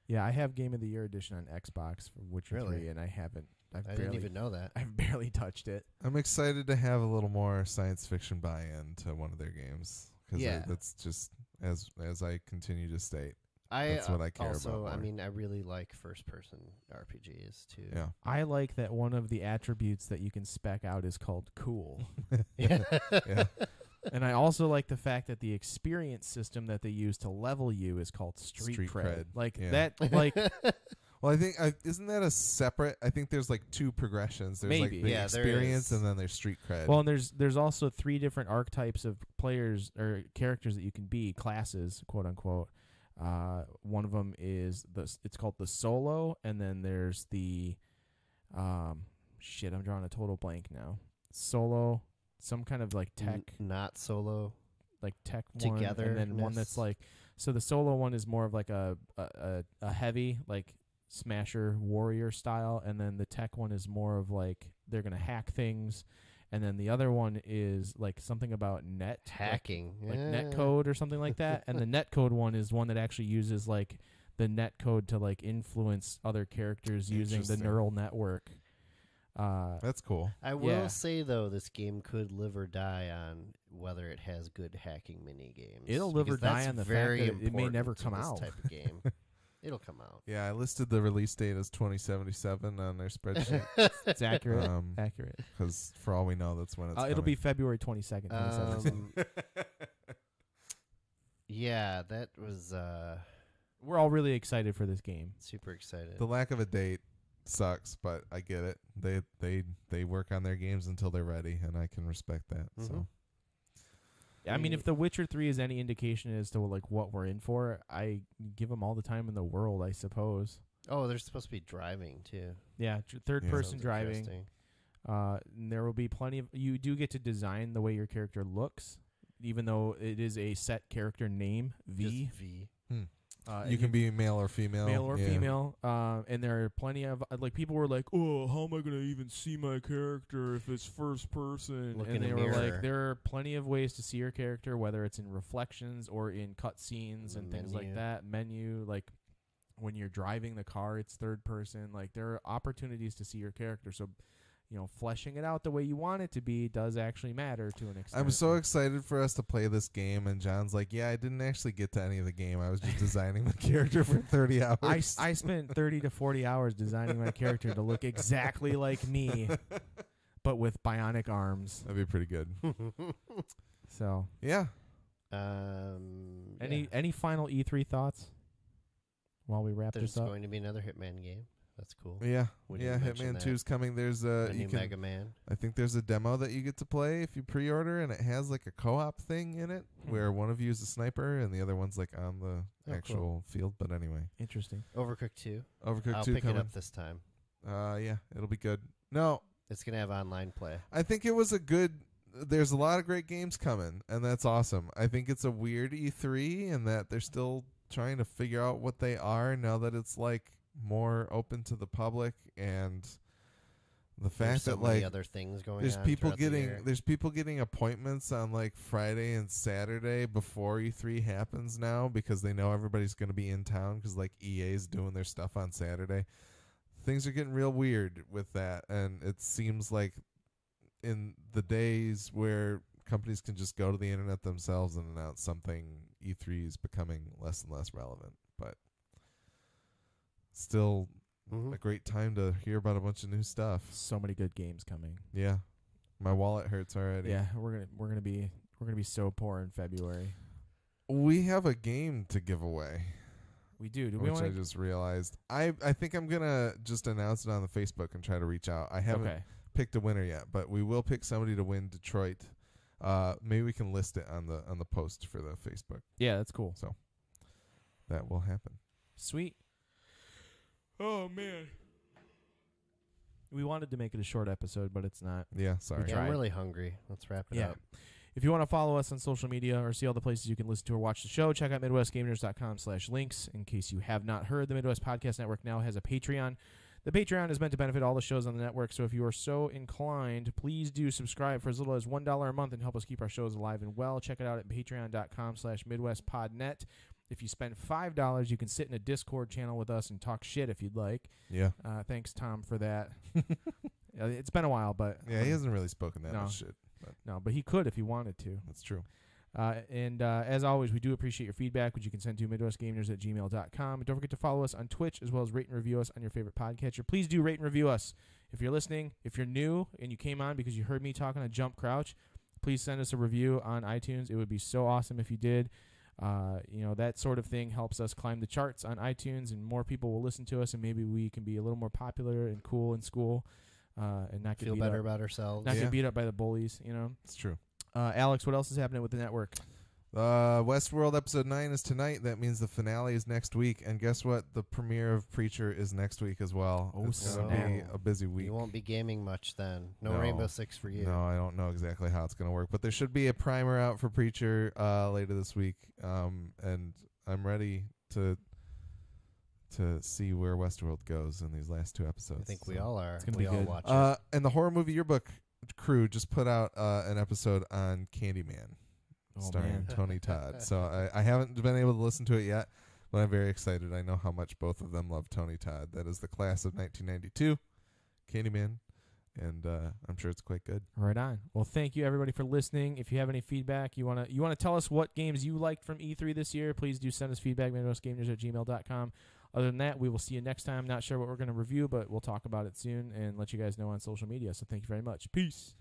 S3: Yeah, I have Game of the Year edition on Xbox for Witcher
S2: Really?
S3: 3, and I haven't.
S2: I didn't even know that.
S3: I've barely touched it.
S1: I'm excited to have a little more science fiction buy-in to one of their games, because
S2: Yeah.
S1: that's just as I continue to state.
S2: I
S1: That's what I care
S2: also,
S1: about
S2: I
S1: more.
S2: mean, I really like first-person RPGs too.
S1: Yeah.
S3: I like that one of the attributes that you can spec out is called cool.
S2: Yeah.
S1: Yeah.
S3: And I also like the fact that the experience system that they use to level you is called street
S1: Street
S3: cred.
S1: cred,
S3: Like
S1: yeah.
S3: that, like
S1: Well, I think isn't that a separate? I think there's like 2 progressions. There's
S3: Maybe.
S1: like the
S2: Yeah, there
S1: experience,
S2: is.
S1: and then there's street cred.
S3: well, and there's also 3 different archetypes of players or characters that you can be, classes, quote unquote. One of them is it's called the solo, and then there's the I'm drawing a total blank now. Solo, some kind of like tech,
S2: not solo.
S3: like tech one, and then one that's
S2: Togetherness.
S3: like, so the solo one is more of like a heavy like smasher warrior style, and then the tech one is more of like they're gonna hack things, and then the other one is like something about
S2: Hacking.
S3: like
S2: Yeah.
S3: net code or something like that, and the net code one is one that actually uses like the net code to like influence other characters using the
S1: Interesting.
S3: neural network.
S1: That's cool.
S2: I will
S3: Yeah.
S2: say, though, this game could live or die on whether it has good hacking mini games.
S3: It'll live or
S2: because
S3: die
S2: that's
S3: on the fact
S2: very
S3: that it may
S2: important
S3: never
S2: to
S3: come
S2: this
S3: out.
S2: type of game. It'll come out.
S1: Yeah, I listed the release date as 2077 on their spreadsheet
S3: It's accurate.
S1: Um,
S3: Accurate.
S1: because for all we know, that's when it's
S3: It'll be February 22nd, 2017.
S2: Yeah, that was
S3: We're all really excited for this game.
S2: super excited.
S1: the lack of a date sucks, but I get it. They work on their games until they're ready, and I can respect that. So
S2: Mhm.
S3: I mean, if The Witcher 3 is any indication as to like what we're in for, I give them all the time in the world, I suppose.
S2: Oh, there's supposed to be driving, too.
S3: Yeah, third person
S2: Sounds
S3: driving.
S2: interesting.
S3: And there will be plenty of. You do get to design the way your character looks, even though it is a set character name V.
S2: Just V.
S1: you can be male or female.
S3: male or
S1: yeah.
S3: female. And there are plenty of like people were like, "Oh, how am I going to even see my character if it's first person?"
S2: Look
S3: and
S2: in
S3: they
S2: a
S3: were
S2: mirror.
S3: like, "There are plenty of ways to see your character, whether it's in reflections or in cutscenes and things like
S2: Menu.
S3: that. Menu, like when you're driving the car, it's third person. Like there are opportunities to see your character. So, fleshing it out the way you want it to be does actually matter to an extent.
S1: I'm so excited for us to play this game, and John's like, "Yeah, I didn't actually get to any of the game. I was just designing the character for 30 hours."
S3: I spent 30 to 40 hours designing my character to look exactly like me, but with bionic arms.
S1: That'd be pretty good.
S3: So,
S1: Yeah.
S3: any final E3 thoughts while we wrap
S2: There's
S3: this up?
S2: going to be another Hitman game. That's cool.
S1: Yeah.
S2: We
S1: Yeah,
S2: didn't mention
S1: Hitman
S2: that.
S1: 2's coming. There's
S2: The
S1: you
S2: new
S1: can
S2: Mega Man.
S1: I think there's a demo that you get to play if you pre-order, and it has like a co-op thing in it where one of you is a sniper and the other one's like on the
S2: cool.
S1: actual field. But anyway,
S3: Interesting.
S2: Overcooked 2.
S1: Overcooked
S2: I'll
S1: 2
S2: pick
S1: coming.
S2: it up this time.
S1: Yeah, it'll be good. No,
S2: It's going to have online play.
S1: I think it was a good. There's a lot of great games coming, and that's awesome. I think it's a weird E3 in that they're still trying to figure out what they are now that it's like more open to the public, and The
S2: There's
S1: fact
S2: so
S1: that
S2: many
S1: like
S2: other things going
S1: there's
S2: on.
S1: people
S2: throughout the
S1: getting
S2: year.
S1: there's people getting appointments on like Friday and Saturday before E3 happens now because they know everybody's going to be in town because like EA's doing their stuff on Saturday. Things are getting real weird with that, and it seems like in the days where companies can just go to the internet themselves and announce something, E3 is becoming less and less relevant, but still
S2: Mhm.
S1: a great time to hear about a bunch of new stuff.
S3: So many good games coming.
S1: Yeah. My wallet hurts already.
S3: Yeah, we're gonna be so poor in February.
S1: We have a game to give away,
S3: We do. Do we
S1: which I
S3: want
S1: just realized. I think I'm going to just announce it on the Facebook and try to reach out. I haven't
S3: Okay.
S1: picked a winner yet, but we will pick somebody to win Detroit. Maybe we can list it on the post for the Facebook.
S3: Yeah, that's cool.
S1: That will happen.
S3: Sweet. Oh man. We wanted to make it a short episode, but it's not.
S1: Yeah, sorry.
S2: Yeah,
S3: tried.
S2: I'm really hungry. Let's wrap it
S3: Yeah.
S2: up.
S3: If you want to follow us on social media or see all the places you can listen to or watch the show, check out MidwestGameNerds.com/links. In case you have not heard, the Midwest Podcast Network now has a Patreon. The Patreon is meant to benefit all the shows on the network, so if you are so inclined, please do subscribe for as little as $1 a month and help us keep our shows alive and well. Check it out at patreon.com/MidwestPodNet. If you spend $5, you can sit in a Discord channel with us and talk shit if you'd like.
S1: Yeah.
S3: Thanks, Tom, for that. It's been a while, but
S1: Yeah, he hasn't really spoken that
S3: No.
S1: much shit.
S3: no, but he could if he wanted to.
S1: That's true.
S3: And as always, we do appreciate your feedback, which you can send to MidwestGameNerds@gmail.com. And don't forget to follow us on Twitch as well as rate and review us on your favorite podcatcher. Please do rate and review us. If you're listening, if you're new and you came on because you heard me talking on Jump Crouch, please send us a review on iTunes. It would be so awesome if you did. That sort of thing helps us climb the charts on iTunes, and more people will listen to us, and maybe we can be a little more popular and cool in school, and not get
S2: Feel
S3: beat
S2: better
S3: up,
S2: about ourselves.
S3: not
S1: Yeah.
S3: get beat up by the bullies.
S1: It's true.
S3: Alex, what else is happening with the network?
S1: Westworld episode 9 is tonight. That means the finale is next week. And guess what? The premiere of Preacher is next week as well.
S3: Oh,
S1: it's going to be
S2: snap.
S1: a busy week.
S2: You won't be gaming much then. No,
S1: No.
S2: Rainbow Six for you.
S1: No, I don't know exactly how it's going to work. But there should be a primer out for Preacher later this week. And I'm ready to see where Westworld goes in these last 2 episodes.
S2: I think we
S1: So.
S2: all are.
S3: It's gonna
S2: we
S3: be
S2: all
S3: good.
S2: watch it.
S1: And the Horror Movie Yearbook crew just put out an episode on Candyman.
S3: Oh,
S1: Starring
S3: man.
S1: Tony Todd. So I haven't been able to listen to it yet, but I'm very excited. I know how much both of them love Tony Todd. That is the class of 1992, Candyman, and I'm sure it's quite good.
S3: Right on. Well, thank you everybody for listening. If you have any feedback, you wanna tell us what games you liked from E3 this year, please do send us feedback. MidwestGameNerds@gmail.com. Other than that, we will see you next time. Not sure what we're gonna review, but we'll talk about it soon and let you guys know on social media. So thank you very much. Peace.